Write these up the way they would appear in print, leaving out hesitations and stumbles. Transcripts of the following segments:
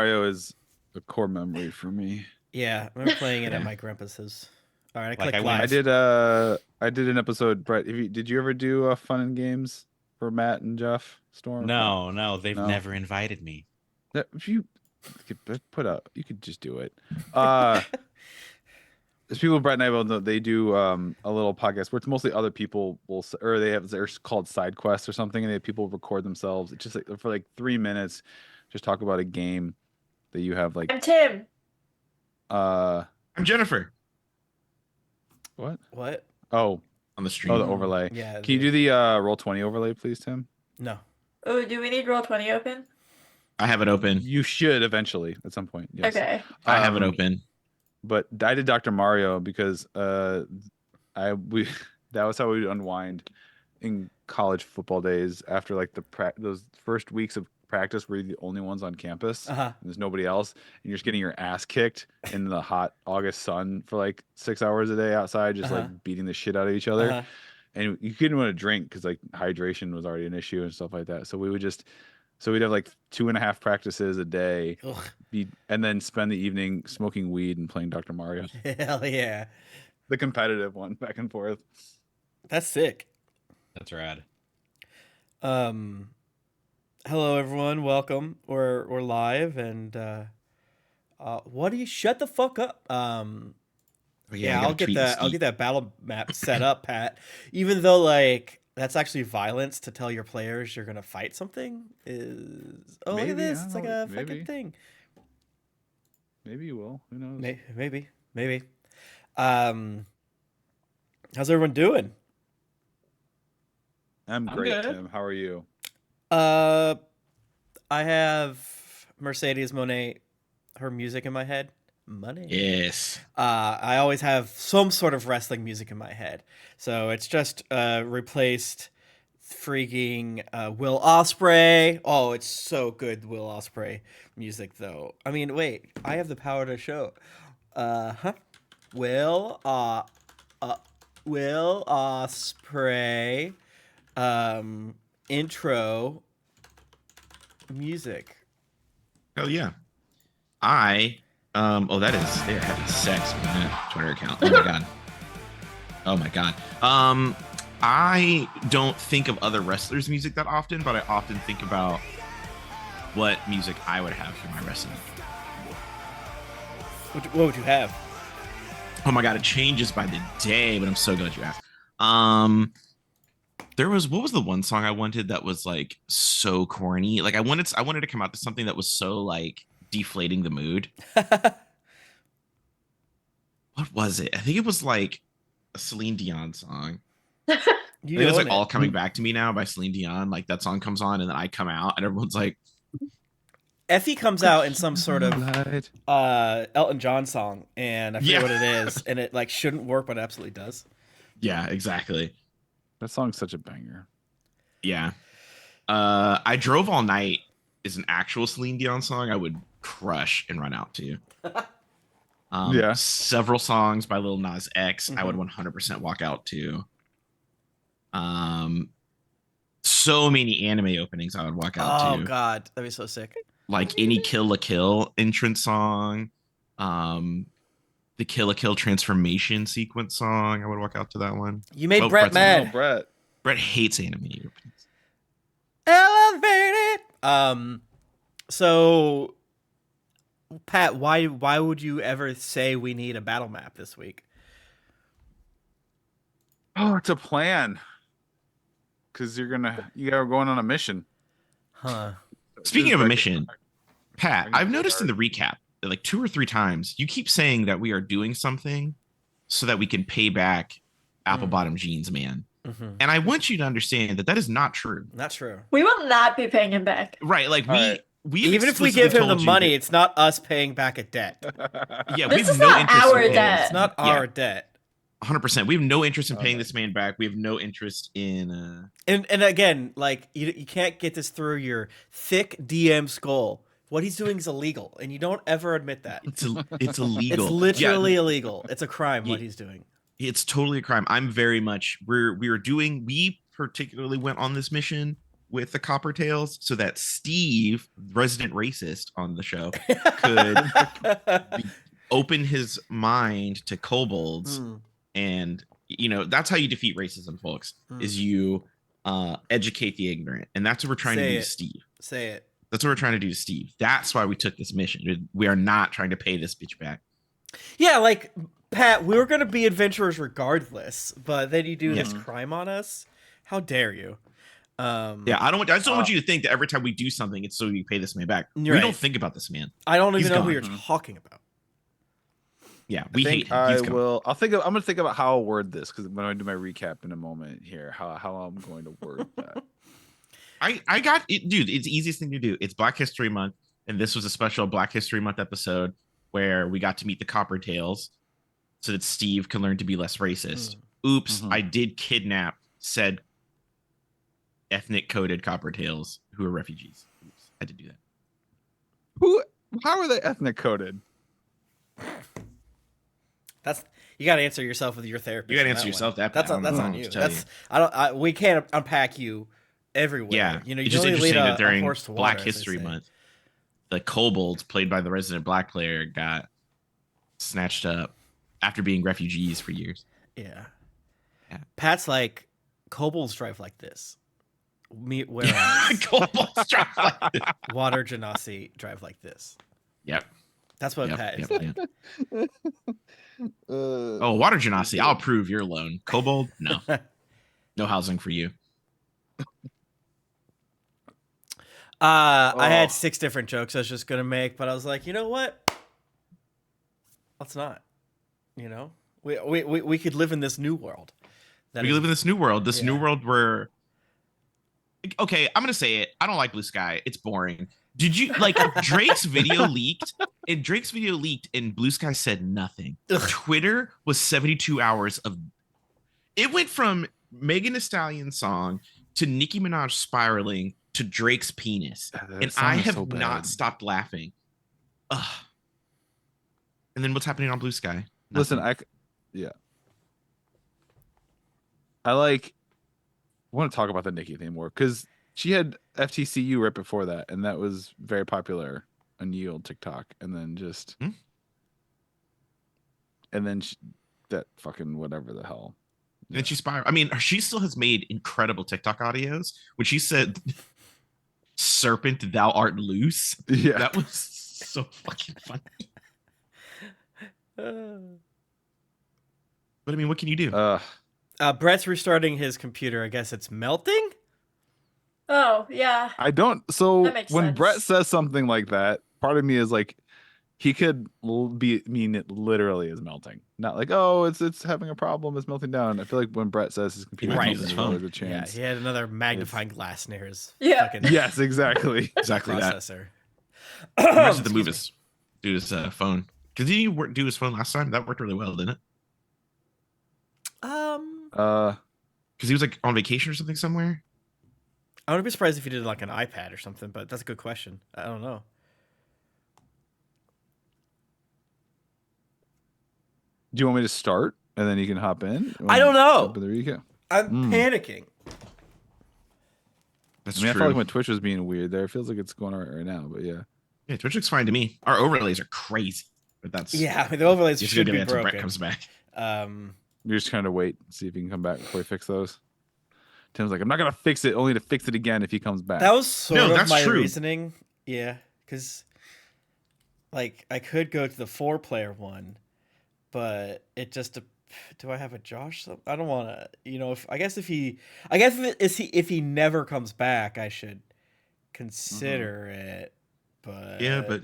Mario is a core memory for me. Yeah, I remember playing it at Yeah. my grandpa's house. All right, I Like, clicked I went- live. I did an episode, Brett. Did you ever do Fun and Games for Matt and Jeff Storm? No, they've No. never invited me. If you could put up, you could just do it. Uh, As people Brett and I both know, they do a little podcast where it's mostly other people or they're called side quests or something, and they have people record themselves. It's just like for like 3 minutes, just talk about a game that you have like I'm Tim. uh I'm Jennifer what? What? Oh, on the the stream. overlay. Yeah. Can you do the Roll20 overlay, please, Tim? No. Oh, do we need Roll20 open? I have it open. You should eventually at some point. Yes. Okay. I have it Um, open. But I did Dr. Mario because that was how we would unwind in college football days after like those first weeks of practice where you're the only ones on campus Uh-huh. and there's nobody else, and you're just getting your ass kicked in the hot August sun for like 6 hours a day outside, just Uh-huh. like beating the shit out of each other. Uh-huh. And you couldn't want to drink because like hydration was already an issue and stuff like that. So we'd have like 2.5 practices a day, Ugh. and then spend the evening smoking weed and playing Dr. Mario, Hell yeah. the competitive one, back and forth. That's sick. That's rad. Hello everyone, welcome. We're live, and what do you shut the fuck up? But Yeah, I gotta I'll get tweet that. I'll Steve. get that battle map set up, Pat. Even though like that's actually violence to tell your players you're gonna fight something is. Oh, look at Maybe, this! I It's don't like know, a fucking maybe. thing. Maybe you will. Who knows? Maybe. How's everyone doing? I'm I'm great, good. Tim. How are you? I have Mercedes Monet, her music in my head. Money. Yes. I always have some sort of wrestling music in my head, so it's just replaced freaking Will Ospreay. Oh, it's so good, Will Ospreay music though. I mean, wait, I have the power to show. Will Ospreay intro music. Hell yeah. That is they're having sex with that Twitter account. Oh my god. I don't think of other wrestlers' music that often, but I often think about what music I would have for my wrestling. What would you have? Oh my god, it changes by the day, but I'm so glad you asked. What was the one song I wanted that was like so corny? Like I wanted to come out to something that was so like deflating the mood. What was it? I think it was like a Celine Dion song. You I think it's own like it. All Coming Back to Me Now by Celine Dion. Like that song comes on and then I come out and everyone's like, Effie comes out in some sort of Light. Elton John song, and I forget Yeah. what it is, and it like shouldn't work, but it absolutely does. yeah, exactly. That song's such a banger. Yeah. I Drove All Night is an actual Celine Dion song I would crush and run out to. Yeah. Several songs by Lil Nas X I would Mhm. 100% walk out to. So many anime openings I would walk out Oh to. god, that'd be so sick. Like any Kill la Kill entrance song. The Kill la Kill transformation sequence song. I would walk out to that one. You made Oh, Brett Brett's- mad. Oh, Brett. Brett hates anime openings. Elevated. So Pat, why would you ever say we need a battle map this week? Oh, it's a plan. Because you are going on a mission. Huh. Speaking of a mission, Pat, I'm gonna I've noticed in the start. recap that like 2 or 3 times you keep saying that we are doing something so that we can pay back Apple Bottom Jeans Man. Mhm. And I want you to understand that that is not true. Not true. We will not be paying him back. Right? Like All right. we Even if we explicitly give him the told you money, that- it's not us paying back a debt. yeah, we This have is no not interest in our paying debt. this It's not man. Yeah, our debt. 100%. We have no interest in paying Okay. this man back. We have no interest in And again, like you can't get this through your thick DM skull. What he's doing is illegal, and you don't ever admit that. it's illegal. It's Yeah, literally illegal. It's a crime what Yeah. he's doing. it's totally a crime. I'm very much we particularly went on this mission with the Copper Tails so that Steve, resident racist on the show, could open his mind to kobolds. And that's how you defeat racism, folks, is you educate the ignorant. And that's what we're trying to do to Steve. Say it. That's what we're trying to do to Steve. That's why we took this mission. We are not trying to pay this bitch back. Yeah, like, Pat, we were going to be adventurers regardless, but then you do this crime on us? How dare you? I just don't want you to think that every time we do something, it's so we pay this man back. We don't think about this man. I don't even know who you're talking about. Yeah, we hate him. I'm gonna think about how I'll word this, because when I do my recap in a moment here, how I'm going to word that. I got it, dude. It's the easiest thing to do. It's Black History Month, and this was a special Black History Month episode where we got to meet the Copper Tails, so that Steve can learn to be less racist. Oops, I did kidnap said ethnic coded Copper Tails who are refugees. Oops, I did do that. How are they ethnic coded? You got to answer yourself with your therapist. You got to answer yourself that. That's on you. We can't unpack you everywhere. Yeah, you it's just interesting that during Black water, History Month, the kobolds played by the resident black player got snatched up after being refugees for years. Yeah. Pat's like, kobolds drive like this. Kobolds drive like this. Water genasi drive like this. Yep. That's what Pat is like. Water genasi, I'll approve your loan. Kobold, no. No housing for you. I had 6 different jokes I was just gonna make, but I was like, you know what? Let's not. We could live in this new world. We live in this new world. This new world where, okay, I'm gonna say it. I don't like Blue Sky. It's boring. Did you like Drake's video leaked? And Drake's video leaked, and Blue Sky said nothing. Twitter was 72 hours of. It went from Megan Thee Stallion song to Nicki Minaj spiraling to Drake's penis, and I have not stopped laughing. Ugh. And then what's happening on Blue Sky? Nothing. Listen, I want to talk about the Nicki thing more, because she had FTCU right before that, and that was very popular on Yield TikTok, and then that fucking whatever the hell. And she spiraled. I mean, she still has made incredible TikTok audios. When she said, "Serpent, thou art loose," that was so fucking funny. But I mean, what can you do? Brett's restarting his computer. I guess it's melting. Oh, yeah. I don't. So That makes when sense. Brett says something like that, part of me is like, he could mean it literally is melting, not like, oh, it's having a problem, it's melting down. I feel like when Brett says his computer Right. melting, there's a chance. Yeah, he had another magnifying glass near his Yeah. Yes, exactly. Exactly that. processor. He must have to move his phone. Because did he do his phone last time? That worked really well, didn't it? Uh, Because he was like on vacation or something somewhere. I wouldn't be surprised if he did like an iPad or something, but that's a good question. I don't know. do you want me to start and then you can hop in? I don't know. There you go. I'm panicking. That's I mean, I true. felt like my Twitch was being weird there. It feels like it's going on right now, but yeah. Yeah, Twitch looks fine to me. Our overlays are crazy, but that's Yeah, the overlays just should gonna be get until Brett broken. comes back. You're just trying to wait, see if he can come back before he fix those. Tim's like, I'm not gonna fix it, only to fix it again if he comes back. That was sort of that's my true. reasoning. Yeah, because like I could go to the 4-player one, but it just do I have a Josh? I don't want to. If he never comes back, I should consider it. But Yeah, but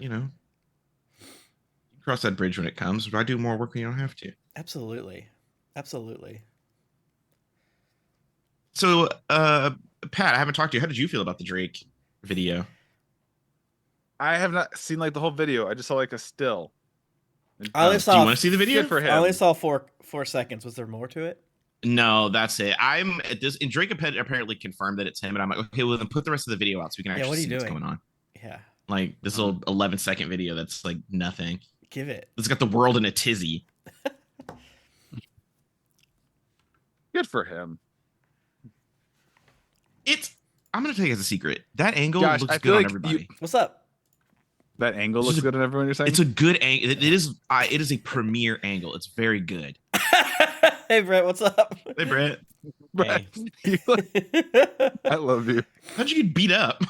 cross that bridge when it comes. But I do more work when you don't have to. absolutely. So, Pat, I haven't talked to you. How did you feel about the Drake video? I have not seen like the whole video. I just saw like a still. I only Do you saw. want to see the video? Good for him. I only saw 4 seconds. Was there more to it? No, that's it. I'm at this, and Drake apparently confirmed that it's him, and I'm like, okay, well then put the rest of the video out so we can actually what are see you what's doing? going on. Yeah, Like this little 11-second video that's like nothing. give it. It's got the world in a tizzy. Good for him. I'm gonna tell you as a secret. That angle Josh, looks I good feel on like everybody. What's up? that angle This looks is a- good on everyone. You're saying It's a good angle. It is. It is a premier angle. It's very good. Hey, Brett, what's up? Hey, Brett. Brett, Hey. I love you. How'd you get beat up?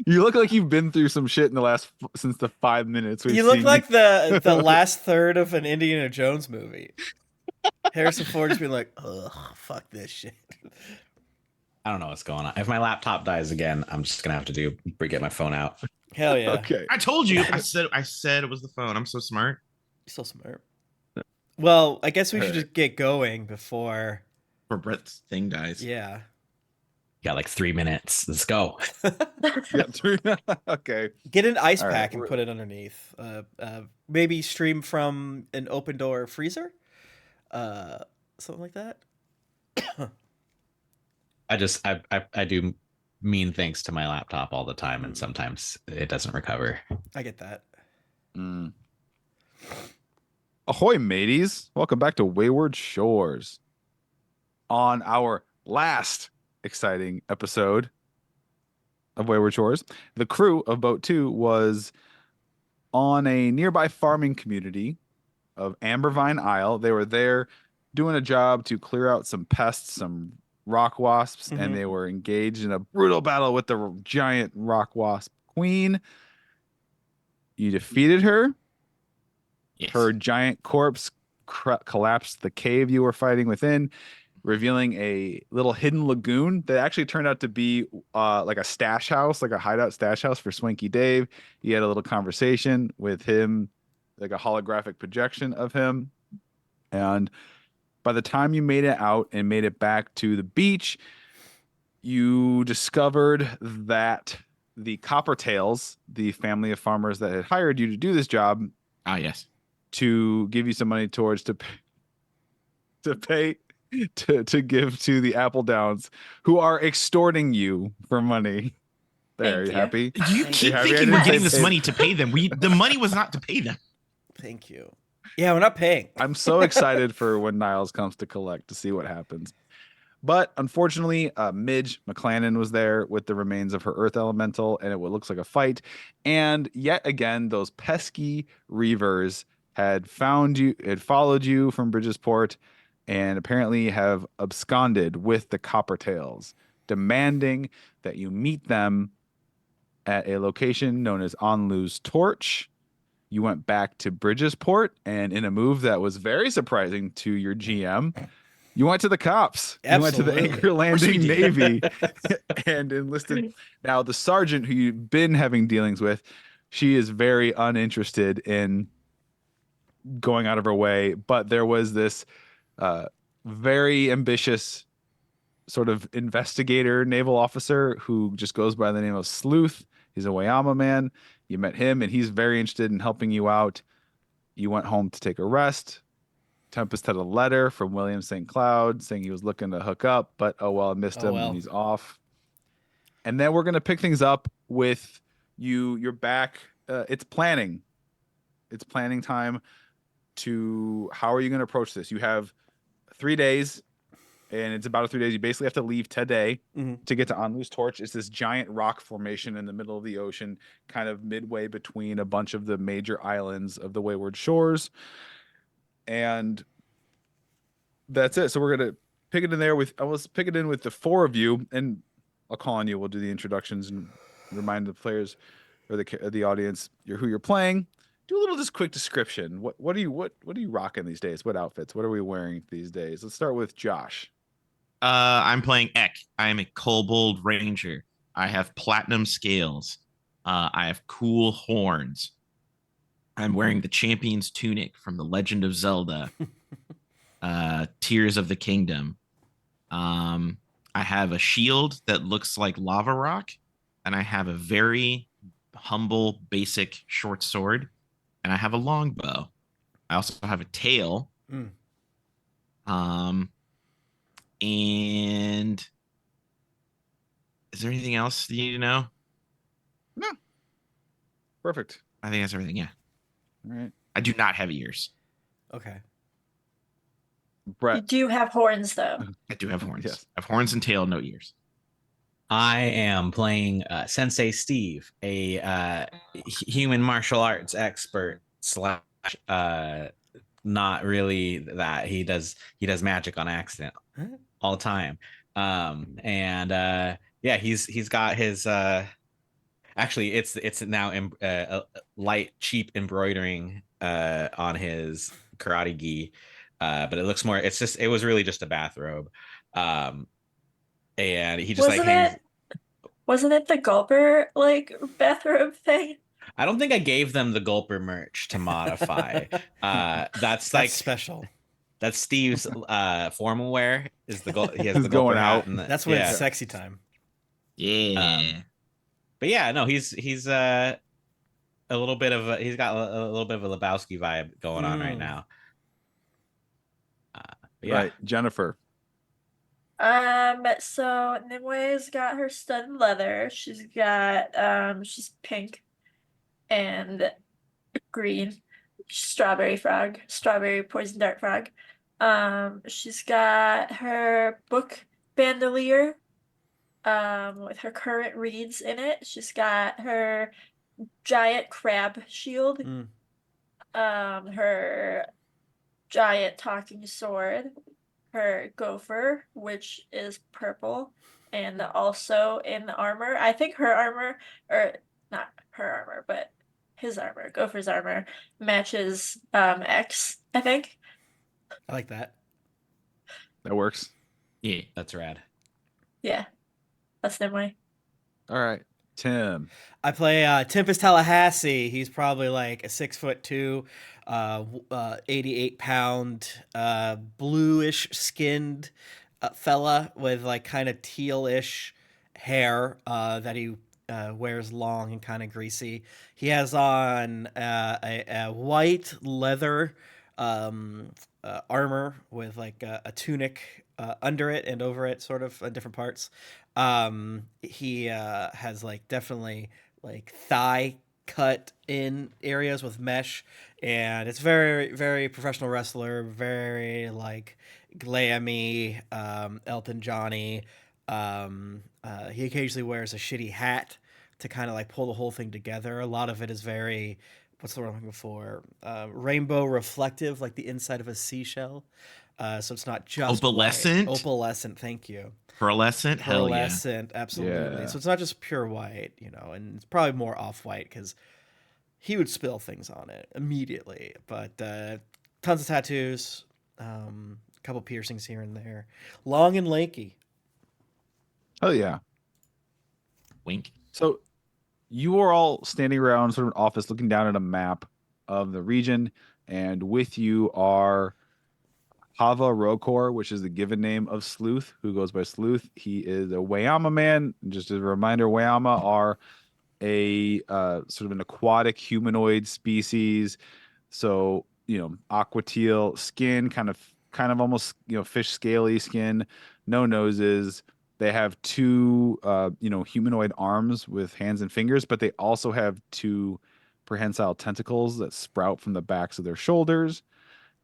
You look like you've been through some shit in the last since the 5 minutes we've You look seen like the last third of an Indiana Jones movie. Harrison Ford just being like, ugh, fuck this shit. I don't know what's going on. If my laptop dies again, I'm just gonna have to get my phone out. Hell yeah. Okay. I told you. I said it was the phone. I'm so smart. You're so smart. Well, I guess we should Alright. just get going before. Before Brett's thing dies. Yeah. Got like 3 minutes. Let's go. Yeah, okay. Get an ice All right, pack and we're- put it underneath. Maybe stream from an open door freezer. Something like that. I do mean things to my laptop all the time, and sometimes it doesn't recover. I get that. Mm. Ahoy, mateys. Welcome back to Wayward Shores. On our last exciting episode of Wayward Shores, the crew of Boat 2 was on a nearby farming community of Ambervine Isle. They were there doing a job to clear out some pests, some rock wasps, Mhm. and they were engaged in a brutal battle with the giant rock wasp queen. You defeated her. Yes. Her giant corpse collapsed the cave you were fighting within, revealing a little hidden lagoon that actually turned out to be like a stash house, like a hideout stash house for Swanky Dave. You had a little conversation with him, like a holographic projection of him. And by the time you made it out and made it back to the beach, you discovered that the Coppertails, the family of farmers that had hired you to do this job, Ah, yes. to give you some money towards to give to the Apple Downs, who are extorting you for money. There, Thank you you. happy? You keep happy I thinking didn't we're say getting this pay- money to pay them. The money was not to pay them. Thank you. Yeah, we're not paying. I'm so excited for when Niles comes to collect to see what happens. But unfortunately, Midge McClannon was there with the remains of her Earth Elemental, and it looks like a fight. And yet again, those pesky Reavers had followed you from Bridgesport, and apparently have absconded with the Coppertails, demanding that you meet them at a location known as Onlu's Torch. You went back to Bridgesport, and in a move that was very surprising to your GM, you went to the cops. You went to the Absolutely. Anchor course we Landing did. Navy and enlisted. Now, the sergeant who you've been having dealings with, she is very uninterested in going out of her way. But there was this very ambitious sort of investigator naval officer who just goes by the name of Sleuth. He's a Wayama man. You met him, and he's very interested in helping you out. You went home to take a rest. Tempest had a letter from William St. Cloud saying he was looking to hook up, but oh well, I missed him well. and he's off. And then we're gonna pick things up with you. You're back. It's planning. It's planning time. To how are you gonna approach this? You have 3 days, and it's about 3 days. You basically have to leave today Mhm. to get to Onlu's Torch. It's this giant rock formation in the middle of the ocean, kind of midway between a bunch of the major islands of the Wayward Shores. And that's it. So we're gonna pick it in there with. I was pick it in with the four of you, and I'll call on you. We'll do the introductions and remind the players or the audience who you're playing. Do a little just quick description. What are you rocking these days? What outfits? What are we wearing these days? Let's start with Josh. I'm playing Ek. I am a Kobold Ranger. I have platinum scales. I have cool horns. I'm wearing the champion's tunic from The Legend of Zelda. Tears of the Kingdom. I have a shield that looks like lava rock, and I have a very humble, basic short sword, and I have a longbow. I also have a tail. Mm. And is there anything else that you need to know? No. Perfect. I think that's everything. Yeah. All right. I do not have ears. Okay. You Brett. do have horns, though. I do have horns. Yes. I have horns and tail, no ears. I am playing Sensei Steve, a human martial arts expert slash not really that he does magic on accident all the time. And yeah, he's got his actually it's now light cheap embroidering on his karate gi, but it looks more, it was really just a bathrobe. And he just like Wasn't hangs. it? Wasn't it the Gulper like bathrobe thing? I don't think I gave them the Gulper merch to modify. That's like special. that's Steve's formal wear. Is he has He's the going Gulper hat out. and That's when yeah. it's sexy time. Yeah. But yeah, no, he's a little bit of he's got a little bit of a Lebowski vibe going on right now. Yeah. Right, Jennifer. So Nimwe's got her studded leather. She's pink and green. Strawberry frog, strawberry poison dart frog. She's got her book bandolier, with her current reads in it. She's got her giant crab shield, Mm. her giant talking sword, her gopher, which is purple, and also in armor. I think her armor, or not her armor, but his armor, Gopher's armor, matches X, I think. I like that. That works. Yeah. That's rad. Yeah, that's Nimue. All right, Tim. I play Tempest Tallahassee. He's probably like a 6'2", 88-pound, bluish skinned fella with like kind of tealish hair that he wears long and kind of greasy. He has on a white leather armor with like a tunic under it and over it, sort of on different parts. He has like definitely like thigh cut in areas with mesh, and it's very very professional wrestler, very like glammy, Elton Johnny. He occasionally wears a shitty hat to kind of like pull the whole thing together. A lot of it is very, what's the word I'm looking for? Rainbow reflective, like the inside of a seashell. So it's not just Opalescent? white. Opalescent, thank you. Pearlescent? Hell yeah. Pearlescent, absolutely. Yeah. So it's not just pure white, and it's probably more off-white because he would spill things on it immediately. But tons of tattoos, a couple piercings here and there. Long and lanky. Oh yeah. Wink. So you are all standing around sort of an office looking down at a map of the region, and with you are Hava Rokor, which is the given name of Sleuth, who goes by Sleuth. He is a Wayama man. Just as a reminder, Wayama are a sort of an aquatic humanoid species. So, aqua teal skin, kind of almost, fish scaly skin, no noses. They have two, humanoid arms with hands and fingers, but they also have two prehensile tentacles that sprout from the backs of their shoulders.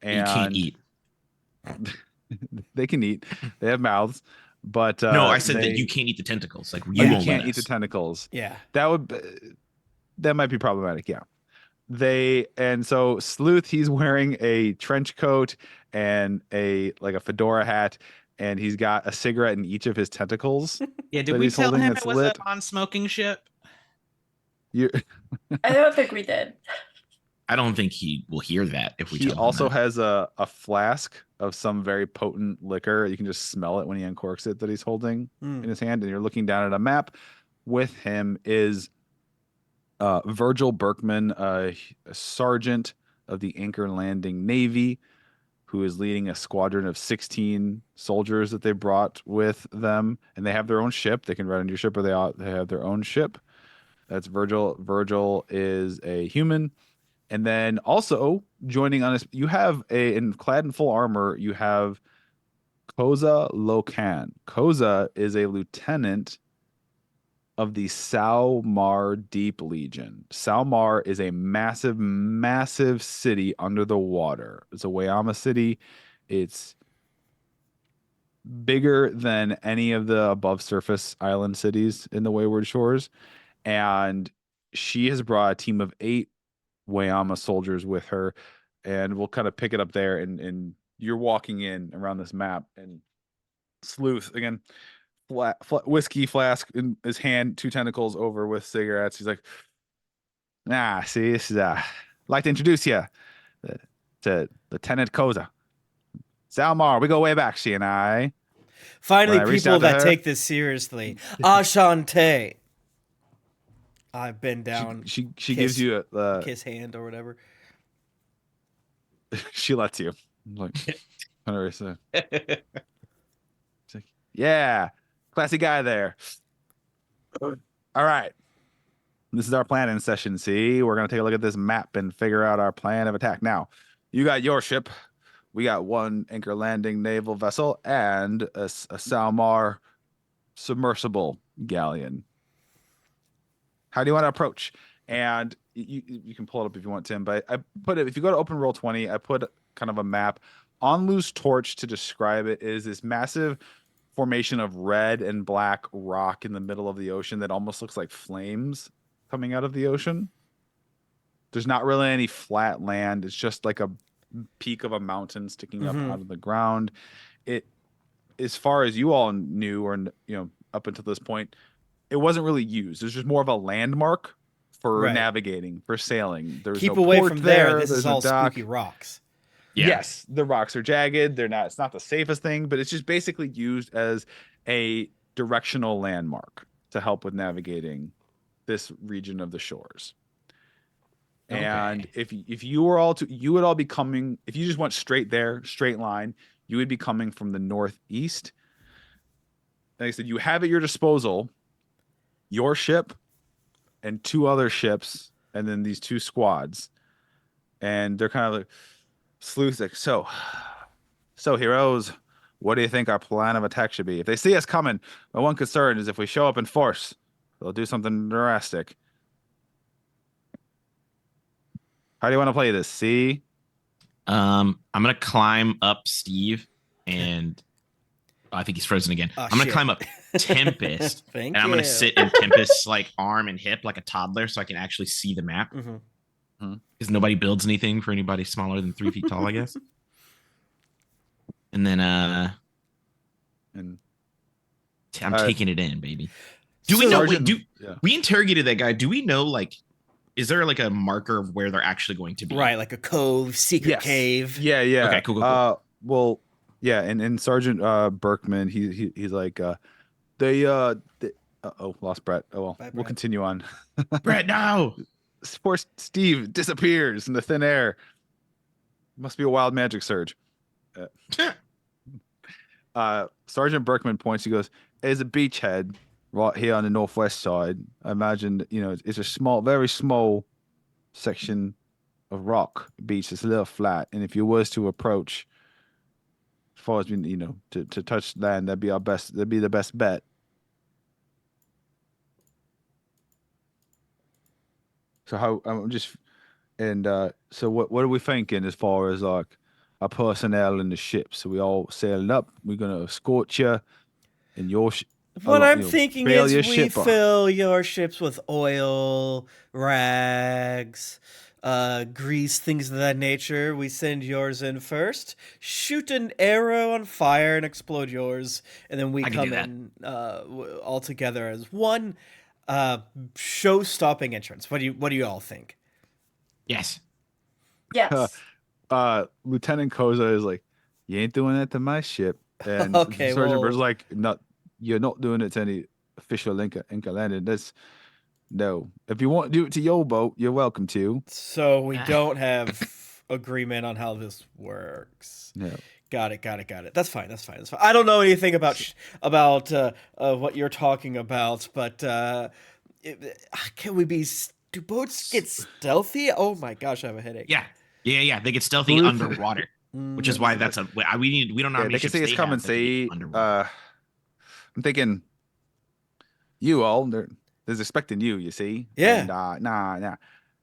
And You can't eat. they can eat. They have mouths, but No, I said that you can't eat the tentacles. Like you you won't can't let eat the us. tentacles. Yeah. That might be problematic. Yeah. So Sleuth, he's wearing a trench coat and a fedora hat, and he's got a cigarette in each of his tentacles. Yeah, did that we he's tell holding him that's it was lit. a non-smoking ship? You I don't think we did. I don't think he will hear that if we He tell him also that. has a flask of some very potent liquor. You can just smell it when he uncorks it that he's holding in his hand. And you're looking down at a map. With him is Virgil Berkman, a sergeant of the Anchor Landing Navy, who is leading a squadron of 16 soldiers that they brought with them. And they have their own ship. They can ride on your ship, or they have their own ship. That's Virgil. Virgil is a human. And then also joining on us, you have clad in full armor, you have Koza Lokan. Koza is a lieutenant of the Salmar Deep Legion. Salmar is a massive, massive city under the water. It's a Wayama city. It's bigger than any of the above surface island cities in the Wayward Shores. And she has brought a team of 8 Wayama soldiers with her. And we'll kind of pick it up there. And you're walking in around this map. And Sleuth, again, whiskey flask in his hand, 2 tentacles over with cigarettes. He's like, see, this is, I'd like to introduce you to Lieutenant Koza. Salmar, we go way back, she and I. Finally, When I reached people out to that her- take this seriously. Ashante. I've been down. She kiss- gives you a kiss hand or whatever. she lets you. I'm like, She's like, yeah, classy guy there. All right. This is our planning session. See, we're going to take a look at this map and figure out our plan of attack. Now, you got your ship. We got 1 anchor landing naval vessel and a Salmar submersible galleon. How do you want to approach? And you can pull it up if you want, Tim, but I put it, if you go to open roll 20, I put kind of a map on loose torch to describe it. Is this massive formation of red and black rock in the middle of the ocean that almost looks like flames coming out of the ocean. There's not really any flat land. It's just like a peak of a mountain sticking up out of the ground. It, as far as you all knew, or up until this point, it wasn't really used. It's just more of a landmark for navigating, for sailing. There's Keep no away port from there. This there's is no all dock. spooky rocks. Yeah. Yes, the rocks are jagged. They're not. It's not the safest thing, but it's just basically used as a directional landmark to help with navigating this region of the shores. And if you were all to, you would all be coming. If you just went straight there, straight line, you would be coming from the northeast. Like I said, you have at your disposal your ship and 2 other ships, and then these 2 squads, and they're kind of like. Sleuth's like, so heroes, what do you think our plan of attack should be? If they see us coming, my one concern is if we show up in force, they'll do something drastic. How do you want to play this? See? I'm gonna climb up Steve, and I think he's frozen again. I'm gonna climb up Tempest, Thank and I'm you. gonna sit in Tempest's like arm and hip like a toddler, so I can actually see the map. Because nobody builds anything for anybody smaller than 3 feet tall, I guess. And then I'm taking it in, baby. Do we know? Wait, we interrogated that guy? Do we know, like, is there like a marker of where they're actually going to be? Right, like a cove, secret cave. Yeah. Okay, cool. Well, yeah, and Sergeant Berkman, he's like, lost Brett. Oh well, Bye, we'll Brett. continue on. Brett, no. Poor Steve disappears in the thin air. Must be a wild magic surge. Sergeant Berkman points. He goes, "There's a beachhead right here on the northwest side. I imagine it's a small, very small section of rock beach. It's a little flat, and if you was to approach, as far as to touch land, that'd be our best. That'd be the best bet." So how I'm just, and so what are we thinking as far as like our personnel in the ship? So we all sailing up. We're gonna escort you, and your What I'm thinking is we ship up. fill your ships with oil, rags, grease, things of that nature. We send yours in first, shoot an arrow on fire and explode yours, and then we come in all together as one show-stopping entrance. What do you all think? Yes. Yes. Lieutenant Koza is like, "You ain't doing that to my ship." And Okay, Sergeant well- Bird's like, "You're not doing it to any official Inca landing. No. If you want to do it to your boat, you're welcome to." So we don't have agreement on how this works. No. Got it. That's fine. I don't know anything about what you're talking about, but can we be? Do boats get stealthy? Oh my gosh, I have a headache. Yeah. They get stealthy underwater, which is why we don't know. How Yeah, many they can ships say it's they come have and that can be say. underwater. I'm thinking, you all. They're expecting you. You see? Yeah. And, nah.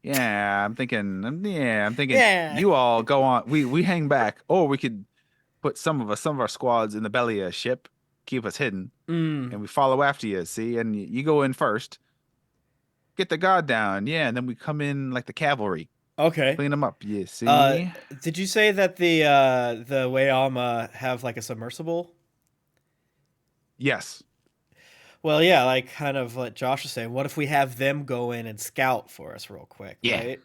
Yeah, I'm thinking. Yeah. You all go on. We hang back, or we could put some of our squads in the belly of a ship, keep us hidden, Mm, and we follow after you. See, and you go in first, get the guard down, yeah, and then we come in like the cavalry, okay. clean them up. Yeah, Uh, see, did you say that the Wayama have like a submersible? yes, Well, yeah, like kind of what Josh was saying. What if we have them go in and scout for us real quick, Yeah. right?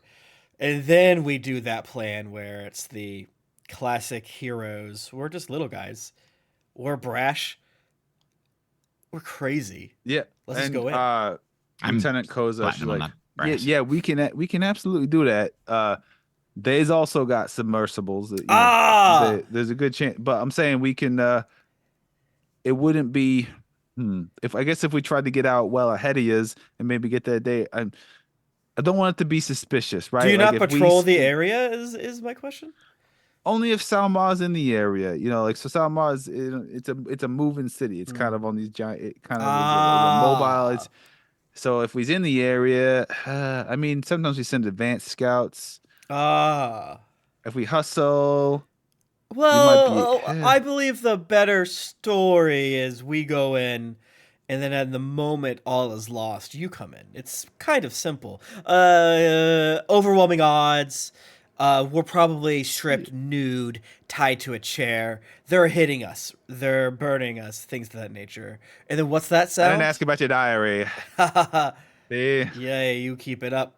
And then we do that plan where it's the classic heroes. We're just little guys. We're brash. We're crazy. yeah, Let's just and go in. I'm Lieutenant Koza, she's platinum on like, that brass. yeah, we can absolutely do that. They's also got submersibles. That, Ah! there's a good chance, but I'm saying we can. It wouldn't be. If I guess if we tried to get out well ahead of yous and maybe get that day, I don't want it to be suspicious, right? Do you Like not if we patrol the area? Is my question. only if Salma's in the area, like so Salma's it's a moving city. It's kind of on these giant. It kind of is a mobile. Ah. It's so if he's in the area, I mean sometimes we send advanced scouts. Ah. If we hustle, we might be. Well, I believe the better story is we go in, and then at the moment all is lost, you come in. It's kind of simple. Overwhelming odds. We're probably stripped nude, tied to a chair. They're hitting us. They're burning us. Things of that nature. And then what's that I sound? didn't ask about your diary. See? Yeah, you keep it up.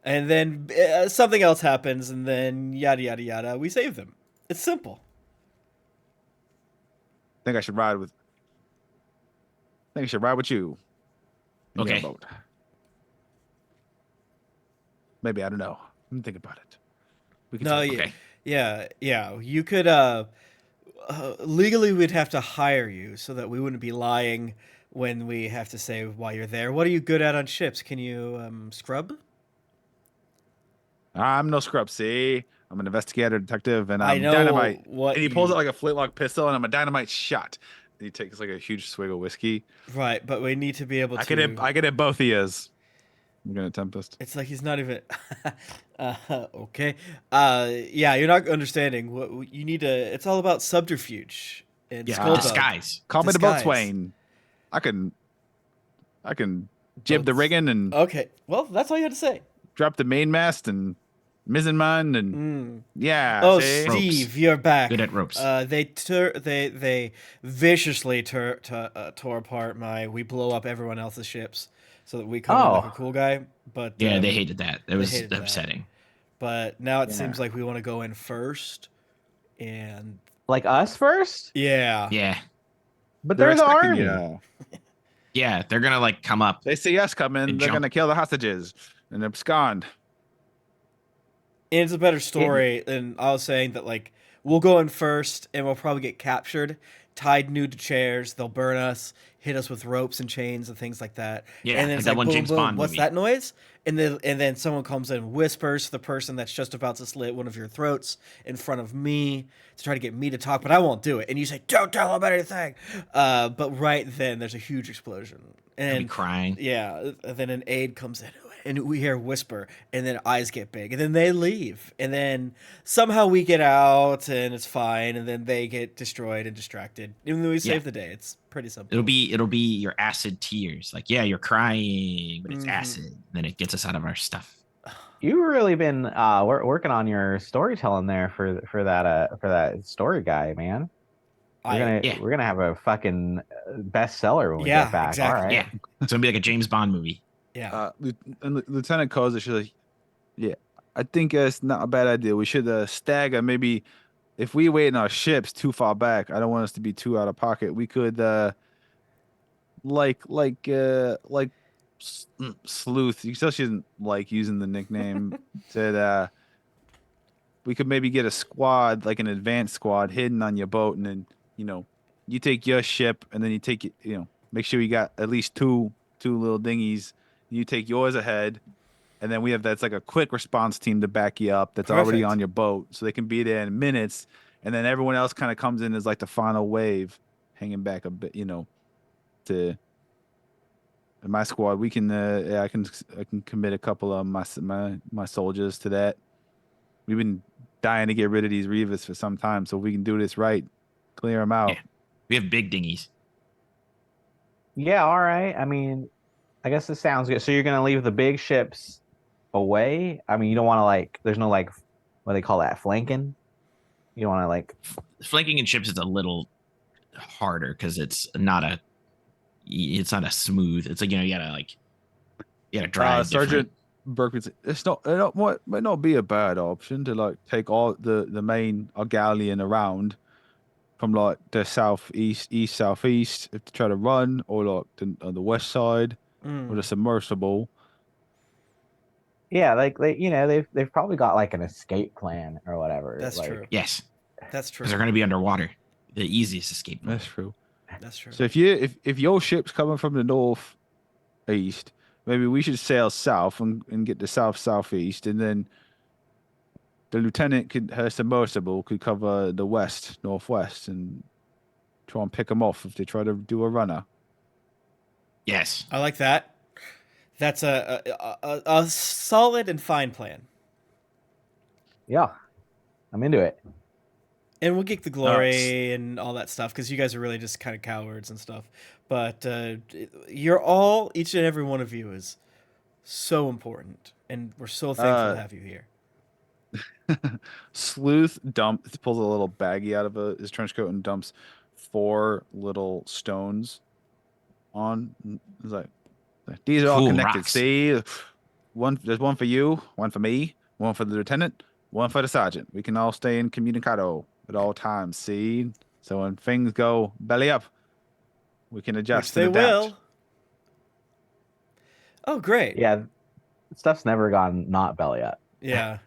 And then something else happens, and then yada yada yada. We save them. It's simple. Think I should ride with. Think I should ride with you. in your Okay. boat. Maybe I don't know. Let me think about it. We can No, talk. yeah, Okay. yeah. You could legally we'd have to hire you so that we wouldn't be lying when we have to say why you're there. What are you good at on ships? Can you scrub? I'm no scrub. See, I'm an investigator detective, and I I'm know dynamite. what And he pulls you- out like a flintlock pistol, and I'm a dynamite shot. And he takes like a huge swig of whiskey. Right, but we need to be able I to. can hit both ears. I'm gonna Tempest. It's like he's not even. Okay. Yeah, you're not understanding. What you need to. It's all about subterfuge and Yeah, Skulldug. Disguise. Call me the Disguise. boatswain. I can jib the rigging and Okay. Well, that's all you had to say. drop the mainmast and mizzenmast and Mm. yeah. Oh, see? Steve, you're back. Good at ropes. They viciously tore apart my. We blow up everyone else's ships so that we come in like Oh. a cool guy. But Yeah, they hated that. It was hated that. upsetting. But now it Yeah. seems like we want to go in first, and Like us first? yeah, Yeah. But They're they're the expecting army. ya. Yeah, they're gonna like come up. They see us coming. And They're jump. gonna kill the hostages and abscond. and it's a better story than I was saying that like we'll go in first and we'll probably get captured, tied nude to chairs. They'll burn us, hit us with ropes and chains and things like that. Yeah, and then like it's that like one boom, James boom. Bond What's movie. that noise? And then someone comes in and whispers to the person that's just about to slit one of your throats in front of me to try to get me to talk, but I won't do it. And you say, "Don't tell them anything." But right then there's a huge explosion, I'll be and crying. yeah, then an aide comes in and we hear whisper, and then eyes get big, and then they leave, and then somehow we get out and it's fine, and then they get destroyed and distracted. Even though we save Yeah. the day, it's pretty simple. It'll be your acid tears. Like, yeah, you're crying, but it's Mhm. acid. Then it gets us out of our stuff. You've really been working on your storytelling there for that story guy, man. Yeah. We're gonna have a fucking bestseller when we Yeah, get back. exactly. All right. Yeah. It's gonna be like a James Bond movie. Yeah. Lieutenant Koza, she's like, yeah, I think it's not a bad idea. We should stagger. Maybe if we wait in our ships too far back, I don't want us to be too out of pocket. We could like Sleuth. You can tell she doesn't like using the nickname. Said we could maybe get a squad, like an advanced squad, hidden on your boat, and then you take your ship, and then you take it. Make sure you got at least two little dinghies. You take yours ahead, and then that's like a quick response team to back you up. That's already Perfect. on your boat, so they can be there in minutes. And then everyone else kind of comes in as like the final wave, hanging back a bit. To in my squad, we can. I can commit a couple of my soldiers to that. We've been dying to get rid of these Reavers for some time, so if we can do this right, clear them out. Yeah. We have big dinghies. Yeah, all right. I mean, I guess this sounds good. So you're gonna leave the big ships away? I mean, you don't want to like. There's no like, what do they call that? Flanking. You don't want to like. Flanking in ships is a little harder because it's not a smooth. It's like you gotta drive Sergeant Berkeley, might not be a bad option to like take all the main galleon around from like the east southeast to try to run, or like on the west side with a submersible. Yeah, like they've probably got like an escape plan or whatever. That's like, true. Yes, That's true. because they're going to be underwater. The easiest escape. That's true. That's true. So if your ship's coming from the northeast, maybe we should sail south and get to southeast, and then the lieutenant her submersible could cover the northwest, and try and pick them off if they try to do a runner. Yes. I like that. That's a solid and fine plan. Yeah, I'm into it. And we'll get the glory and all that stuff because you guys are really just kind of cowards and stuff. But each and every one of you is so important, and we're so thankful to have you here. Sleuth pulls a little baggie out of his trench coat and dumps 4 little stones on. He's like, these are all Cool connected. rocks. See, there's one for you, one for me, one for the lieutenant, one for the sergeant. We can all stay in communicado at all times. See, so when things go belly up, we can adjust. Which they and adapt. will. Oh, great. Yeah, stuff's never gone not belly up. Yeah.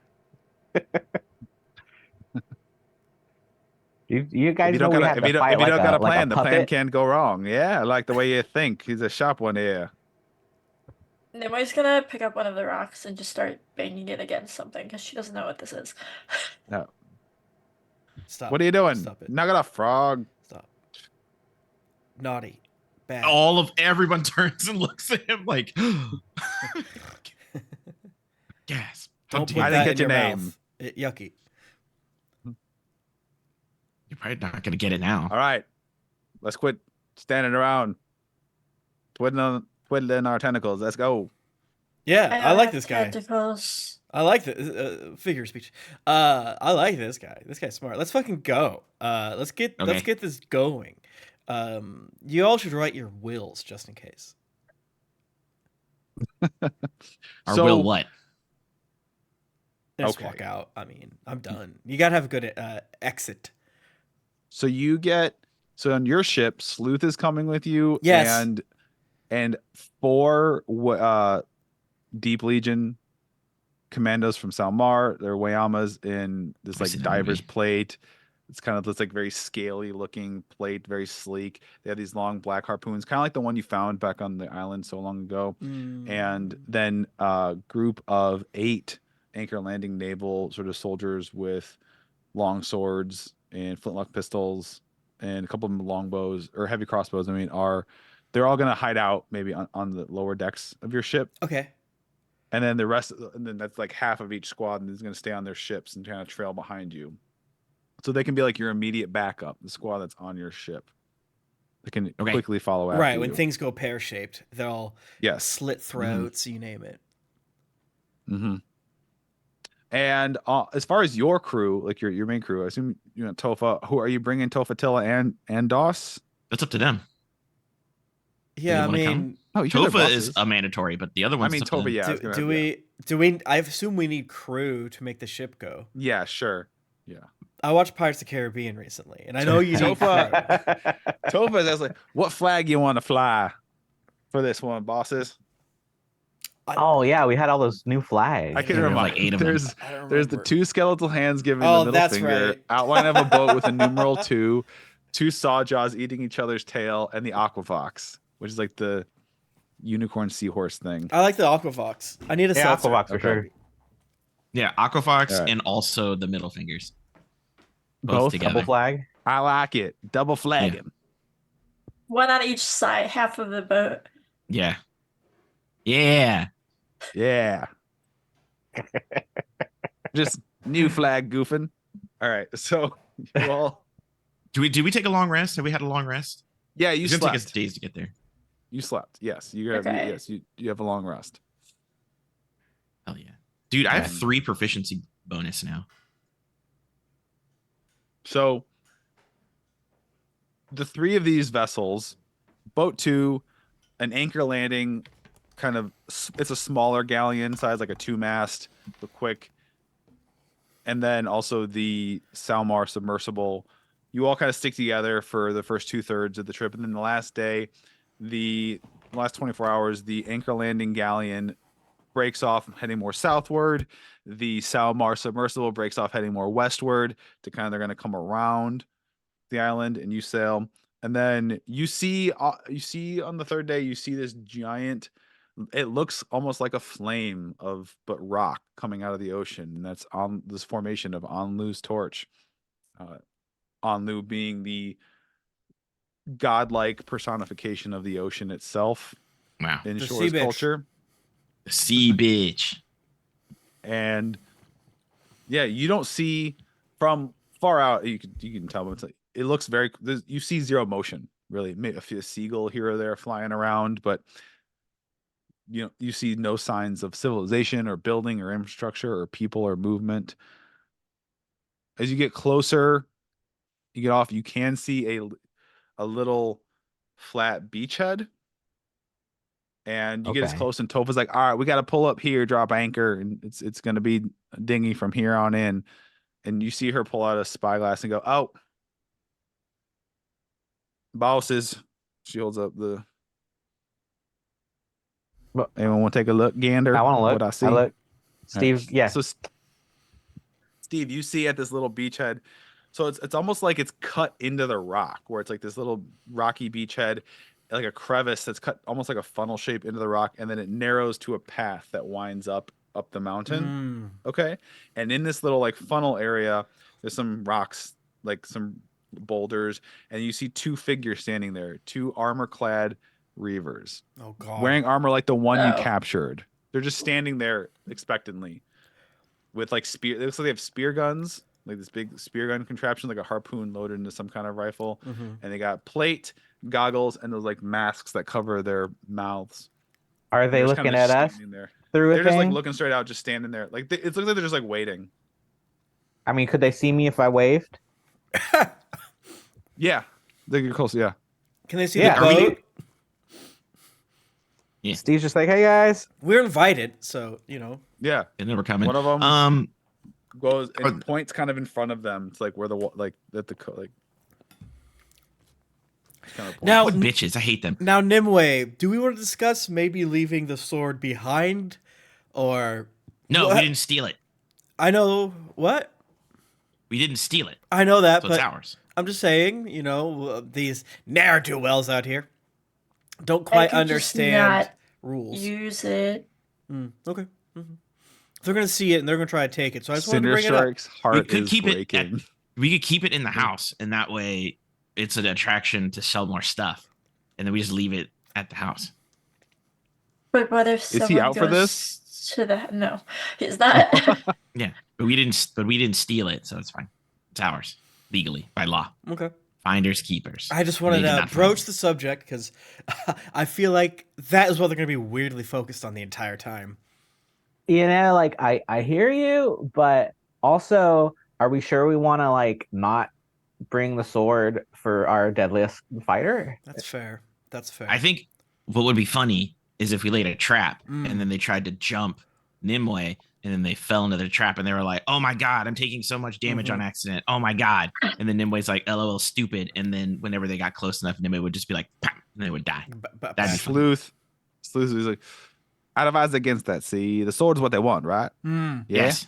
You guys If you know don't we got had a, to if you don't, fight if you like don't got a like plan, the plan puppet. can't go wrong. Yeah, I like the way you think. He's a sharp one here. Nimoy's gonna pick up one of the rocks and just start banging it against something because she doesn't know what this is. No. Stop. What are you doing? Stop it. Knock it off, frog. Stop. Naughty. Bad. Everyone turns and looks at him like, gasp. How Don't dare put I you. didn't that get in your your name. mouth. Yucky. You're probably not going to get it now. All right, let's quit standing around twiddling our tentacles. Let's go. Yeah, I like have this guy. tentacles. I like the figure of speech. I like this guy. This guy's smart. Let's fucking go. Let's get this going. You all should write your wills just in case. Or will what? Just Okay. walk out. I mean, I'm done. You gotta have a good exit. So on your ship, Sleuth is coming with you. Yes. And 4 Deep Legion commandos from Salmar. They're Wayamas in this I've like seen that diver's movie. plate. It's kind of this like very scaly looking plate, very sleek. They have these long black harpoons, kind of like the one you found back on the island so long ago. And then a group of 8 anchor landing naval sort of soldiers with long swords and flintlock pistols and a couple of longbows or heavy crossbows. They're all gonna hide out maybe on the lower decks of your ship. Okay. And then and then that's like half of each squad, and is going to stay on their ships and kind of trail behind you. So they can be like your immediate backup, the squad that's on your ship. They can quickly follow after Right, when you. things go pear-shaped, they'll Yes. slit throats, you name it. Mm-hmm. And as far as your crew, like your main crew, I assume Tofa. Who are you bringing? Tofatilla and Doss? That's up to them. Yeah, I wanna come? mean, Oh, you sure they're Tofa is bosses? a mandatory, but the other ones. I mean, up to them. Tofa. Yeah. it's gonna do have- we I assume we need crew to make the ship go. Yeah. Sure. Yeah. I watched Pirates of the Caribbean recently, and I know you need crew. Tofa is like, what flag you want to fly for this one, bosses? Oh yeah, we had all those new flags. I can There were remember like 8 of them. I don't There's the remember. 2 skeletal hands giving Oh, the middle that's finger, right. outline of a boat with a numeral 2, 2 saw jaws eating each other's tail, and the aquavox, which is like the unicorn seahorse thing. I like the Aquavox. I need a Yeah, seltzer. Aquavox for Okay. sure. Yeah, Aquafox All right. and also the middle fingers. Both together. Double flag. I like it. Double flagging. One on each side, half of the boat. Yeah. Yeah. Yeah. Just new flag goofing. All right. So you all Did we take a long rest? Have we had a long rest? Yeah, you It's gonna take us slept. days to get there. You slept. Yes, you have. Okay. Yes, you have a long rest. Hell yeah, dude! I have Okay. 3 proficiency bonus now. So the 3 of these vessels, boat 2, an anchor landing, kind of it's a smaller galleon size, like a 2-mast, the quick, and then also the Salmar submersible. You all kind of stick together for the first 2/3 of the trip, and then the last day, the last 24 hours, the anchor landing galleon breaks off heading more southward. The Salmar submersible breaks off heading more westward to kind of they're going to come around the island, and you sail. And then you see on the 3rd day, you see this giant, it looks almost like a flame of but rock coming out of the ocean, and that's on this formation of Anlu's torch. Anlu being the godlike personification of the ocean itself Wow, in The Shore's sea bitch. culture. the sea bitch. And yeah, you don't see from far out. You can tell, but it's like, it looks very. You see zero motion, really. Maybe a seagull here or there flying around, but you see no signs of civilization or building or infrastructure or people or movement. As you get closer, you get off. You can see a little flat beachhead, and you get as Okay. close, and Topha's like, all right, we got to pull up here, drop anchor, and it's going to be a dinghy from here on in. And you see her pull out a spyglass and go, oh, bosses. She holds up the. But- Anyone want to take a look, Gander? I want to look. What I see. I look. All right. Steve, yeah. So, Steve, you see at this little beachhead. So it's almost like it's cut into the rock, where it's like this little rocky beachhead, like a crevice that's cut almost like a funnel shape into the rock, and then it narrows to a path that winds up the mountain. Okay. And in this little like funnel area, there's some rocks, like some boulders, and you see 2 figures standing there, 2 armor-clad reavers, Oh god. wearing armor like the one you Oh. captured. They're just standing there expectantly with like spear. It looks like they have spear guns, like this big spear gun contraption, like a harpoon loaded into some kind of rifle. Mhm. And they got plate, goggles, and those like masks that cover their mouths. Are they They're just looking kinda at just us standing there. through a They're just like thing? looking straight out, just standing there. Like it looks like they're just like waiting. I mean, could they see me if I waved? Yeah, they get close. Yeah, Can they see Yeah, the are we- boat? Yeah. Steve's just like, hey guys. We're invited, so yeah. And then we're coming. One of them goes are- and points kind of in front of them. It's like where the like at the like. Kind of Now- What bitches? I hate them. Now, Nimue, do we want to discuss maybe leaving the sword behind, or No, What? we didn't steal it. I know what We didn't steal it. I know that, So it's but ours. I'm just saying, these ne'er do wells out here don't I quite could just understand not rules. Use it. Okay. They're gonna see it and they're gonna try to take it. So I just wanted to Cinder bring it up. Strike's heart could is keep it at- breaking. We could keep it in the house, and that way it's an attraction to sell more stuff. And then we just leave it at the house. But what if he someone out for goes to the no? He's not. Yeah, but we didn't steal it, so it's fine. It's ours legally by law. Okay. Finders keepers. I just They wanted did to not find broach it. the subject because I feel like that is what they're gonna be weirdly focused on the entire time. Like I hear you, but also, are we sure we want to like not bring the sword for our deadliest fighter? That's fair. That's fair. I think what would be funny is if we laid a trap Mm. and then they tried to jump Nimue and then they fell into the trap and they were like, "Oh my god, I'm taking so much damage on accident. Oh my god!" And then Nimue's like, "LOL, stupid." And then whenever they got close enough, Nimue would just be like, "Pam," and they would die. That'd be fun. Sleuth is like, I'd advise against that. See, the sword's what they want, right? Mm. Yeah. Yes.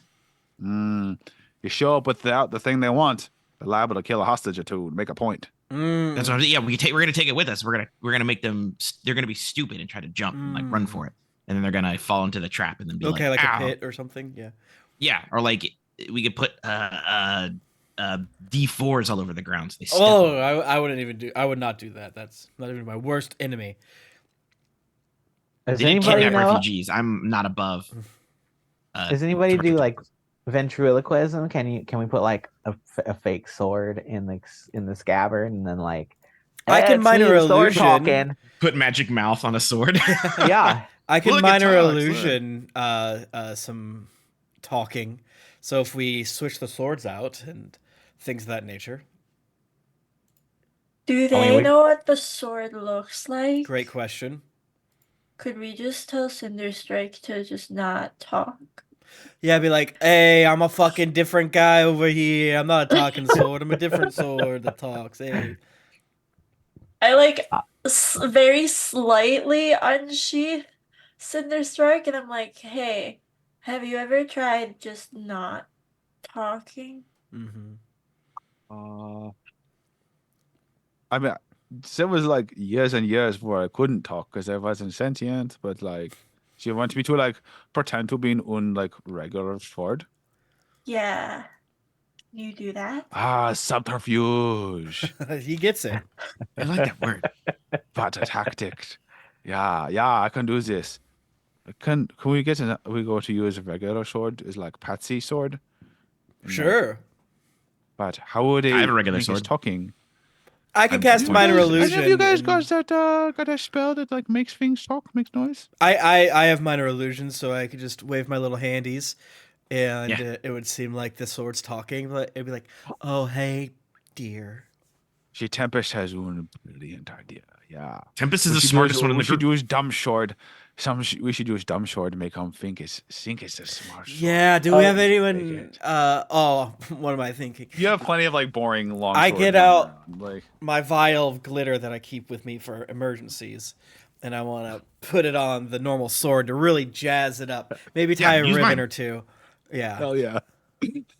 You show up without the thing they want, they're liable to kill a hostage or two to make a point. Mm. That's what. Yeah, we're gonna take it with us. We're gonna make them. They're gonna be stupid and try to jump and like run for it, and then they're gonna fall into the trap and then be Okay, like like, a "Ow." pit or something. Yeah. Yeah, or like we could put D4s all over the ground. So they step Oh, on it. I wouldn't even do. I would not do that. That's not even my worst enemy. Does They didn't anybody kidnap know? refugees. I'm not above. Does anybody do torture like ventriloquism? Can we put like a fake sword in the scabbard and then like I can it's minor me, sword illusion. talking. Put magic mouth on a sword. Yeah. I can Look, it minor talks, look. illusion some talking. So if we switch the swords out and things of that nature. Do I they mean, know what the sword looks like? Great question. Could we just tell Cinderstrike to just not talk? Yeah, I'd be like, hey, I'm a fucking different guy over here. I'm not a talking sword. I'm a different sword that talks. Hey. I like Ah. very slightly unsheath Cinderstrike, and I'm like, hey, have you ever tried just not talking? Mm-hmm. I mean, there was like years and years where I couldn't talk because I wasn't sentient. But like, she wants me to like pretend to be an like regular sword. Yeah. You do that? Ah, subterfuge. He gets it. I like that word. What a tactic. Yeah, I can do this. Can we we go to use a regular sword? Is like Patsy sword? And, like, Sure. but how would I they have a regular think he's sword. talking? I can I'm cast just minor wondering. illusion. Have you guys and- got a spell that like makes things talk, makes noise? I have minor illusion, so I could just wave my little handies, and Yeah. it would seem like the sword's talking, but it'd be like, "Oh, hey, dear." She Tempest has one brilliant idea. Yeah. Tempest is We the should smartest use, one in the we should group. use dumb sword. We should use dumb sword to make him think it's a smart sword. Yeah. Do we have Take anyone? it. What am I thinking? You have plenty of like boring long. I swords get lying out- around, like My vial of glitter that I keep with me for emergencies, and I want to put it on the normal sword to really jazz it up. Maybe tie a use ribbon mine. or two. Yeah. hell yeah,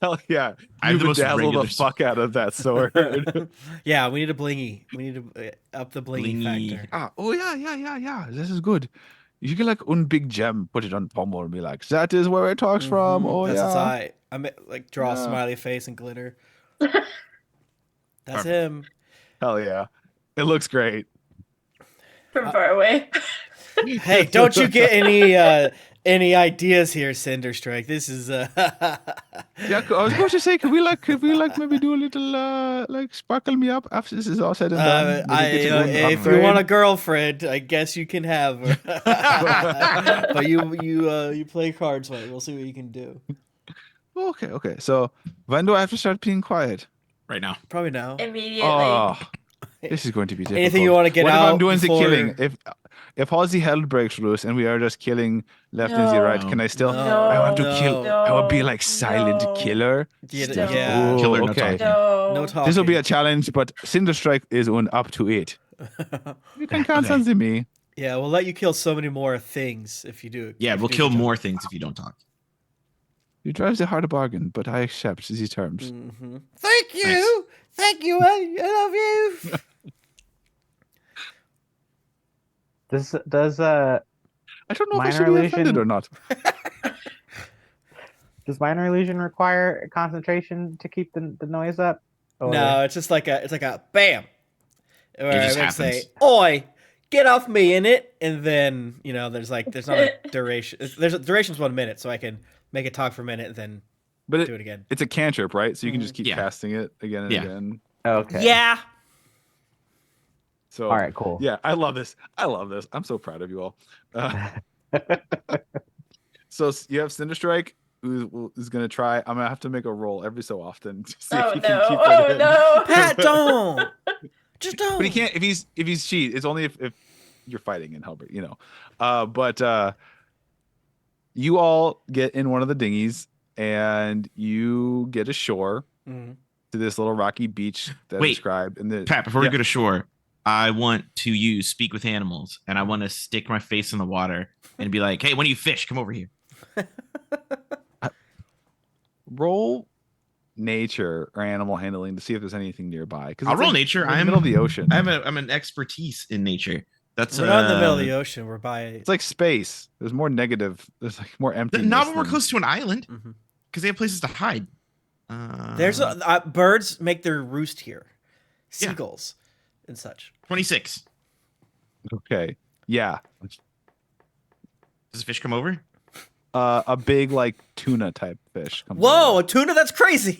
hell yeah. I have You the most bedazzle the regular fuck out of that sword. Yeah. We need a blingy. We need to up the blingy, Blingy. factor. Oh yeah. This is good. You get like one big gem, put it on pommel, and be like, "That is where it talks from." Mhm, Oh that's yeah. I like draw a Yeah. smiley face and glitter. That's Perfect. him. Hell yeah. It looks great. From far away. Hey, don't you get any ideas here, Cinderstrike? This is Yeah, I was going to say, could we like maybe do a little like sparkle me up after this is all said and done? Maybe get you an if you want a upgrade? girlfriend, I guess you can have her. But you play cards right. We'll see what you can do. Okay. So when do I have to start being quiet? Right now. Probably now. Immediately. Oh, this is going to be difficult. Anything you want to get what out? if I'm doing before... the killing? If Halsey Hell breaks loose and we are just killing left and the right, No. can I still? No. I want to No. kill. I would be like silent No. killer. Yeah, Stuff. yeah. Ooh, Killer, no okay. talking. No. No talking. This will be a challenge, but Cinderstrike is on up to it. You can count Okay. on the me. Yeah, we'll let you kill so many more things if you do. Yeah, if you we'll do a kill good job. more things if you don't talk. You drive the hard bargain, but I accept the terms. Mhm. Thank you. Thank you. I love you. Does I don't know if I Minor should be offended illusion- or not. does minor illusion require concentration to keep the noise up? Or- No, it's just like a bam. Or It just I would say, happens. "Oi, get off me in it," and then there's not a duration. There's a duration's 1 minute, so I can make it talk for a minute and then But do it again. it's a cantrip, right? So you can just keep Yeah. casting it again and Yeah. again. Okay. Yeah. So All right. Cool. yeah, I love this. I'm so proud of you all. So you have Cinderstrike, who's gonna try. I'm gonna have to make a roll every so often to see Oh if he can no. keep Oh it in. no. Pat, don't. Just don't. But he can't if he's cheat. It's only if you're fighting in Hellbreak, But you all get in one of the dinghies and you get ashore Mhm. to this little rocky beach that Wait, described. And the Pat, before we yeah. go to shore, I want to use speak with animals, and I want to stick my face in the water and be like, "Hey, when do you fish? Come over here." roll nature or animal handling to see if there's anything nearby. Because I'll roll nature. I'm in the middle of the ocean. I'm an expertise in nature. That's We're not in the middle of the ocean. We're by. It's like space. There's more negative. There's like more empty. Not when we're close to an island Mhm. because they have places to hide. There's birds make their roost here, Yeah. seagulls and such. 26. Okay. Yeah. Does a fish come over? a big like tuna type fish. Comes Whoa, over. a tuna? That's crazy.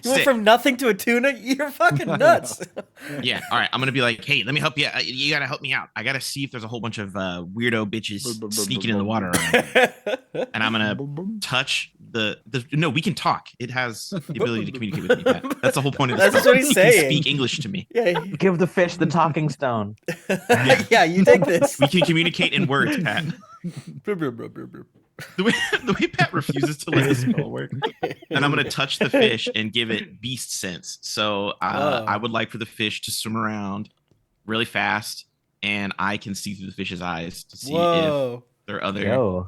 You went Sick. from nothing to a tuna? You're fucking nuts. Yeah. All right. I'm gonna be like, hey, let me help you. You gotta help me out. I gotta see if there's a whole bunch of weirdo bitches sneaking in the water around. And I'm gonna touch the. No, we can talk. It has the ability to communicate with me, Pat. That's the whole point of this. That's what he's You can saying. speak English to me. Yeah, Give the fish the talking stone. yeah, you take this. We can communicate in words, Pat. The way Pat refuses to let the spell work. And I'm gonna touch the fish and give it beast sense. So I would like for the fish to swim around really fast, and I can see through the fish's eyes to see if there are other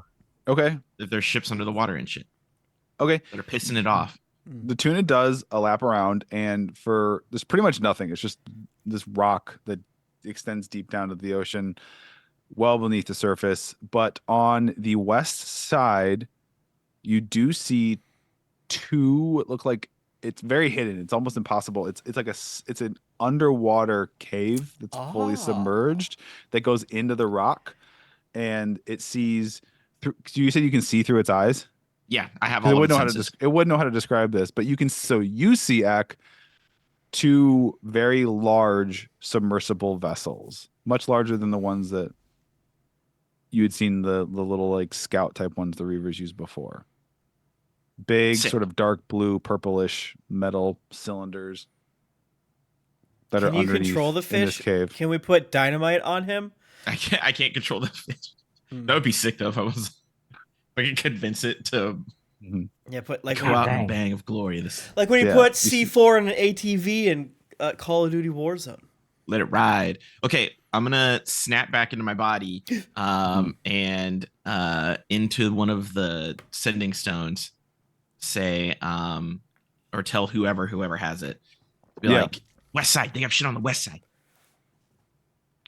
Okay. if there's ships under the water and shit Okay. that are pissing it off. The tuna does a lap around, and for there's pretty much nothing. It's just this rock that extends deep down to the ocean, well beneath the surface. But on the west side, you do see two what look like it's very hidden. It's almost impossible. It's like it's an underwater cave that's fully submerged that goes into the rock, and it sees through. You said you can see through its eyes. Yeah, I have 'Cause all it of wouldn't its know how to senses. it wouldn't know how to describe this, but you can. So you see, Ak, two very large submersible vessels, much larger than the ones that you had seen the little like scout type ones the Reavers used before. Big, Sick. sort of dark blue, purplish metal cylinders that Can are you underneath control the in this fish? cave. Can we put dynamite on him? I can't control the fish. Hmm. That would be sick though if I was. If I could convince it to Yeah, put like go out in a dang. bang of glory. This like when you Yeah, put you see- C4 in an ATV in Call of Duty Warzone. let it ride. Okay, I'm gonna snap back into my body, and into one of the sending stones. Say, or tell whoever has it. Be Yeah. like, west side. They have shit on the west side.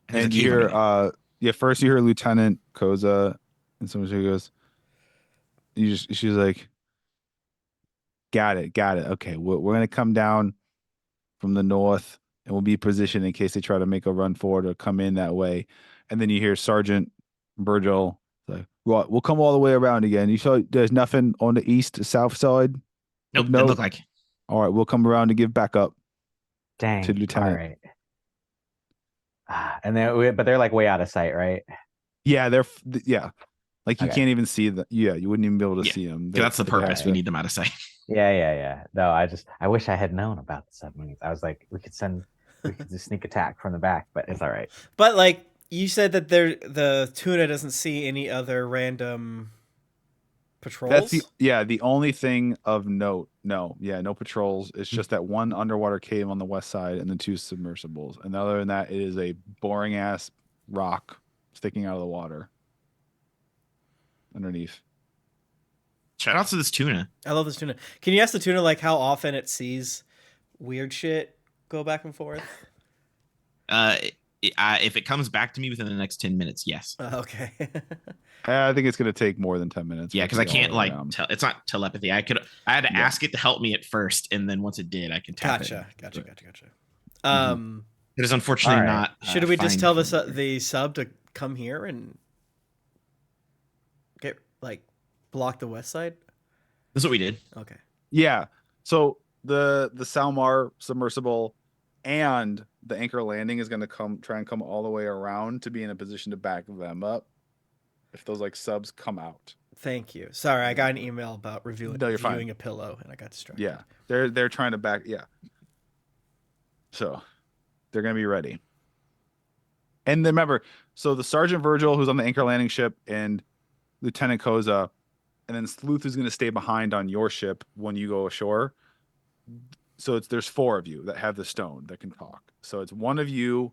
There's a And you cave hear, under there. first you hear Lieutenant Koza, and someone goes, she's like, got it. Okay, we're gonna come down from the north, and we'll be positioned in case they try to make a run forward or come in that way. And then you hear Sergeant Virgil like, right, we'll come all the way around again. You saw there's nothing on the east, south side. Nope, note? it looked like. All right, we'll come around to give backup Dang. to Lieutenant. All right. And then, but they're like way out of sight, right? Yeah, yeah. Like you Okay. can't even see the. Yeah, you wouldn't even be able to Yeah, see them. That's the purpose. We need them out of sight. Yeah. No, I wish I had known about the submarines. I was like, we could do sneak attack from the back, but it's all right. But like you said that the tuna doesn't see any other random patrols. That's the only thing of note. No patrols. It's just that one underwater cave on the west side and the two submersibles. And other than that, it is a boring ass rock sticking out of the water underneath. Shout out to this tuna. I love this tuna. Can you ask the tuna like how often it sees weird shit go back and forth? If it comes back to me within the next 10 minutes, yes. Okay. I think it's gonna take more than 10 minutes. Yeah, for it because to I be can't all like around. tell. It's not telepathy. I had to ask it to help me at first, and then once it did, I could tap Gotcha. it. It It is unfortunately All right. not. should we just fine tell for me. the sub to come here and get like block the west side? This is what we did. Okay. Yeah. So the Salmar submersible and the anchor landing is gonna try and come all the way around to be in a position to back them up if those like subs come out. Thank you. Sorry, I got an email about reviewing No, you're fine. reviewing a pillow and I got distracted. Yeah. They're trying to back. Yeah. So they're gonna be ready. And then remember, so the Sergeant Virgil, who's on the anchor landing ship, and Lieutenant Koza, and then Sleuth, who's gonna stay behind on your ship when you go ashore. So there's four of you that have the stone that can talk. So it's one of you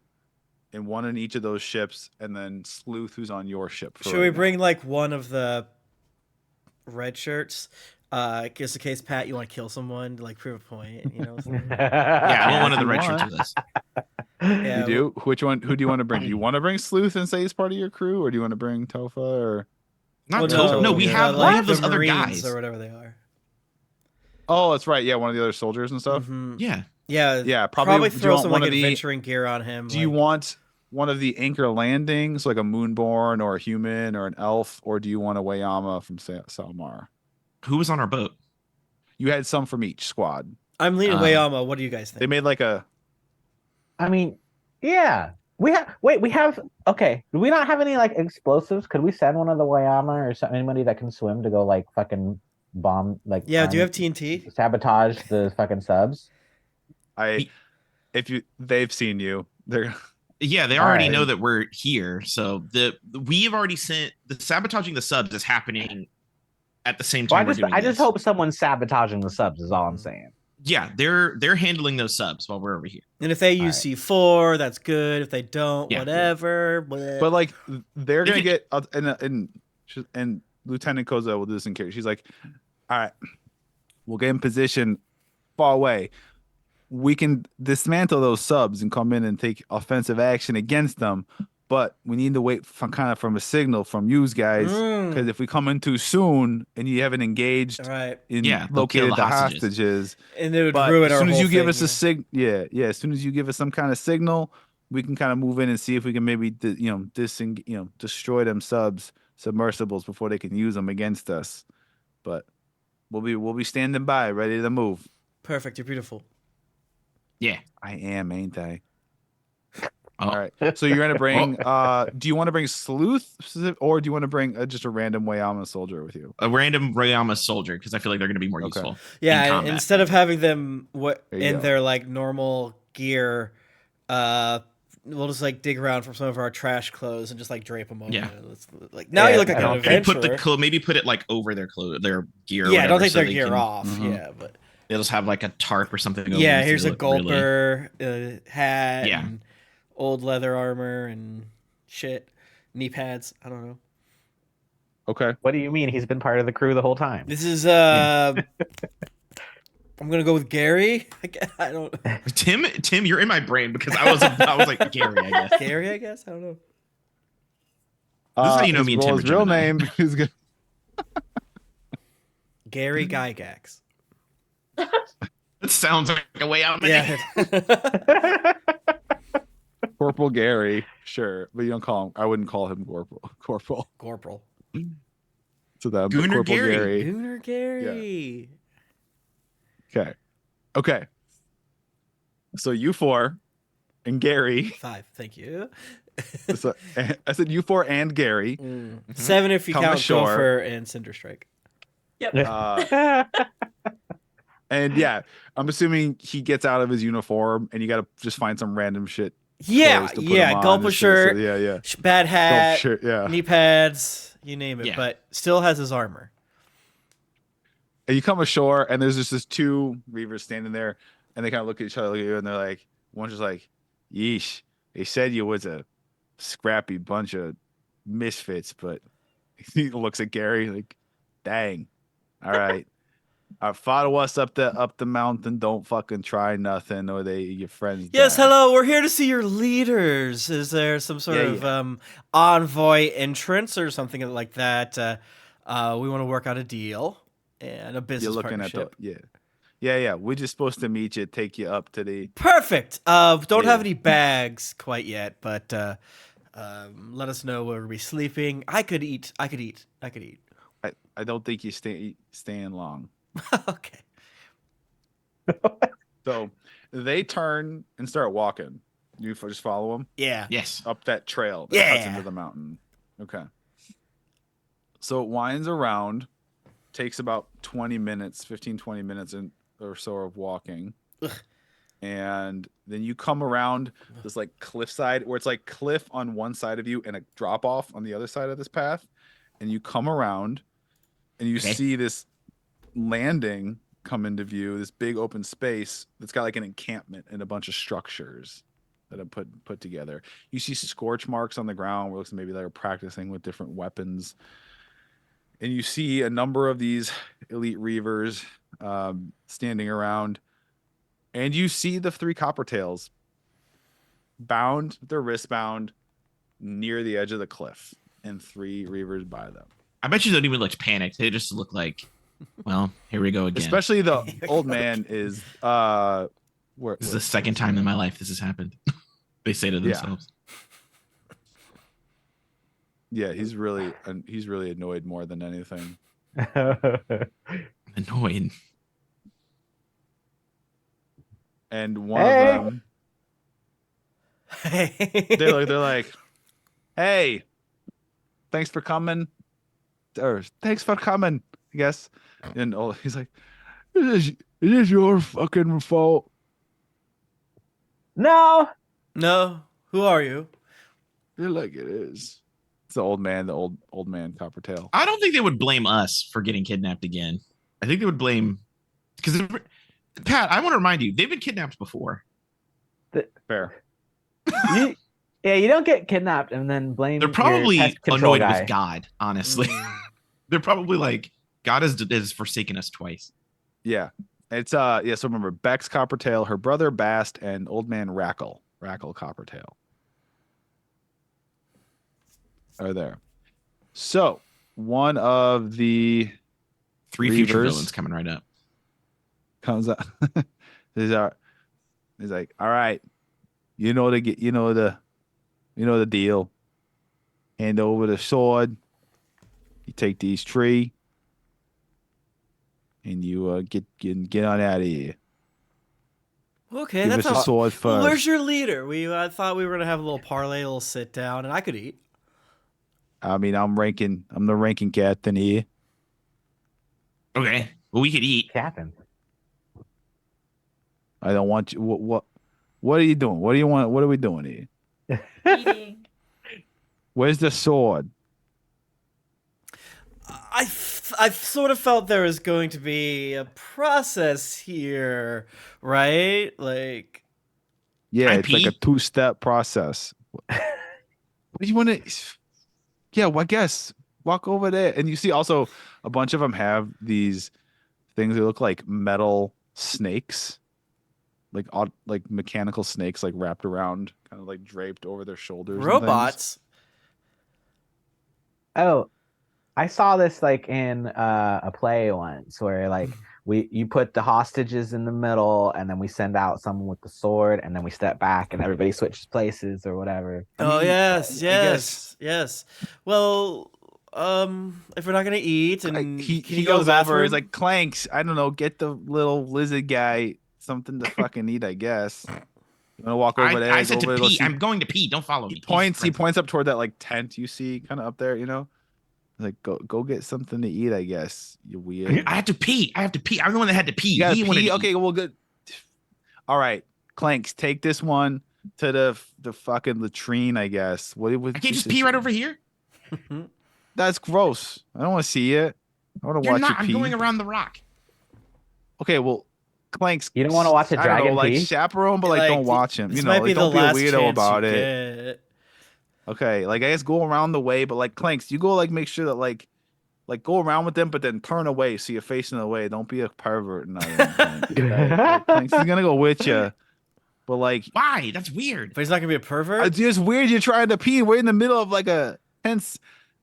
and one in each of those ships, and then Sleuth, who's on your ship. Should we bring like one of the red shirts? Just in case, Pat, you want to kill someone to like prove a point, you know? Yeah, I want one of the if red you shirts want. with us. Yeah, You do? Which one? Who do you want to bring? Do you want to bring Sleuth and say he's part of your crew, or do you want to bring Tofa? Or Not Well, Tofa. No, we have those the other Marines guys. or whatever they are. oh, that's right. Yeah, one of the other soldiers and stuff. Mhm. Yeah. Yeah, Yeah, probably. Do you throw want some one like of the? adventuring gear on him. Do you like- want one of the anchor landings, like a Moonborn or a human or an elf, or do you want a Wayama from Salmar? Who was on our boat? You had some from each squad. I'm leaning Wayama. What do you guys think? They made like a. I mean, yeah. We have okay. Do we not have any like explosives? Could we send one of the Wayama or anybody that can swim to go like fucking bomb like Yeah, do you have TNT? sabotage the fucking subs? They've seen you. They're Yeah, they already Alright. know that we're here. So we've already sent the sabotaging the subs is happening at the same Well, time. I just hope someone's sabotaging the subs is all I'm saying. Yeah, they're handling those subs while we're over here. And if they use C4, that's good. If they don't, Yeah. whatever. but like they're They gonna could- get and Lieutenant Koza will do this in case. She's like, all right, we'll get in position far away. We can dismantle those subs and come in and take offensive action against them, but we need to wait from a signal from you guys, because if we come in too soon and you haven't engaged All right. and Yeah, they'll kill located the the hostages. hostages, And it would but ruin as our soon as whole you give thing, us a as soon as you give us some kind of signal, we can kind of move in and see if we can maybe destroy them submersibles before they can use them against us. But we'll be standing by, ready to move. Perfect. You're beautiful. Yeah. I am, ain't I? Oh. All right. So you're gonna bring. Do you want to bring Sleuth, or do you want to bring just a random Wayama soldier with you? A random Rayama soldier, because I feel like they're going to be more Okay. useful. Yeah, combat. instead of having them There you in go. their like normal gear, we'll just like dig around for some of our trash clothes and just like drape them over. Yeah. Like now you look like I an don't think- Maybe adventurer. maybe put it like over their their gear. Or Yeah, don't whatever, take so their they gear can- off. Mhm. Yeah, but They'll just have like a tarp or something. over yeah, them so here's they a look really- gulper, hat, Yeah. and old leather armor and shit, knee pads. I don't know. Okay. What do you mean? He's been part of the crew the whole time. This is I'm gonna go with Gary. I don't Tim, you're in my brain because I was like Gary, I guess. Gary. I guess I don't know. This is how you know his me and Tim his are real Gemini. name is gonna. Gary Gygax. That sounds like a way out. Yeah. Corporal Gary, sure, but you don't call him. I wouldn't call him Corporal. Corporal. So that Gooner Corporal Gary. Gooner Gary. Okay. So you four and Gary. 5. Thank you. So, I said you four and Gary. 7 if you Come count ashore. Gopher and Cinderstrike. And yeah, I'm assuming he gets out of his uniform, and you got to just find some random shit. Yeah, clothes to put yeah. him on Gulper and shit. shirt, So, yeah. bad hat, Gulp shirt, yeah. knee pads, you name it. Yeah. But still has his armor. And you come ashore, and there's just this 2 Reavers standing there, and they kind of look at each other, and they're like, one's just like, "Yeesh, they said you was a scrappy bunch of misfits," but he looks at Gary like, "Dang, all right, follow us up the mountain. Don't fucking try nothing, or your friends." Yes, die." hello. We're here to see your leaders. Is there some sort Yeah, of envoy entrance or something like that? We want to work out a deal and a business You're looking at partnership. yeah. We're just supposed to meet you, take you up to the. Perfect. Don't Yeah. have any bags quite yet, but let us know where we'll be sleeping. I could eat. I don't think you staying long. Okay. So they turn and start walking. You just follow them Yeah. Yes. up that trail that cuts Yeah. into the mountain. Okay. So it winds around, takes about 20 minutes, 15, 20 minutes or so of walking. Ugh. And then you come around this like cliffside where it's like cliff on one side of you and a drop off on the other side of this path. And you come around and you Okay. see this landing come into view, this big open space that's got like an encampment and a bunch of structures that are put together. You see scorch marks on the ground where it looks like maybe they're practicing with different weapons. And you see a number of these elite reavers standing around. And you see the 3 coppertails bound, their wristbound near the edge of the cliff, and 3 reavers by them. I bet you they don't even look panicked. They just look like, well, here we go again. Especially the old man is This is the second time in my life this has happened. They say to Yeah. themselves. Yeah, he's really annoyed more than anything. Annoyed. And one Hey. of them, they're like, "Hey, thanks for coming," or "Thanks for coming," I guess. And he's like, it is your fucking fault." No. No, who are you? They're like, "It is." It's the old man, old man Coppertail. I don't think they would blame us for getting kidnapped again. I think they would blame because Pat, I want to remind you, they've been kidnapped before. Fair. You don't get kidnapped and then blame. They're probably your pest control annoyed guy. with God, honestly. Mm. They're probably like, God has forsaken us twice. Yeah. It's so remember Bex Coppertail, her brother Bast, and old man Rackle Coppertail are there. So one of the Three future Reavers villains coming right up. comes up. He's like, "All right, you know the deal. Hand over the sword. You take these three, and you get on out of here. Okay, Give that's us a sword first." Well, where's your leader? I thought we were gonna have a little parlay, a little sit down, and I could eat. I mean, I'm the ranking captain here. Okay. Well, we could eat. Captain. I don't want you. What are you doing? What do you want? What are we doing here? Eating. Where's the sword? I sort of felt there was going to be a process here, right? Like, Yeah, I it's like a pee? 2-step process. What do you want to? Yeah, well, I guess walk over there, and you see also a bunch of them have these things that look like metal snakes, like mechanical snakes, like wrapped around, kind of like draped over their shoulders. and things. robots. Oh, I saw this like in a play once where like you put the hostages in the middle and then we send out someone with the sword and then we step back and everybody switches places or whatever. Oh mean, yes, I yes, yes. Well, if we're not gonna eat, and He can you go to goes the over. He's bathroom? like, "Clanks, I don't know, get the little lizard guy something to fucking eat, I guess." You wanna walk over there? I Go said over to there, go pee. see- I'm going to pee. Don't follow me. He Jesus Christ. points up toward that like tent you see kind of up there, Like, go get something to eat, I guess. You weird. I have to pee. I'm the one that had to pee. You gotta He wanted pee? to Okay, eat. well, good. All right, Clanks, take this one to the fucking latrine, I guess. What? I can't just pee right over here. That's gross. I don't want to see it. I want to You're watch not. you I'm pee. going around the rock. Okay, well, Clanks. You don't want to watch a I don't know, dragon like pee? chaperone, but like don't watch him. This You know, might like, be the don't be a last weirdo chance about you it. get. Okay, like I guess go around the way, but like Clanks, you go like make sure that like go around with them, but then turn away so you're facing away. Don't be a pervert. And like, Clanks is gonna go with you, but like Why? That's weird. But he's not gonna be a pervert. it's just weird. You're trying to pee. We're in the middle of like a tense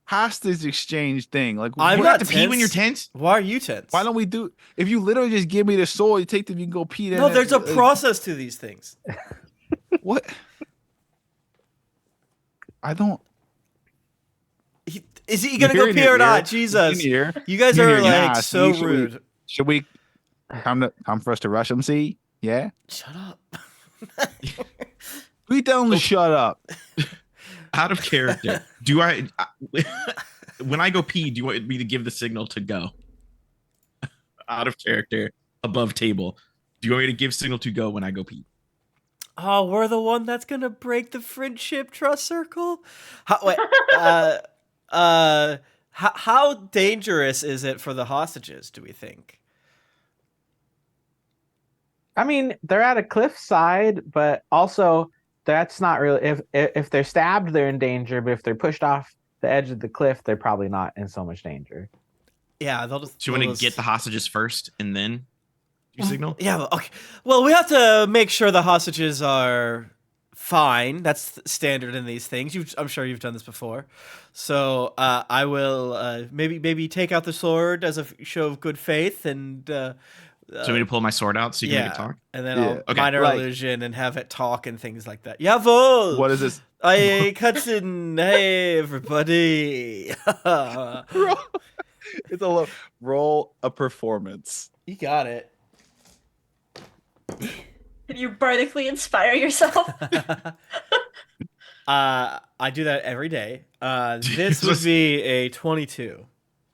hostage exchange thing. Like I'm You not have to pee when you're tense. tense. Why are you tense? why don't we do? If you literally just give me the sword, you take them, you can go pee. No, there's a process to these things. What? I don't. Is he gonna go You're in pee your or not? ear. Jesus, In here. you guys You're are in your like nah, so see, should we- rude. Should we time for us to rush them? See, yeah. Shut up. We tell them to shut up. Out of character. Do I? When I go pee, do you want me to give the signal to go? Out of character, above table. Do you want me to give signal to go when I go pee? Oh, we're the one that's gonna break the friendship trust circle. Wait, how dangerous is it for the hostages? Do we think? I mean, they're at a cliffside, but also that's not really if they're stabbed, they're in danger, but if they're pushed off the edge of the cliff, they're probably not in so much danger. Yeah, they'll just. Do you want they'll to get the hostages first and then do signal? Yeah. Okay. Well, we have to make sure the hostages are fine. That's standard in these things. I'm sure you've done this before. So I will maybe take out the sword as a show of good faith and. So you want me to pull my sword out so you can make it talk? and then Yeah. I'll Okay, minor like- illusion and have it talk and things like that. Jawohl! What is this? Hey, Cutson. Hey, everybody. Roll. It's roll a performance. You got it. Can you bardically inspire yourself? I do that every day. This would be a 22.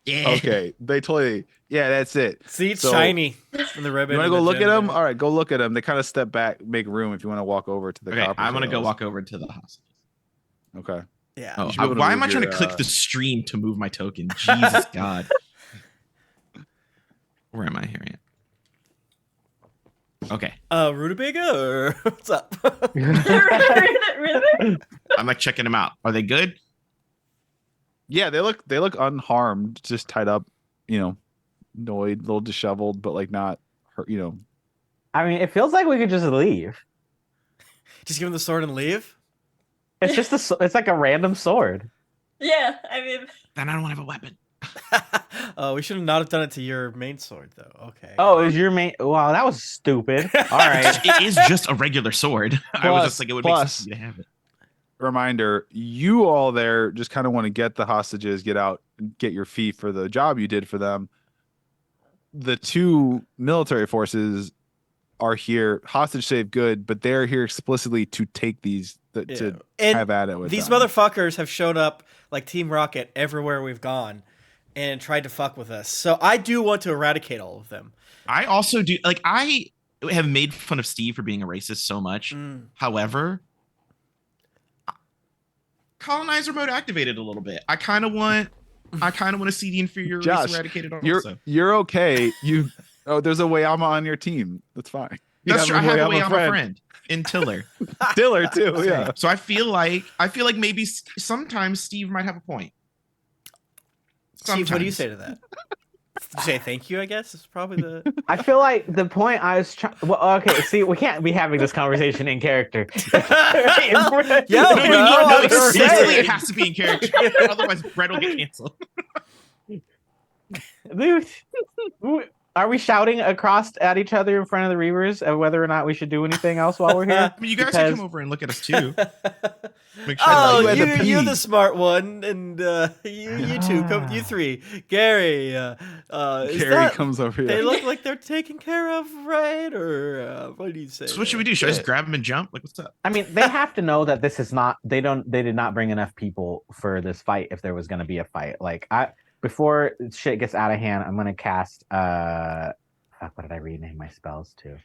Yeah. Okay, they totally. Yeah, that's it. See, it's So, shiny from the ribbon. You want to and go the look at them? gender. All right, go look at them. They kind of step back, make room if you want to walk over to the. Okay, copper I'm gonna go tails. walk over to the hospital. Okay. Yeah. Oh, should be able to why move am I trying to your, click the stream to move my token? Jesus God. Where am I hearing it? Okay, Rutabaga, or what's up? Really? I'm like checking them out. Are they good? Yeah, they look unharmed, just tied up, annoyed, a little disheveled, but like not hurt, I mean, it feels like we could just leave. Just give him the sword and leave. It's just it's like a random sword. Yeah, I mean, Then I don't have a weapon. Oh, we should not have done it to your main sword, though. Okay. Oh, is your main? Wow, that was stupid. All right. It is just a regular sword. I was just like, it would make sense for you to have it. Reminder, you all there just kind of want to get the hostages, get out, and get your fee for the job you did for them. The two military forces are here, hostage save good, but they're here explicitly to take these, to And have at it with these them. motherfuckers have shown up like Team Rocket everywhere we've gone and tried to fuck with us. So I do want to eradicate all of them. I also do, like, I have made fun of Steve for being a racist so much. However, colonizer mode activated a little bit. I kind of want to see the inferior Josh, race eradicated also. You're okay. There's a way I'm on your team. That's fine. That's true. I have a way I'm I'm a friend in Tiller. Diller too, yeah. So I feel like maybe sometimes Steve might have a point. Steve, what do you Sometimes. say to that? Say thank you, I guess. It's probably the. I feel like the point I was trying. Well, okay. See, we can't be having this conversation in character. Yo, No, explicitly saying. it has to be in character. Otherwise, Brett will get canceled. Dude, are we shouting across at each other in front of the Reavers of whether or not we should do anything else while we're here? I mean, you guys can come over and look at us too. Make sure Oh, you had the you're pee. the smart one, and you two, come, you three, Gary. Gary comes over here. They look like they're taken care of, right? Or what do you say? So what should we do? Should I just grab him and jump? Like, what's up? I mean, they have to know that this is not. They did not bring enough people for this fight. If there was going to be a fight, before shit gets out of hand, I'm gonna cast. Fuck, what did I rename my spells to?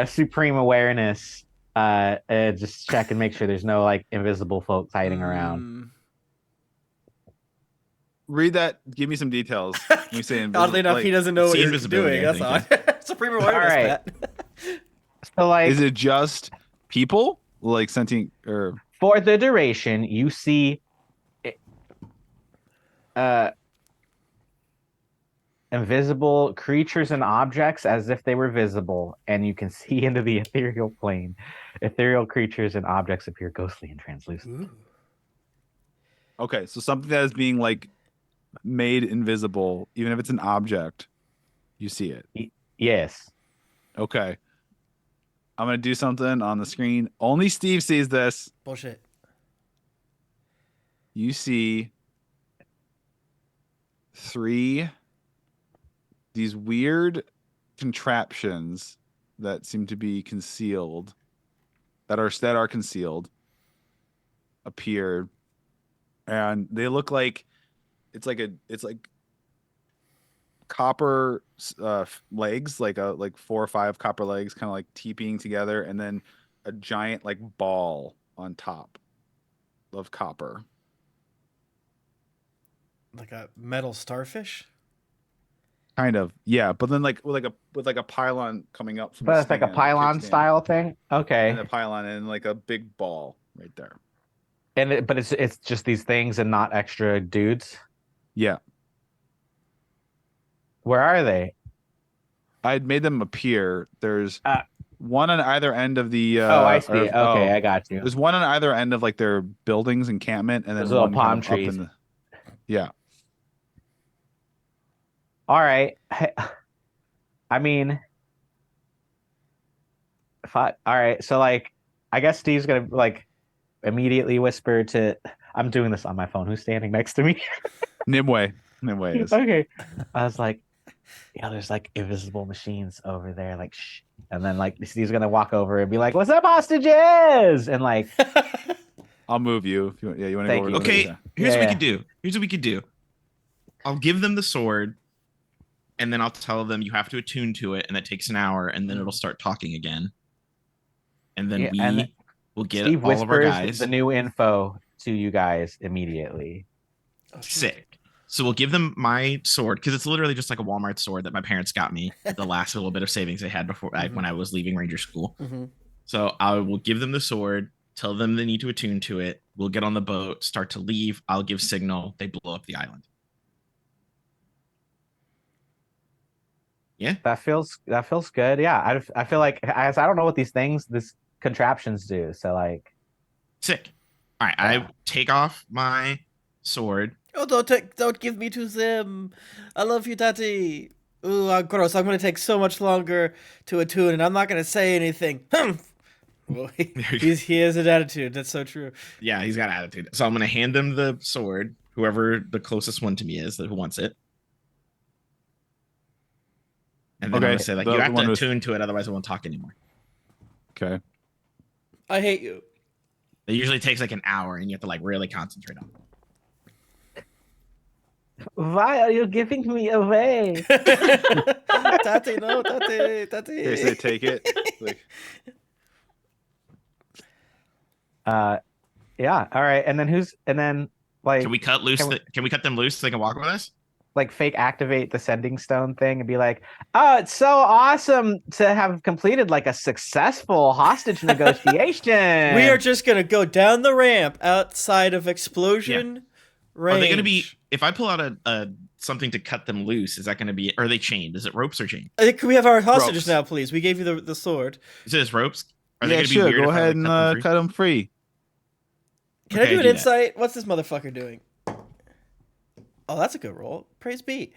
Supreme Awareness. Just check and make sure there's no invisible folks hiding around. Read that. Give me some details. When you say Oddly enough, he doesn't know what see you're invisibility, doing. I That's all. Supreme awareness. Alright. Pat. So is it just people like sentient or for the duration, you see invisible creatures and objects as if they were visible, and you can see into the ethereal plane. Ethereal creatures and objects appear ghostly and translucent. okay? So something that is being made invisible, even if it's an object, you see it. Yes. Okay. I'm gonna do something on the screen. Only Steve sees this. Bullshit. You see these weird contraptions that seem to be concealed, that are concealed, appear, and they look like it's like copper legs, like 4 or 5 copper legs, kind of like teeping together, and then a giant ball on top of copper. Like a metal starfish. Kind of, yeah, but then with a pylon coming up from But the it's like a stand, pylon kickstand, style thing. Okay. and a pylon and a big ball right there. But it's just these things and not extra dudes. Yeah, Where are they? I'd made them appear. There's one on either end of the. I see. Okay, I got you. There's one on either end of their buildings encampment, and then Those little one palm kind of trees. up in the. Yeah. All right. I mean, fuck. All right. So I I guess Steve's gonna like immediately whisper to. I'm doing this on my phone. Who's standing next to me? Nimue is. Okay. I was like, yeah, there's like invisible machines over there. Like, shh. And then like Steve's gonna walk over and be like, "What's up, hostages?" And like, I'll move you if you want. Yeah, you want to go Thank over you. to the Okay, yeah. here's what we Yeah. could do. Here's what we could do. I'll give them the sword, and then I'll tell them you have to attune to it, and that takes an hour, and then it'll start talking again. And then Yeah, we and will get Steve all of our whispers guys the new info to you guys immediately. Oh, shit. sick. So we'll give them my sword because it's literally just like a Walmart sword that my parents got me the last little bit of savings they had before when I was leaving Ranger School. Mhm. So I will give them the sword, tell them they need to attune to it. We'll get on the boat, start to leave. I'll give signal. They blow up the island. Yeah. That feels good. Yeah, I feel like I don't know what these contraptions do. So like, Sick. All right. Yeah. I take off my sword. Oh, don't give me to them. I love you, Daddy. Ooh, gross. I'm gonna take so much longer to attune, and I'm not gonna say anything. Well, he has an attitude. That's so true. Yeah, he's got attitude. So I'm going to hand them the sword, whoever the closest one to me is who wants it. And then I'm Okay, going to say, like, the you have one to with- attune to it, otherwise I won't talk anymore. Okay. I hate you. It usually takes like an hour, and you have to like really concentrate on it. why are you giving me away? Tati, no, Tati, Tati. Here, so they take it. Like, Yeah. All right. And then like Can we cut loose? Can we- Can we cut them loose so they can walk with us? like fake activate the sending stone thing and be like, "Oh, it's so awesome to have completed like a successful hostage negotiation." We are just gonna go down the ramp outside of explosion range. Are they going to be? If I pull out a something to cut them loose, is that going to be? Are they chained? Is it ropes or chain? Can we have our hostages Ropes. now, please? We gave you the sword. Is it ropes? Are they yeah, going to be sure. weird Go if I, ahead like, and cut them free? cut them free. Can Okay, I do an do that. insight? What's this motherfucker doing? Oh, that's a good roll. Praise be.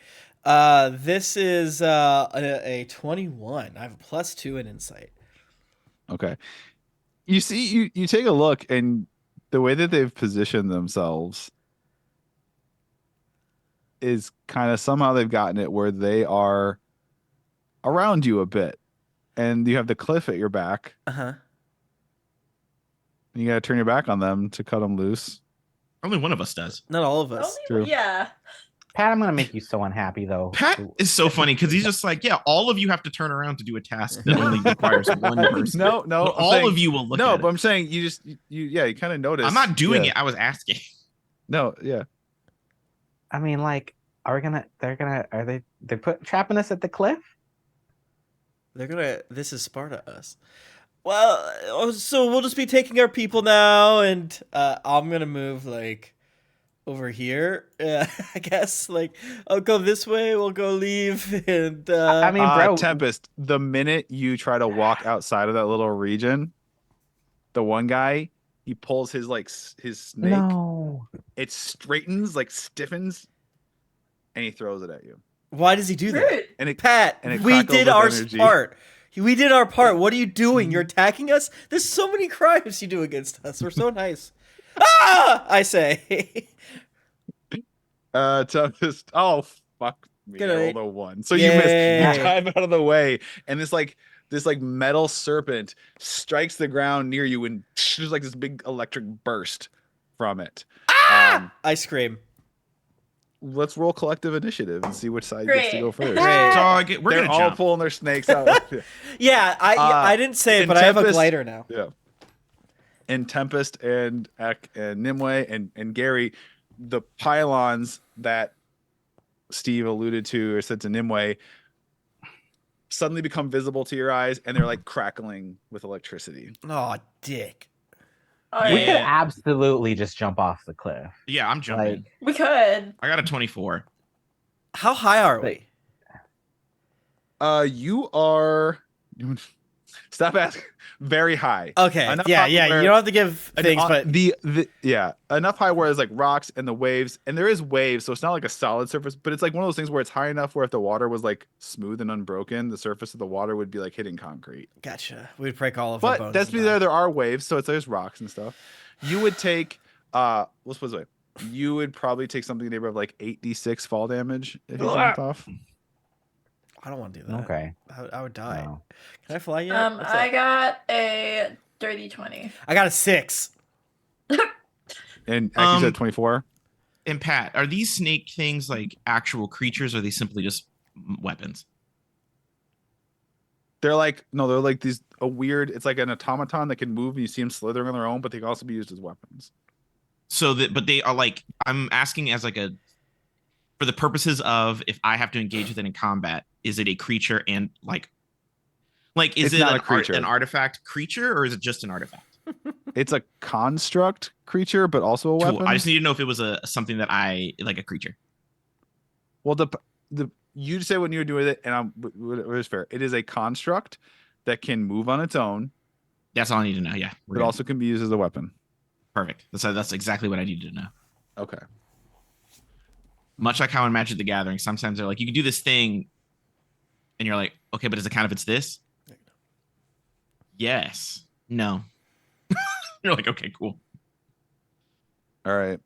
This is a 21. I have a +2 in insight. Okay. You see, you take a look, and the way that they've positioned themselves is kind of somehow they've gotten it where they are around you a bit, and you have the cliff at your back. Uh-huh. And you got to turn your back on them to cut them loose. Only one of us does. Not all of us. True. Yeah. Pat, I'm gonna make you so unhappy though. Pat is so funny because he's just like, yeah, all of you have to turn around to do a task that only requires one person. No, But I'm all saying- of you will look No, at but it. I'm saying you just you kind of notice. I'm not doing Yeah. it. I was asking. No, yeah. I mean, like, are they trapping us at the cliff? This is Sparta us. Well, so we'll just be taking our people now, and I'm gonna move like over here. I guess like I'll go this way. We'll go leave, and I mean, bro, Tempest, the minute you try to walk outside of that little region, the one guy, he pulls his his snake. no. It straightens, like stiffens, and he throws it at you. why does he do that? Rude. And it Pat, And it we crackles did with our energy. part. We did our part. What are you doing? You're attacking us? There's so many crimes you do against us. We're so nice. Ah! I say. Tempest. Oh fuck me! Good I night. rolled a 1, so you missed. Yay. You dive out of the way, and this metal serpent strikes the ground near you, and there's like this big electric burst from it. I scream. Let's roll collective initiative and see which side gets to go Great. first. Great. Dog, we're They're gonna all jump. pulling their snakes out. Yeah, I didn't say it, and but I have a Tempest- glider now. Yeah. And Tempest and Ek and Nimue and Gary, the pylons that Steve alluded to or said to Nimue suddenly become visible to your eyes, and they're like crackling with electricity. Oh, dick. All We right. could Yeah. absolutely just jump off the cliff. Yeah, I'm jumping. Like, We could. I got a 24. How high are we? You are Stop asking. Very high. Okay. Enough Yeah. high Yeah. where- You don't have to give and things, on- but the yeah, enough high where it's like rocks and the waves, and there is waves, so it's not like a solid surface, but it's like one of those things where it's high enough where if the water was like smooth and unbroken, the surface of the water would be like hitting concrete. gotcha. We'd break all of our But bones. that's and be die. there are waves, so there's rocks and stuff. You would take let's put it this way. You would probably take something in the neighborhood of like 8d6 fall damage if you jumped off. I don't want to do that. Okay. I would die. No. Can I fly yet? What's I up? got a dirty 20. I got a 6. And Aki Um, said 24. And Pat, are these snake things like actual creatures, or are they simply just weapons? They're like these it's like an automaton that can move and you see them slithering on their own, but they can also be used as weapons. So that, but they are like, I'm asking as like for the purposes of if I have to engage with it in combat, is it a creature and like is It's it not a creature. an artifact creature, or is it just an artifact? It's a construct creature, but also a weapon. Cool. I just need to know if it was something that I like a creature. Well, you say when you were doing it, and it was fair. It is a construct that can move on its own, That's all I need to know. Yeah, we're but good. also can be used as a weapon. Perfect. That's exactly what I needed to know. Okay. Much like how in Magic the Gathering, sometimes they're like, you can do this thing, and you're like, okay, but does it count if it's this? Yes. No. You're like, okay, cool. All right.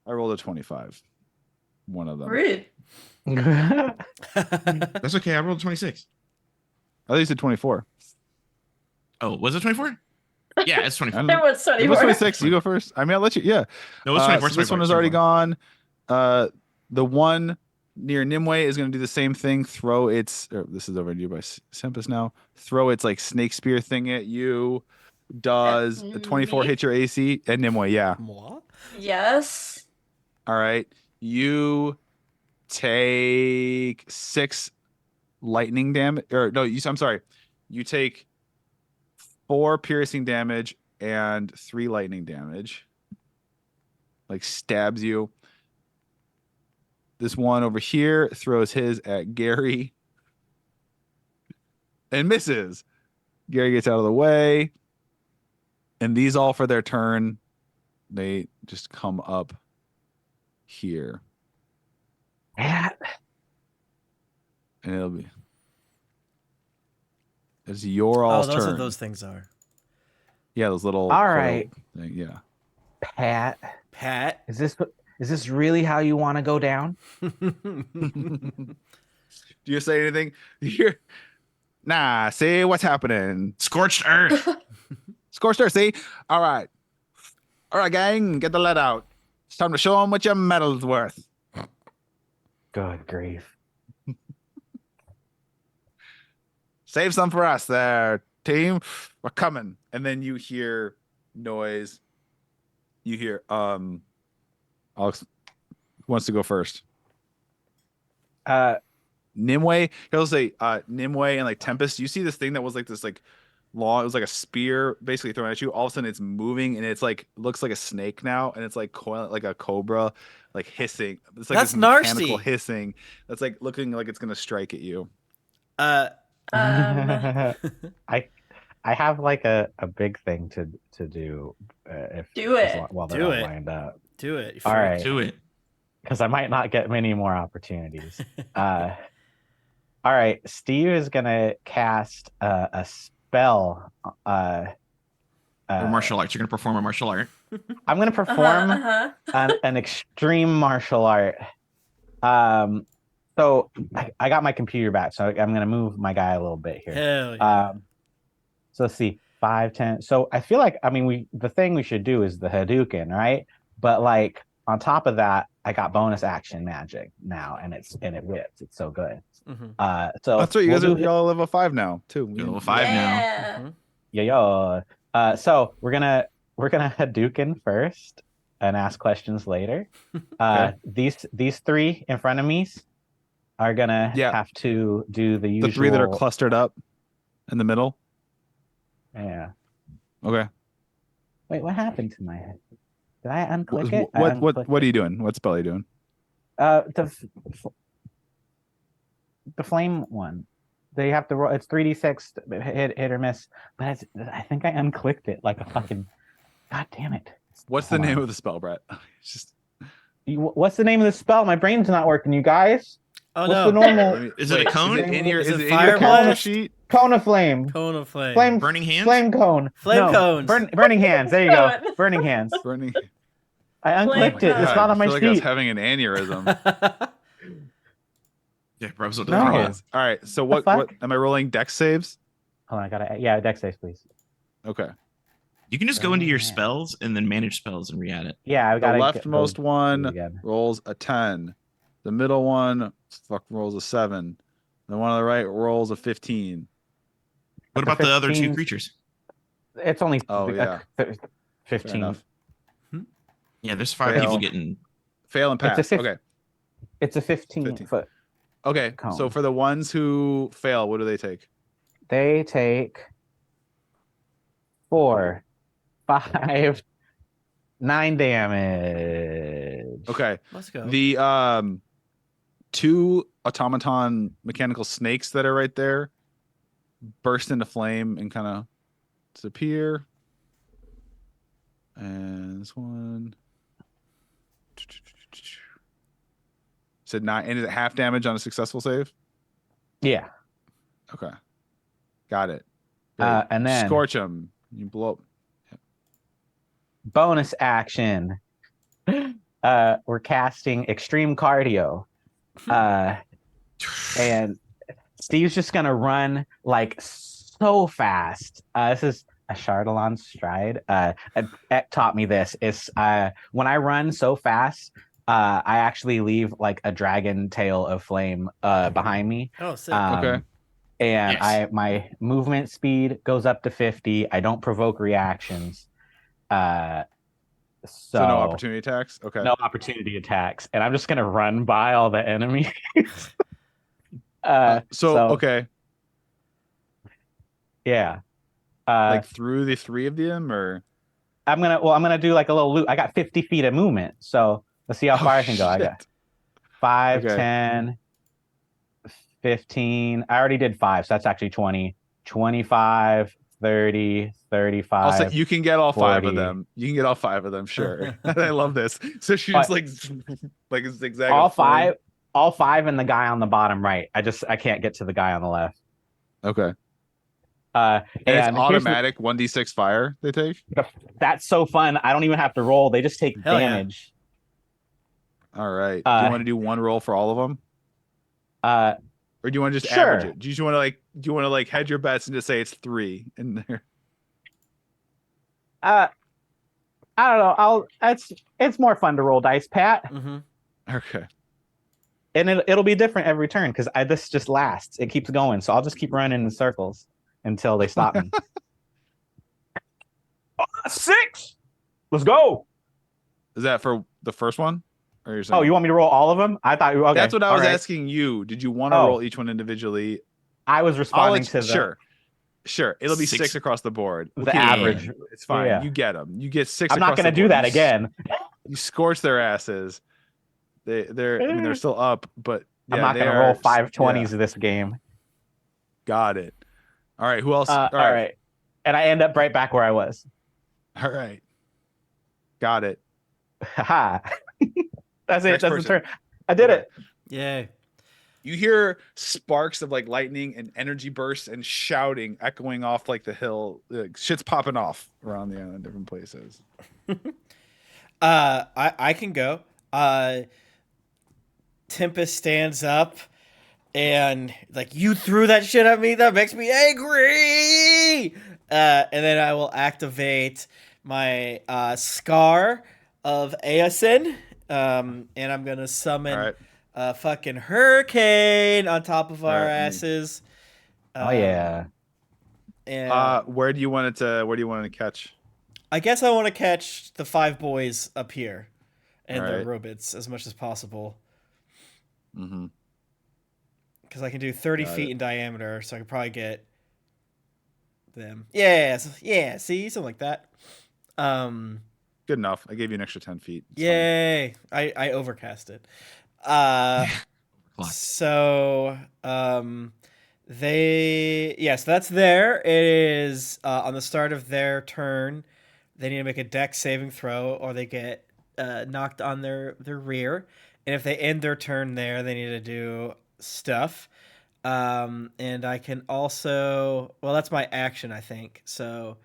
I rolled a 25. One of them. Rude. That's okay. I rolled 26. I thought you said 24. Oh, was it 24? Yeah, it's 24. I don't There know. was It was 24. 26. You go first. I mean, I'll let you. Yeah. No, it's 24. So this one is already gone. The one near Nimue is going to do the same thing. Throw its. This is over to you by Sempus now. Throw its like snake spear thing at you. Does a 24 me? hit your AC at Nimue? Yeah. Moi? Yes. All right. You take 6 lightning damage. Or no, I'm sorry. You take 4 piercing damage and 3 lightning damage. Like stabs you. This one over here throws his at Gary and misses. Gary gets out of the way. And these all for their turn, they just come up here. Yeah. And it'll be. It's your all's Oh, those turn. what those things are. Yeah, those little. All coil right. thing, yeah. Pat, Pat. is this really how you want to go down? Do you say anything? You're, nah, see what's happening. Scorched Earth. Scorched earth, see? All right, gang, get the lead out. It's time to show them what your metal's worth. Good grief. Save some for us there, team. We're coming. And then you hear noise. You hear, Alex wants to go first. Nimue, he'll say, Nimue and like Tempest. You see this thing that was like this, like long, it was like a spear basically thrown at you. All of a sudden it's moving and it's like, looks like a snake now. And it's like coil, like a cobra, like hissing. It's like That's this mechanical nasty. hissing. That's like looking like it's going to strike at you. I have like a big thing to do if Do it. while they're Do all it. lined up, Do it. you All freak. right. Do it. because I might not get many more opportunities. All right, Steve is gonna cast a spell. Or martial arts. You're gonna perform a martial art. I'm gonna perform Uh-huh. an extreme martial art. So I got my computer back, so I'm gonna move my guy a little bit here. Hell yeah. So let's see, 5, 10. So I feel like, I mean, the thing we should do is the Hadouken, right? But like on top of that, I got bonus action magic now, and it whips. It's so good. Mhm. So That's right. You guys we'll are do- y'all level 5 now too. You're level 5 now. Yeah. Mhm. Yeah. So we're gonna Hadouken first and ask questions later. Okay. These 3 in front of me are gonna Yeah. have to do the usual. The 3 that are clustered up in the middle. Yeah. Okay. Wait, what happened to my head? Did I unclick it? I What unclicked are it. you doing? What spell are you doing? The flame one. They have to roll. It's 3d6 hit or miss. But I think I unclicked it like a fucking. God damn it! What's the name of the spell, Brett? It's just What's the name of the spell? My brain's not working, you guys. Oh What's no! the normal Is it a cone? Is it in your, Is is it it in your fire character blast? sheet? cone of flame? Cone of flame. Flame. Burning hands? Flame cone. Flame cones. Burning hands. There you go. Cone. Burning hands. Burning. I unclicked Flame it. It's cone. not I on my feel like I was sheet. having an aneurysm. Yeah, bro. So No. Okay. All right. So what fuck? am I rolling? Dex saves? Hold on, I gotta. Dex saves, please. Okay. You can just go into your Man. spells and then manage spells and re-add it. Yeah, I The gotta. leftmost go one again. rolls a 10. The middle one rolls a 7. The one on the right rolls a 15. What The about the other two 15s creatures? It's only. Oh, yeah. 15. enough. Yeah, there's 5 Fail. people getting. Fail and It's a pass. fif- Okay. It's a 15 15. foot. Okay. So Cone. for the ones who fail, what do they take? They take 4, 5, 9 damage. Okay. Let's go. The 2 automaton mechanical snakes that are right there burst into flame and kind of disappear. And this one said 9. And is it half damage on a successful save? Yeah. Okay. Got it. And then scorch them. You blow up. bonus action. We're casting extreme cardio. And Steve's just gonna run like so fast. This is a Chardalon stride. Eck taught me this. It's when I run so fast, I actually leave like a dragon tail of flame behind me. Oh, sick. Okay. And Yes. my movement speed goes up to 50. I don't provoke reactions. So So no opportunity attacks? Okay. no opportunity attacks, and I'm just gonna run by all the enemies. Okay. Yeah. Like through the 3 of them, or I'm gonna do like a little loop. I got 50 feet of movement, so let's see how far I can go. I got shit. 5, Okay. 10, 15. I already did 5, so that's actually 20, 25, 30, 35. I'll say you can get all 5 of 40. them. You can get all 5 of them, sure. I love this. So she's But- like a zigzag. all of flame. 5, all 5, and the guy on the bottom right. I can't get to the guy on the left. Okay. And And it's here's the- automatic 1d6 fire they take. That's so fun. I don't even have to roll. They just take Hell yeah. damage. All right. Do you want to do one roll for all of them? Or do you want to just Sure. average it? Do you want to like hedge your bets and just say it's 3 in there? I don't know. It's more fun to roll dice, Pat. Mm-hmm. Okay. And it'll be different every turn because this just lasts. It keeps going. So I'll just keep running in circles until they stop me. 6. Let's go. Is that for the first one? Or you're saying Oh, you want me to roll all of them? I thought okay. That's what I all was right. asking you. Did you want to Oh. roll each one individually? I was I'll responding let to you, the Sure. It'll be 6 6 across the board. the Okay, average. It's fine. Yeah. You get them. You get 6. I'm not across going to the do board. that again. You scorch their asses. They're still up, but I'm yeah, not they going to roll are- 5 20s yeah, this game. got it. All right. Who else? All right. And I end up right back where I was. All right. Got it. Haha. That's it. Next That's the person. turn. I did it. Yay. You hear sparks of like lightning and energy bursts and shouting echoing off like the hill. Shit's popping off around the island, different places. I can go. Tempest stands up and like, you threw that shit at me. That makes me angry. And then I will activate my Scar of Aeson. And I'm gonna summon All right. a fucking hurricane on top of our Alright, asses. Oh yeah. And Where do you want it to catch? I guess I want to catch the 5 boys up here and their Alright. robots as much as possible. Mm-hmm. Because I can do 30 Got feet it. in diameter, so I could probably get them. Yeah, see, something like that. Good enough. I gave you an extra 10 feet. It's fine. Yay! I overcast it. Clock. So Yes, that's there. It is on the start of their turn. They need to make a dex saving throw, or they get knocked on their rear. And if they end their turn there, they need to do stuff. And I can also, well, that's my action, I think. So,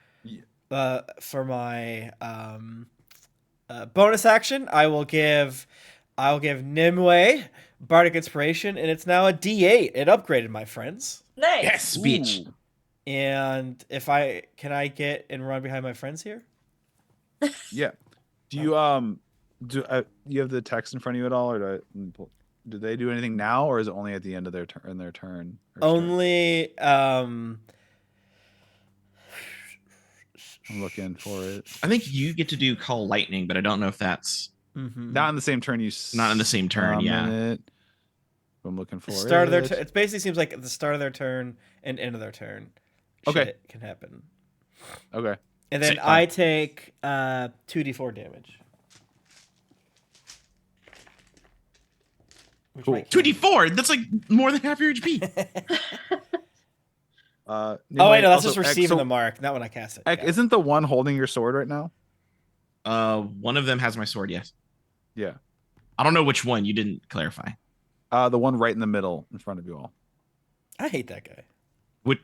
for my bonus action, I'll give Nimue Bardic Inspiration, and it's now a D8. It upgraded, my friends. Nice. Yes, bitch. Ooh. And can I get and run behind my friends here? Yeah. Do you you have the text in front of you at all, or do they do anything now, or is it only at the end of their turn? Their turn. Or start? Only I'm looking for it. I think you get to do call lightning, but I don't know if that's Not in the same turn. not in the same turn. Yeah. It. I'm looking for start it. of their. It basically seems like at the start of their turn and end of their turn. Okay. Shit can happen. Okay. And then Sick. I take 2d4 damage. Which Cool. might kill me. 2d4. That's like more than half your HP. Oh wait, no, that's also, just Ek, receiving so, the mark, not when I cast it. Ek, Got it. isn't the one holding your sword right now? One of them has my sword. Yes. Yeah. I don't know which one. You didn't clarify. The one right in the middle, in front of you all. I hate that guy. Would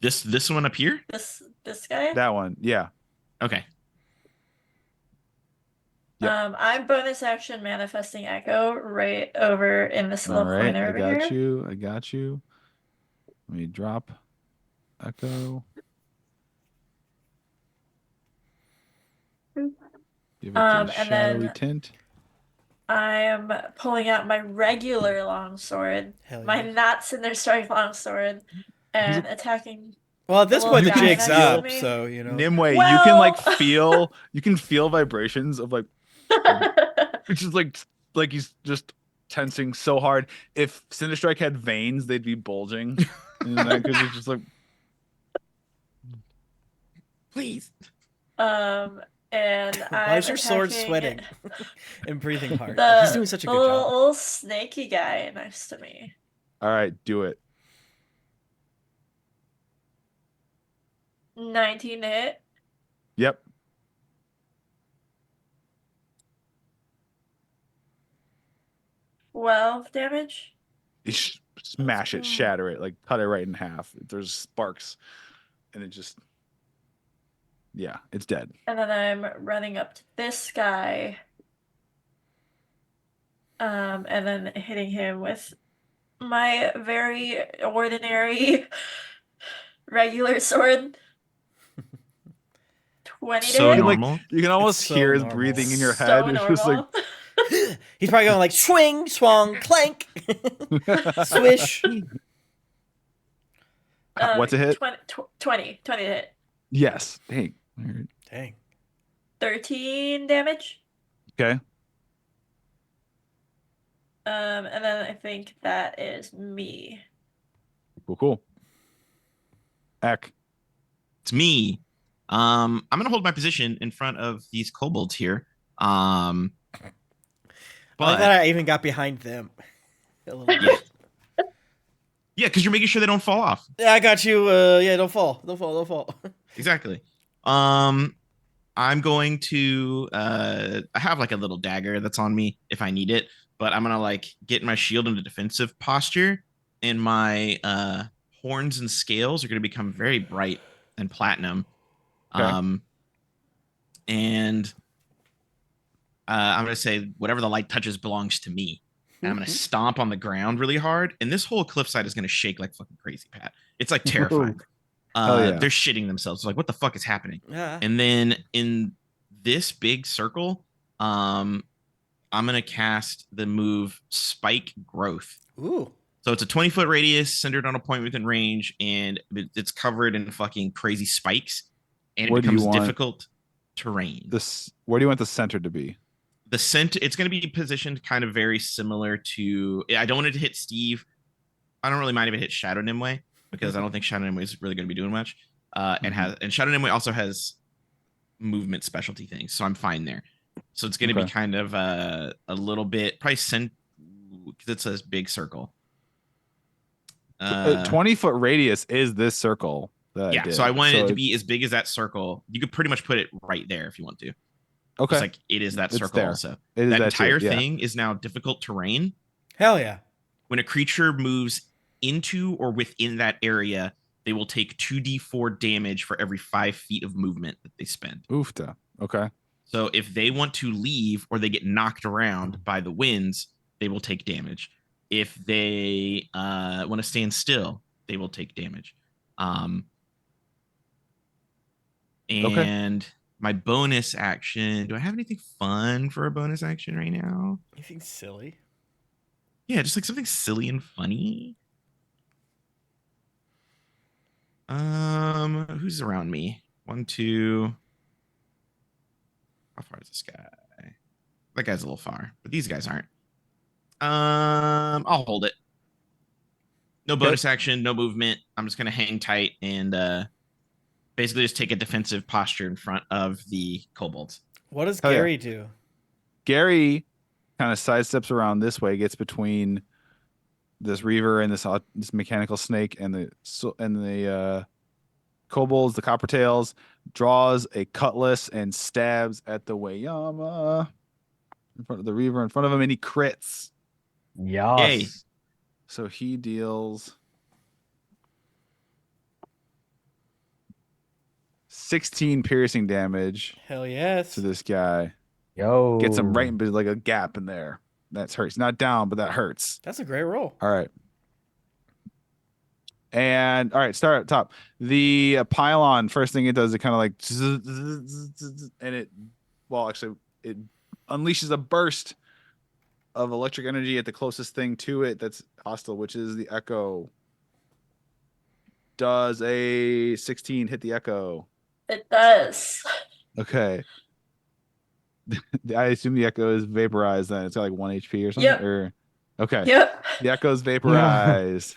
this one up here? This guy. That one. Yeah. Okay. Yep. I'm bonus action manifesting echo right over in this All little right. corner I over got here. you. I got you. Let me drop echo. Give it the And shadowy then tint. I'm pulling out my regular longsword, Hell my yeah. not Cinder Strike longsword, and attacking. Well, at this The point, the little guy jig's next to up, me. so you know. Nimue, you can like Well- you can feel vibrations of like, which is like he's just tensing so hard. If Cinder Strike had veins, they'd be bulging. Because it's just like, Please. And Why is I'm your sword attacking sweating and breathing hard? The, He's doing such a the good job. little snaky guy next to me. all right, do it. 19 hit. Yep. Well, damage. You smash it, Let's go. shatter it, like cut it right in half. There's sparks, and it just, yeah, it's dead. And then I'm running up to this guy. And then hitting him with my very ordinary regular sword. 20 to So hit. normal. You can almost so hear his normal. breathing in your So head. It's just like, normal. He's probably going like swing, swung, clank, swish. what's a hit? 20 to hit. Yes. Dang. Dang. 13 damage. Okay. And then I think that is me. Cool. Eck. It's me. I'm gonna hold my position in front of these kobolds here. I But thought I even got behind them. A little bit. yeah, because you're making sure they don't fall off. Yeah, I got you. Yeah, don't fall. Don't fall. Don't fall. Exactly. I'm going to I have like a little dagger that's on me if I need it, but I'm gonna like get my shield into defensive posture, and my horns and scales are gonna become very bright and platinum. Okay. And I'm gonna say whatever the light touches belongs to me. And I'm gonna stomp on the ground really hard, and this whole cliffside is gonna shake like fucking crazy, Pat. It's like terrifying. Hell yeah. They're shitting themselves. Like, what the fuck is happening? Yeah. And then in this big circle, I'm gonna cast the move Spike Growth. Ooh. So it's a 20-foot radius centered on a point within range, and it's covered in fucking crazy spikes, and it Where do you becomes want difficult terrain. Where do you want the center to be? The center, it's going to be positioned kind of very similar to. I don't want it to hit Steve. I don't really mind if it hits Shadow Nimue, because I don't think Shadow Nimue is really going to be doing much. And Shadow Nimue also has movement specialty things, so I'm fine there. So it's going to be kind of a little bit probably because it's a big circle. Uh, 20-foot radius is this circle that I yeah, did. so I wanted it to So be as big as that circle. You could pretty much put it right there if you want to. okay. Just like it is that It's circle there. also. It is That that too, entire yeah. thing is now difficult terrain. Hell yeah. When a creature moves into or within that area, they will take 2d4 damage for every 5 feet of movement that they spend. Oofta. Okay. So if they want to leave or they get knocked around by the winds, they will take damage. If they want to stand still, they will take damage. And my bonus action. Do I have anything fun for a bonus action right now? Anything silly? Yeah, just like something silly and funny. Who's around me? 1, 2. How far is this guy? That guy's a little far, but these guys aren't. I'll hold it. No bonus action, no movement. I'm just gonna hang tight and basically just take a defensive posture in front of the kobolds. What does Hell yeah. Gary do? Gary kind of sidesteps around this way, gets between this reaver and this mechanical snake and the kobolds, the coppertails, draws a cutlass and stabs at the Wayama in front of the reaver in front of him, and he crits. Yes. Yay. So he deals 16 piercing damage Hell yes. to this guy. Yo. Gets him right in like a gap in there. That hurts. Not down, but that hurts. That's a great roll. All right. And all right, start at top. The pylon, first thing it does, it kind of like, and it unleashes a burst of electric energy at the closest thing to it that's hostile, which is the echo. Does a 16 hit the echo? It does. Okay. I assume the echo is vaporized then. It's got like 1 HP or something. Yep. Or okay. Yep. The echo's vaporized.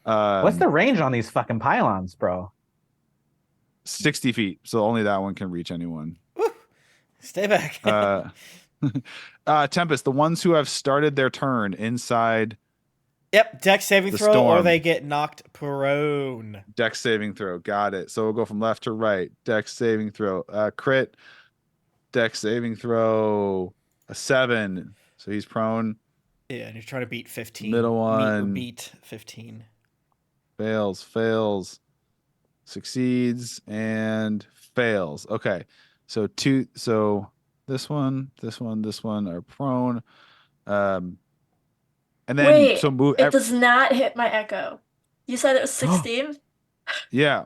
What's the range on these fucking pylons, bro? 60 feet. So only that one can reach anyone. Woo. Stay back. Tempest, the ones who have started their turn inside Yep, dex saving the throw, or storm. they get knocked prone. Dex saving throw. Got it. So we'll go from left to right. Dex saving throw. Crit. Dex saving throw. A 7. So he's prone. Yeah, and you're trying to beat 15. Middle one. Beat 15. Fails. Succeeds and fails. Okay. So this one are prone. And then Wait, so move. it does not hit my echo. You said it was 16? Yeah.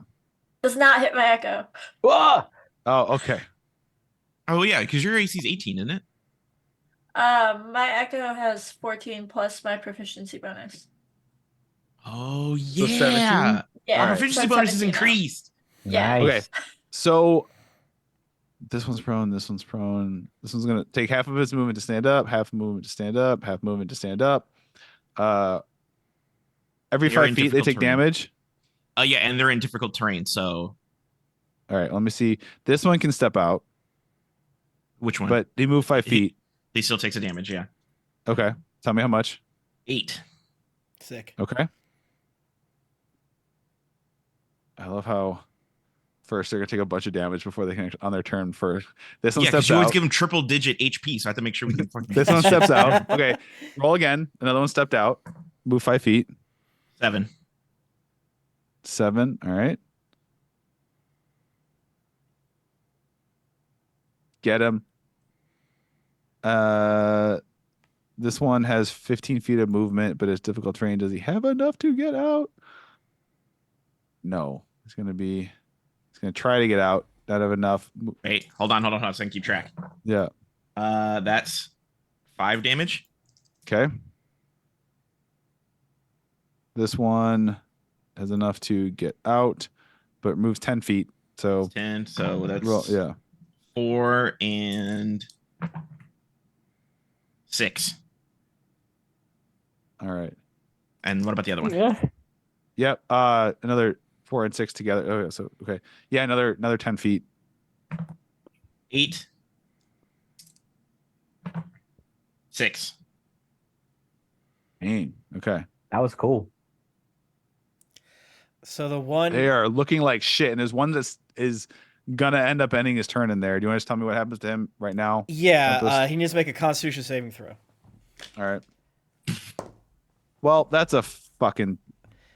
Does not hit my echo. Ah! Oh, okay. Oh yeah, because your AC is 18, isn't it? My echo has 14 plus my proficiency bonus. Oh So yeah. 17? Yeah, Our Alright. proficiency so bonus is 17 now. increased. Nice. Okay. So this one's prone. This one's prone. This one's gonna take half of its movement to stand up, half movement to stand up, half movement to stand up. Every They're 5 in feet they difficult take terrain. damage. Yeah, and they're in difficult terrain. So All right, let me see. This one can step out, which one? but they move 5 feet. He still takes a damage. Yeah, Okay. Tell me how much. 8. Sick. Okay. I love how first they're gonna take a bunch of damage before they can on their turn first. This one Yeah, because steps you always out. give him triple digit HP, so I have to make sure we can fucking. This one steps out. Okay. Roll again. Another one stepped out. Move 5 feet. 7. 7. All right. Get him. This one has 15 feet of movement, but it's difficult terrain. Does he have enough to get out? No. He's gonna try to get out. Not have enough. Wait, hold on, so I can keep track. Yeah. That's 5 damage. Okay. This one has enough to get out, but moves 10 feet. So 10. So that's roll, yeah. 4 and 6. All right. And what about the other one? Yeah. Yep. Another 4 and 6 together. Oh, so okay. Yeah, another 10 feet. 8. 6. Dang. Okay. That was cool. So the one, They are looking like shit, and there's one that's is gonna end up ending his turn in there. Do you want to just tell me what happens to him right now? yeah, Tempest? he needs to make a Constitution saving throw. All right. Well, that's a fucking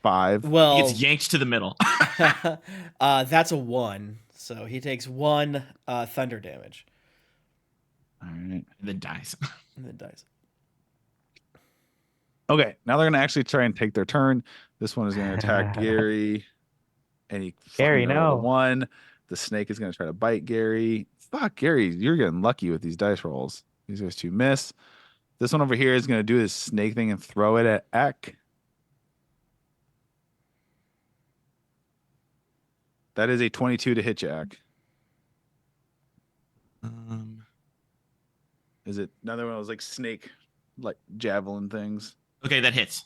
5. He Well, gets yanked to the middle. that's a 1. So he takes 1 thunder damage All right. And then dies. and then dies. Okay, now they're gonna actually try and take their turn. This one is gonna attack Gary, and he Gary, fucking rolled a no. 1. The snake is gonna try to bite Gary. Fuck, Gary, you're getting lucky with these dice rolls. These guys 2 miss. This one over here is gonna do this snake thing and throw it at Eck. That is a 22 to hit you, Eck. Is it another one of those like snake, like javelin things? Okay, that hits.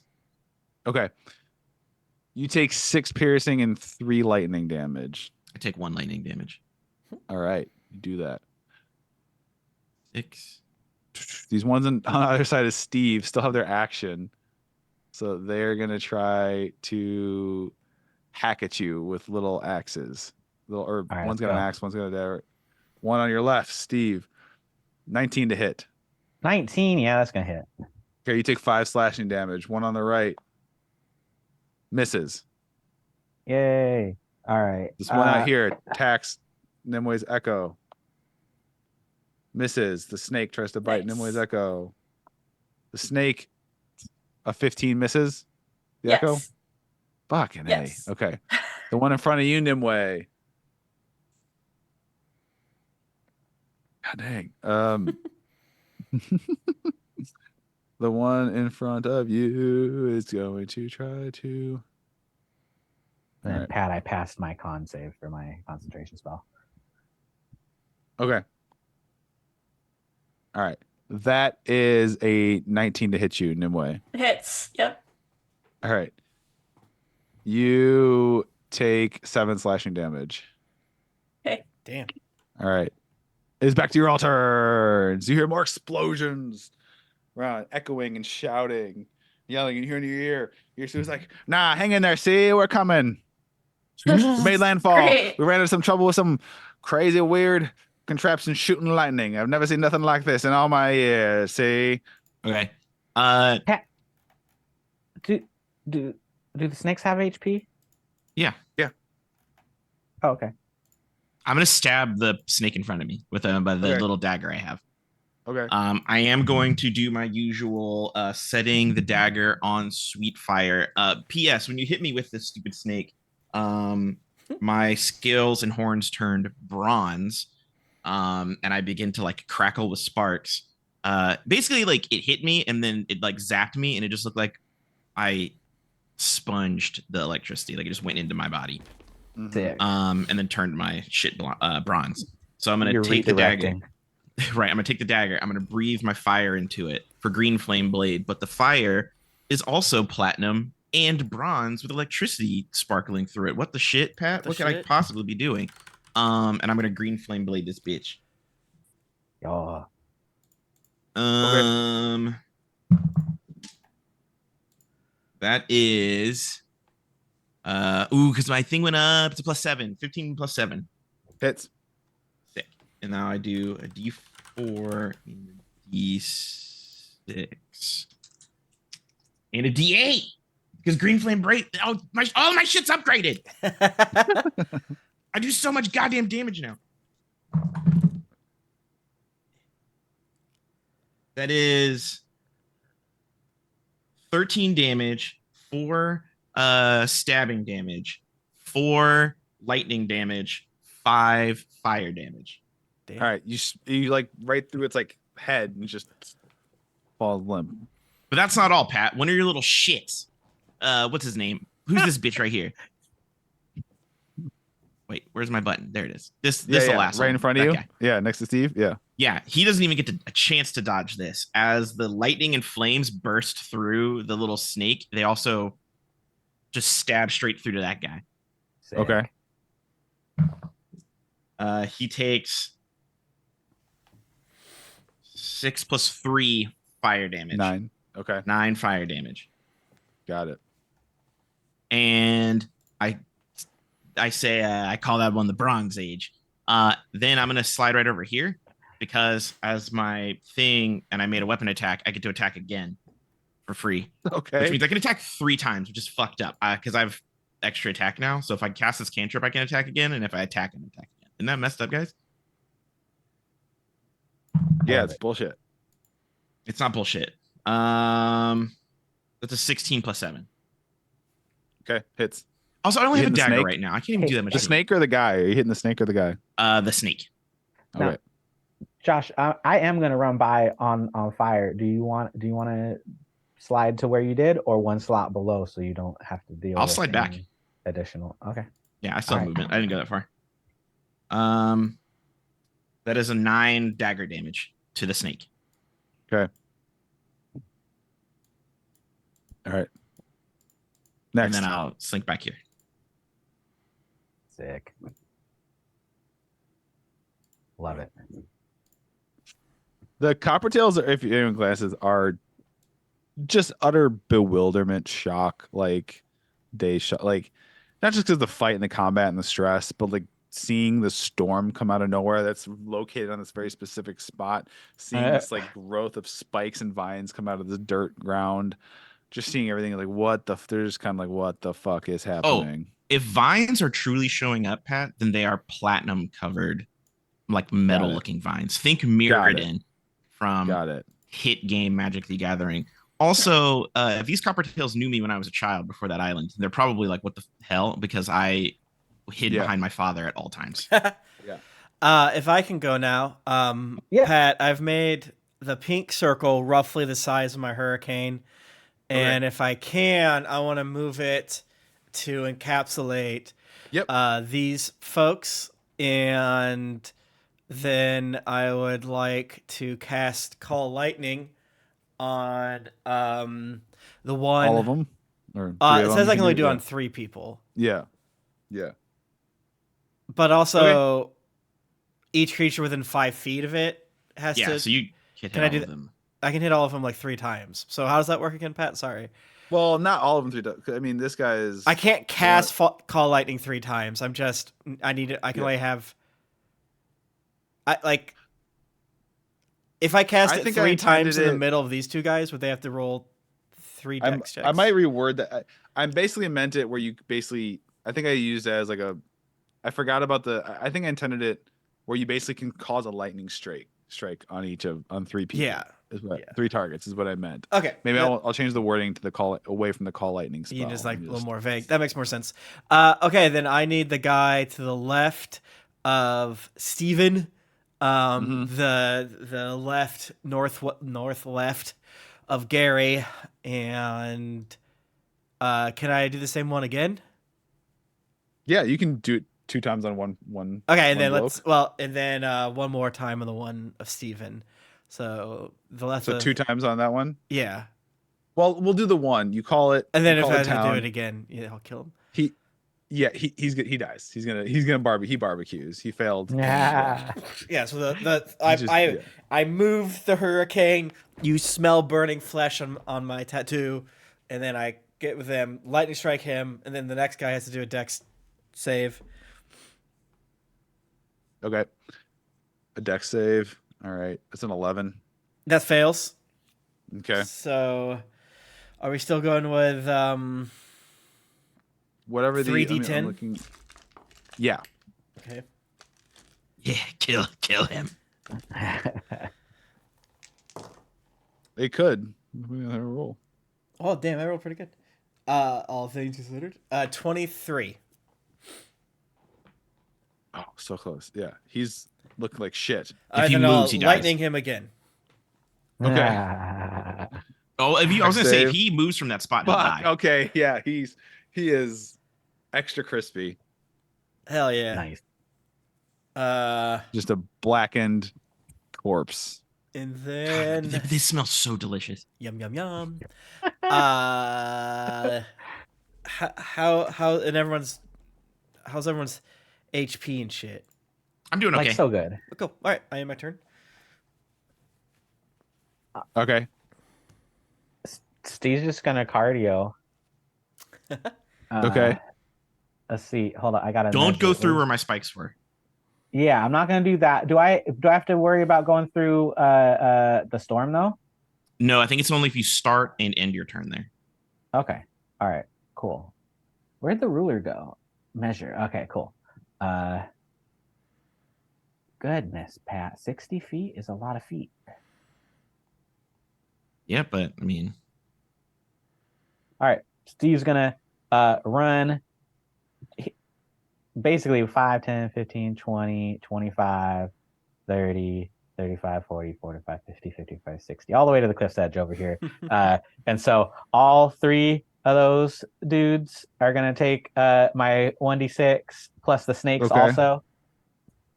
Okay. You take 6 piercing and 3 lightning damage. I take 1 lightning damage. All right, you do that. 6. These ones on the other side of Steve still have their action, so they're gonna try to hack at you with little axes. Or right, one's let's got an go. axe, one's got a dagger. One on your left, Steve. 19 to hit. 19. Yeah, that's gonna hit. Okay, you take 5 slashing damage. One on the right misses. Yay! All right. This one out here attacks Nimwe's Echo. Misses. The snake tries to bite Nice. Nimwe's Echo. The snake, a 15 misses. The Yes. Echo? Fucking Yes. A. Okay. The one in front of you, Nimue. God dang. The one in front of you is going to try to. And then Alright. Pat, I passed my con save for my concentration spell. Okay. All right. That is a 19 to hit you, Nimue. Hits. Yep. All right. You take 7 slashing damage. Damn. All right. It's back to your all turns. You hear more explosions around, echoing and shouting, yelling, and you hear in your ear. Your Sue's like, nah, hang in there. See, we're coming. We made landfall. Great. We ran into some trouble with some crazy, weird contraption shooting lightning. I've never seen nothing like this in all my years. See? Okay. Do the snakes have HP? Yeah. Oh, okay. I'm gonna stab the snake in front of me with by the Okay. little dagger I have. Okay. I am going to do my usual setting the dagger on sweet fire. P.S. When you hit me with this stupid snake, my scales and horns turned bronze, and I begin to like crackle with sparks. Basically, like it hit me and then it like zapped me, and it just looked like I sponged the electricity. Like it just went into my body, Mhm. Sick. and then turned my shit bronze. So I'm gonna You're take the dagger. redirecting. Right, I'm gonna take the dagger. I'm gonna breathe my fire into it for green flame blade, but the fire is also platinum and bronze with electricity sparkling through it. What the shit, Pat? the What could I shit? possibly be doing? And I'm gonna green flame blade this bitch. Oh, That is because my thing went up. It's a +7. 15 + 7. Hits. Sick. And now I do a D4 and a D6 and a D8 because green flame break. Oh my shit's upgraded. I do so much goddamn damage now. That is 13 damage, 4 stabbing damage, 4 lightning damage, 5 fire damage. Damn. All right. You like right through its like head and just falls limp. But that's not all, Pat. One of your little shits. What's his name? Who's this bitch right here? Wait, where's my button? There it is. This the last right one. in front of That you. guy. Yeah, next to Steve. Yeah. Yeah, he doesn't even get a chance to dodge this. As the lightning and flames burst through the little snake, they also just stab straight through to that guy. sick. Okay. He takes 6 + 3 fire damage. 9. Okay. 9 fire damage. Got it. And I say I call that one the Bronze Age. Then I'm gonna slide right over here because as my thing, and I made a weapon attack, I get to attack again for free, which Okay. means I can attack 3 times, which is fucked up because I've extra attack now. So if I cast this cantrip, I can attack again, and if I attack, I can attack again. Isn't that messed up, guys? Yeah, Love it's it. bullshit. It's not bullshit. That's a 16 plus 7. Okay, hits. Also, I only You have a hitting the dagger snake? right now. I can't even do that much. The snake or the guy? Are you hitting the snake or the guy? The snake. No. Okay. Josh, I am gonna run by on fire. Do you want to slide to where you did, or one slot below so you don't have to deal? I'll with slide back. any additional. Okay. Yeah, I still have Alright. movement. I didn't go that far. That is a 9 dagger damage to the snake. Okay. All right. Next. And then I'll slink back here. Sick. Love it. The Coppertails, if you're in glasses, are just utter bewilderment, shock, like like not just because of the fight and the combat and the stress, but like seeing the storm come out of nowhere that's located on this very specific spot, seeing this like growth of spikes and vines come out of the dirt ground, just seeing everything like what the they're just kind of like what the fuck is happening. If vines are truly showing up, Pat, then they are platinum covered, like metal looking vines. Think Mirrodin from Got it. hit game Magic the Gathering. Also, if these Coppertails knew me when I was a child before that island, they're probably like, what the hell? Because I hid behind my father at all times. If I can go now, Pat, I've made the pink circle roughly the size of my hurricane. And if I can, I want to move it to encapsulate these folks. And then I would like to cast Call Lightning on the one. All of them? Or It says I can only do on 3 people. Yeah. But also, each creature within 5 feet of it has to. Yeah, so you can hit all of them. I can hit all of them like 3 times. So how does that work again, Pat? Sorry. Well, not all of them 3 times. I mean, this guy is. I can't cast Call Lightning 3 times. I can only have. If I cast it 3 times in the middle of these 2 guys, would they have to roll 3 dex checks? I might reword that. I basically meant it where you basically. I think I used it as like a. I forgot about I think I intended it where you basically can cause a lightning strike on 3 people. Yeah. 3 targets is what I meant. Okay. Maybe I'll change the wording to the call away from the call lightning spell. You just like a little more vague. That makes more sense. Okay, then I need the guy to the left of Steven. The left north left of Gary, and can I do the same one again? Yeah, you can do it 2 times on one. Okay, and then one more time on the one of Steven. So the left. So 2 times on that one. Yeah. Well, we'll do the one. You call it, and then if I have to do it again, I'll kill him. He's good. He dies. He's gonna barbecue. He barbecues. He failed. Yeah. So I move the hurricane. You smell burning flesh on my tattoo, and then I get with them, lightning strike him, and then the next guy has to do a dex save. Okay. A dex save. All right. That's an 11. That fails. Okay. So, are we still going with whatever 3d10? Yeah. Okay. Yeah, kill him. They could. Roll. Oh damn! I rolled pretty good. All things considered, 23. Oh, so close. Yeah, he's looking like shit. If he moves, he dies. Lightning him again. Okay. I was gonna say if he moves from that spot, he'll die. Okay, yeah, he is extra crispy. Hell yeah! Nice. Just a blackened corpse. And then this smells so delicious. Yum yum yum. How's everyone's HP and shit? I'm doing okay. Like so good. Cool. All right, I am my turn. Okay. Steve's just gonna cardio. Okay. let's see. Hold on, I gotta. Don't go measure. through where my spikes were. Yeah, I'm not gonna do that. Do I have to worry about going through the storm though? No, I think it's only if you start and end your turn there. Okay. All right. Cool. Where'd the ruler go? Measure. Okay. Cool. Goodness, Pat. 60 feet is a lot of feet. Yeah, but I mean, All right. Steve's gonna run basically 5, 10, 15, 20, 25, 30, 35, 40, 45, 50, 55, 60, all the way to the cliff's edge over here. And so all 3 of those dudes are going to take my 1d6 plus the snakes Okay. also.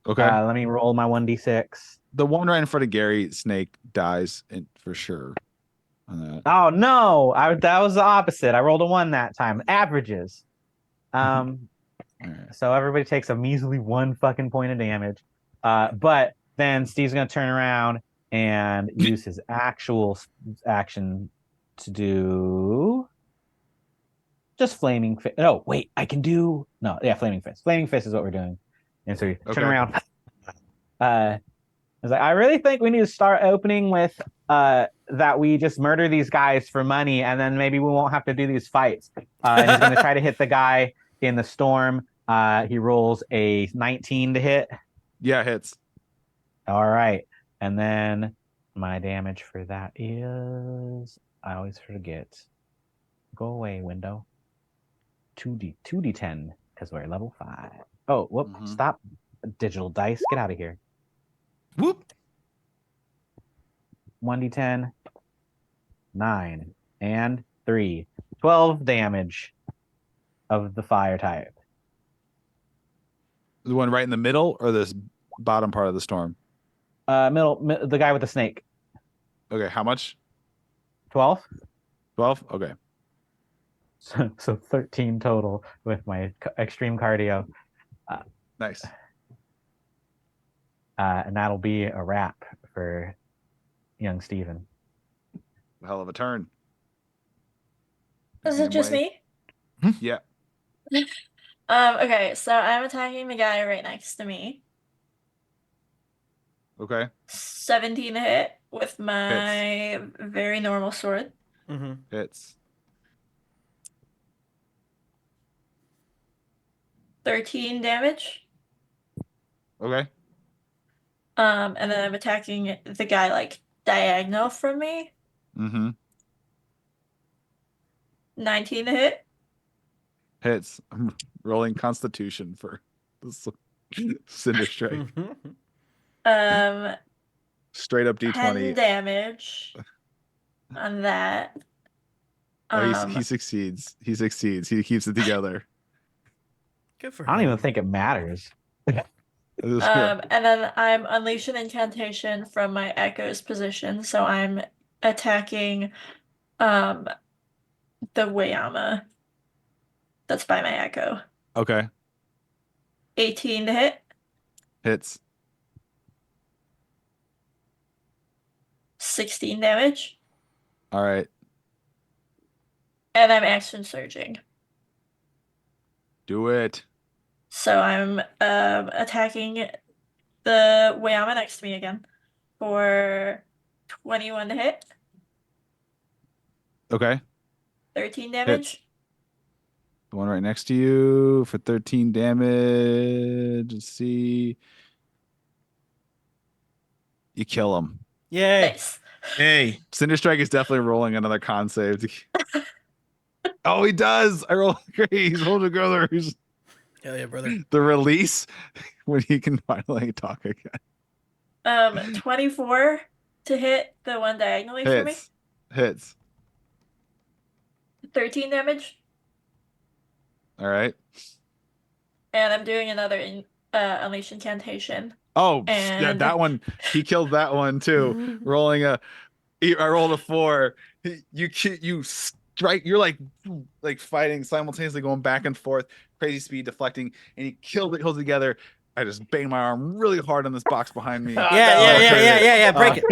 Okay. Let me roll my 1d6. The one right in front of Gary Snake dies for sure. On that. Oh, no. That was the opposite. I rolled a 1 that time. Averages. All right. So everybody takes a measly 1 fucking point of damage. But then Steve's going to turn around and use his actual action to do just flaming fist. No, wait, I can do flaming fist. Flaming fist is what we're doing. And so you turn around. I was like, I really think we need to start opening with that we just murder these guys for money, and then maybe we won't have to do these fights. And he's going to try to hit the guy in the storm. He rolls a 19 to hit. Yeah, hits. All right. And then my damage for that is, I always forget. Go away, window. 2d10, because we're level 5. Oh, whoop, stop. Digital dice, get out of here. whoop. 1d10, 9, and 3. 12 damage of the fire type. The one right in the middle or this bottom part of the storm? The guy with the snake. Okay, how much? 12. 12? Okay. So 13 total with my extreme cardio. Nice. And that'll be a wrap for young Steven. Hell of a turn. Is it just me? Yeah. Okay, so I'm attacking the guy right next to me. Okay. 17 to hit with my very normal sword. Mm-hmm. Hits. 13 damage. Okay. And then I'm attacking the guy like diagonal from me. Mm-hmm. 19 to hit. Hits. I'm rolling Constitution for this Cinder Strike. Straight up 10 D20. damage on that. Oh, he succeeds. He succeeds. He keeps it together. Good for I don't him. even think it matters. And then I'm unleashing incantation from my echo's position, so I'm attacking the Wayama that's by my echo. Okay. 18 to hit. Hits. 16 damage. All right. And I'm action surging. Do it. So I'm attacking the Wayama next to me again for 21 to hit. Okay. 13 damage. Hits. The one right next to you for 13 damage. Let's see. You kill him. Yay. Nice. Hey, Cinder Strike is definitely rolling another con save. Oh, he does. I roll great. He's holding together. He's Hell yeah, brother. the release when he can finally talk again. 24 to hit the one diagonally for me. Hits. 13 damage. All right. And I'm doing another unleash incantation. Oh, yeah, And- that one. He killed that one too. Rolling I rolled a 4. You strike. You're like fighting simultaneously, going back and forth, crazy speed, deflecting, and he kills it together. I just bang my arm really hard on this box behind me. Yeah. Break it.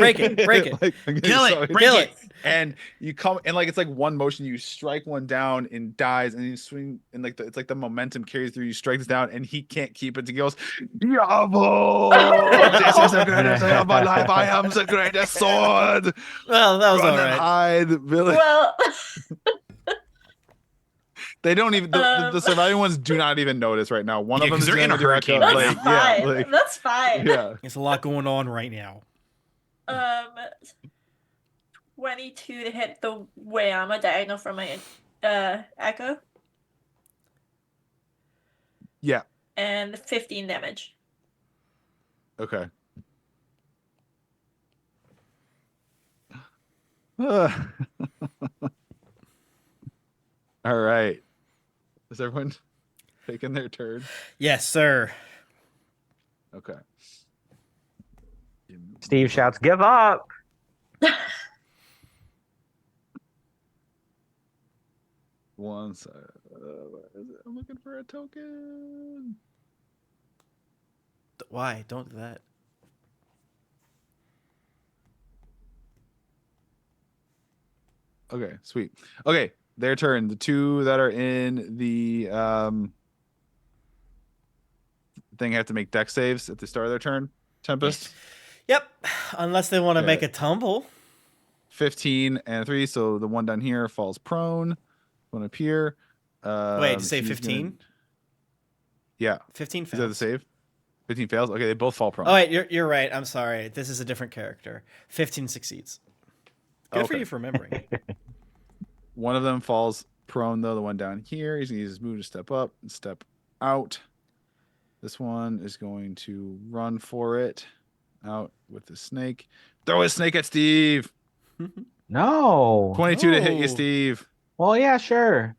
Break it. Like, I'm getting Kill so it. Break Kill it. it. And you come and like it's like one motion, you strike one down and dies, and you swing and like it's like the momentum carries through. You strike this down, and he can't keep it. He goes, "Bravo! This is the greatest day of my life. I am the greatest sword." Well, that was Run all and right. hide, Billy. Well, They don't even the Um, surviving ones do not even notice right now. One Yeah, of them 'cause is they're in a direct hurricane up, right that's now. fine. That's fine. yeah. There's a lot going on right now. 22 to hit the Wayama diagonal from my echo, Yeah. and 15 damage. Okay. All right. Is everyone taking their turn? Yes, sir. Okay. Steve shouts, "Give up!" One side. Where is it? I'm looking for a token. Why? Don't do that. Okay, sweet. Okay, their turn. The two that are in the thing have to make dex saves at the start of their turn. Tempest. Yep. Unless they want to Okay. make a tumble. 15 and 3, so the one down here falls prone. One up here. Wait, did you say he's 15? gonna- Yeah. 15 Is that fails. the save? 15 fails? Okay, they both fall prone. Oh wait, you're right. I'm sorry. This is a different character. 15 succeeds. Good for Okay. you for remembering. One of them falls prone, though. The one down here, he's going to use his move to step up and step out. This one is going to run for it out with the snake. Throw a snake at Steve. No. 22 to hit you, Oh. Steve. Well, yeah, sure.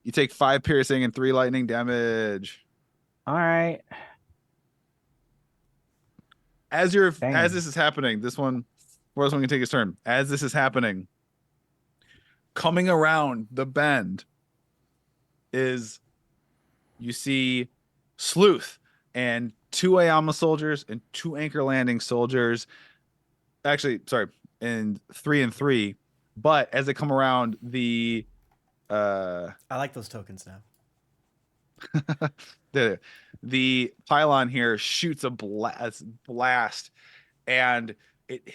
You take 5 piercing and 3 lightning damage. All right. As Dang. this is happening, this one can take his turn. As this is happening, coming around the bend is you see Sleuth and 2 Ayama soldiers and 2 Anchor Landing soldiers. Actually, sorry, and 3 and 3. But as they come around, the I like those tokens now. the pylon here shoots a blast, and it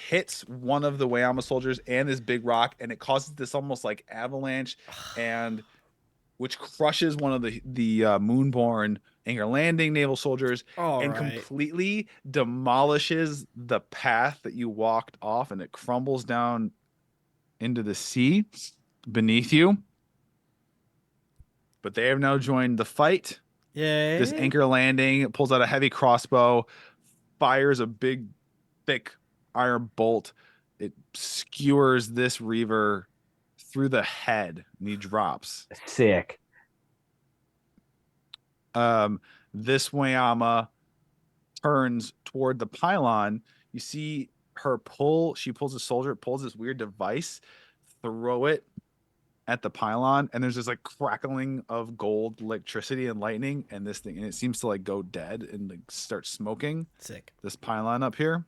hits one of the Wayama soldiers and this big rock, and it causes this almost like avalanche, and which crushes one of the Moonborn Anchor Landing naval soldiers and completely demolishes the path that you walked off, and it crumbles down into the sea beneath you. But they have now joined the fight. Yay. This Anchor Landing pulls out a heavy crossbow, fires a big, thick iron bolt. It skewers this Reaver through the head, and he drops. Sick. This Wayama turns toward the pylon. You see her pull. She pulls a soldier, pulls this weird device, throw it at the pylon, and there's this like crackling of gold electricity and lightning, and this thing, and it seems to like go dead and like start smoking. Sick. This pylon up here,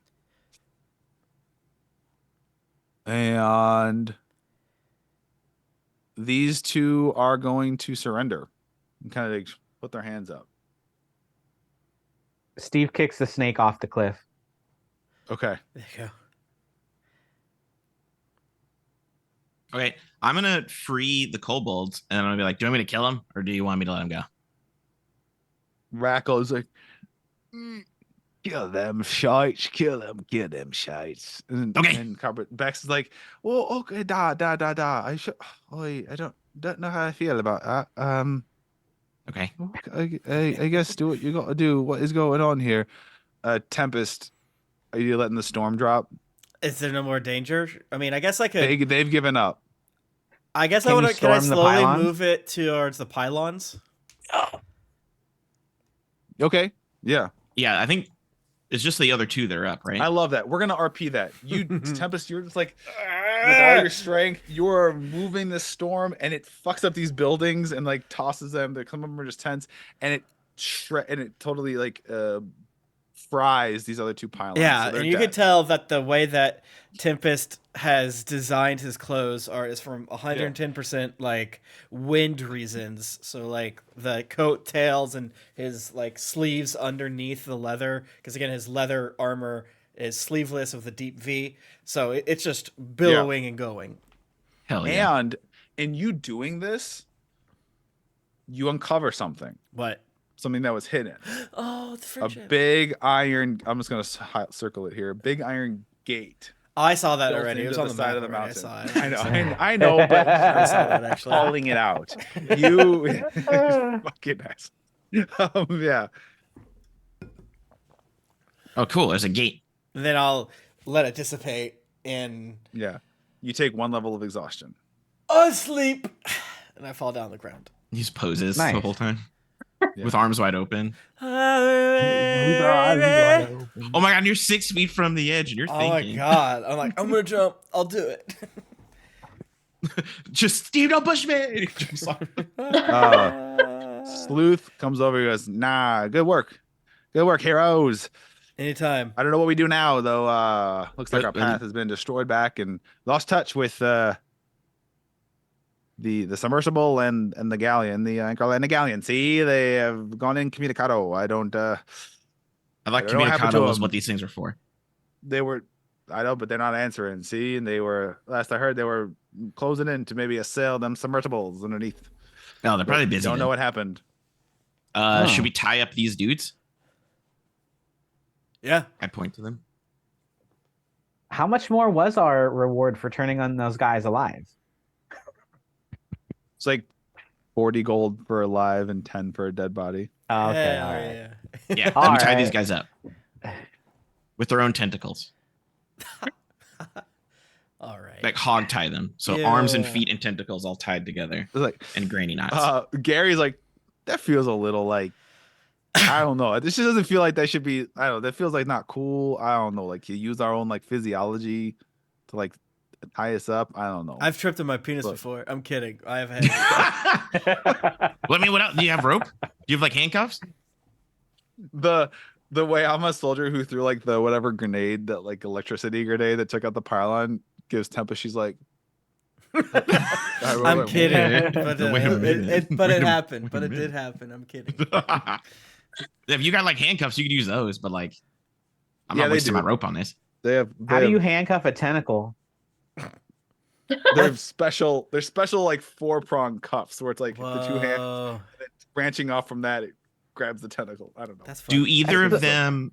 and these two are going to surrender and kind of like put their hands up. Steve kicks the snake off the cliff. Okay. There you go. Okay, I'm gonna free the kobolds, and I'm gonna be like, "Do you want me to kill him, or do you want me to let him go?" Rackle is like, kill them shites, kill them shites. And, Okay. And Bex is like, well, okay, da. I don't know how I feel about that. Okay. I guess do what you got to do. What is going on here? Tempest, are you letting the storm drop? Is there no more danger? I mean, I guess I could. They've given up. I guess Can I you would. Can I storm the slowly pylons? move it towards the pylons? Okay. Yeah. Yeah, I think it's just the other two that are up, right? I love that. We're gonna RP that. You Tempest, you're just like with all your strength, you're moving this storm, and it fucks up these buildings and like tosses them. Some of them are just tense, and and it totally like fries these other two pylons. Yeah, so and you could tell that the way that Tempest has designed his clothes is from 110% like wind reasons. So like the coat tails and his like sleeves underneath the leather, because again his leather armor is sleeveless with a deep V, so it's just billowing and going. Hell yeah. And in you doing this, you uncover something. What? Something that was hidden. Oh, the A friendship. big iron. I'm just gonna circle it here. A big iron gate. Oh, I saw that built already. It was into on the side map of the already. mountain. I saw it. I know, but I saw that actually. calling it out. You fucking ass. Yeah. Oh, cool. There's a gate. And then I'll let it dissipate and Yeah. You take 1 level of exhaustion. asleep, and I fall down the ground. He just poses Nice. the whole time Yeah. with arms wide open. Oh Oh my god, you're 6 feet from the edge and you're my thinking. god! I'm like, I'm gonna jump. I'll do it. Just Steve, don't push me. Sleuth comes over and goes, nah, good work. Good work, heroes. Anytime. I don't know what we do now, though. Looks like our path has been destroyed back and lost touch with the submersible and the galleon, the anchor and the galleon. See, they have gone incommunicado. I don't. I like I don't know what happened to communicado was them. what these things are for. They were, I know, but they're not answering. See, and they were last I heard they were closing in to maybe assail them submersibles underneath. No, they're probably busy. Don't know then. what happened. Should we tie up these dudes? Yeah. I point to them. How much more was our reward for turning on those guys alive? It's like 40 gold for alive and 10 for a dead body. Oh, okay, Hell all right. yeah. Yeah, All we tie these right. guys up with their own tentacles. All right. Like hog tie them. So arms and Ew. feet and tentacles all tied together It's like and granny knots. Gary's like, that feels a little like, I don't know. This just doesn't feel like that should be. I don't know. That feels like not cool. I don't know. Like you use our own like physiology to like tie us up. I don't know. I've tripped on my penis Look. before. I'm kidding. I have had. Let me. What else? Do you have rope? Do you have like handcuffs? the way I'm a soldier who threw like the whatever grenade, that like electricity grenade that took out the pylon, gives Tempest. She's like, I'm kidding. But, Wait a minute. but Wait it a happened. But it minute. did happen. I'm kidding. If you got like handcuffs, you could use those. But like, I'm Yeah, not they wasting do. my rope on this. They have. How do you handcuff a tentacle? They're special. They're special like 4-prong cuffs where it's like the two hands Whoa. branching off from that. It grabs the tentacle. I don't know. That's fun. Do either of them?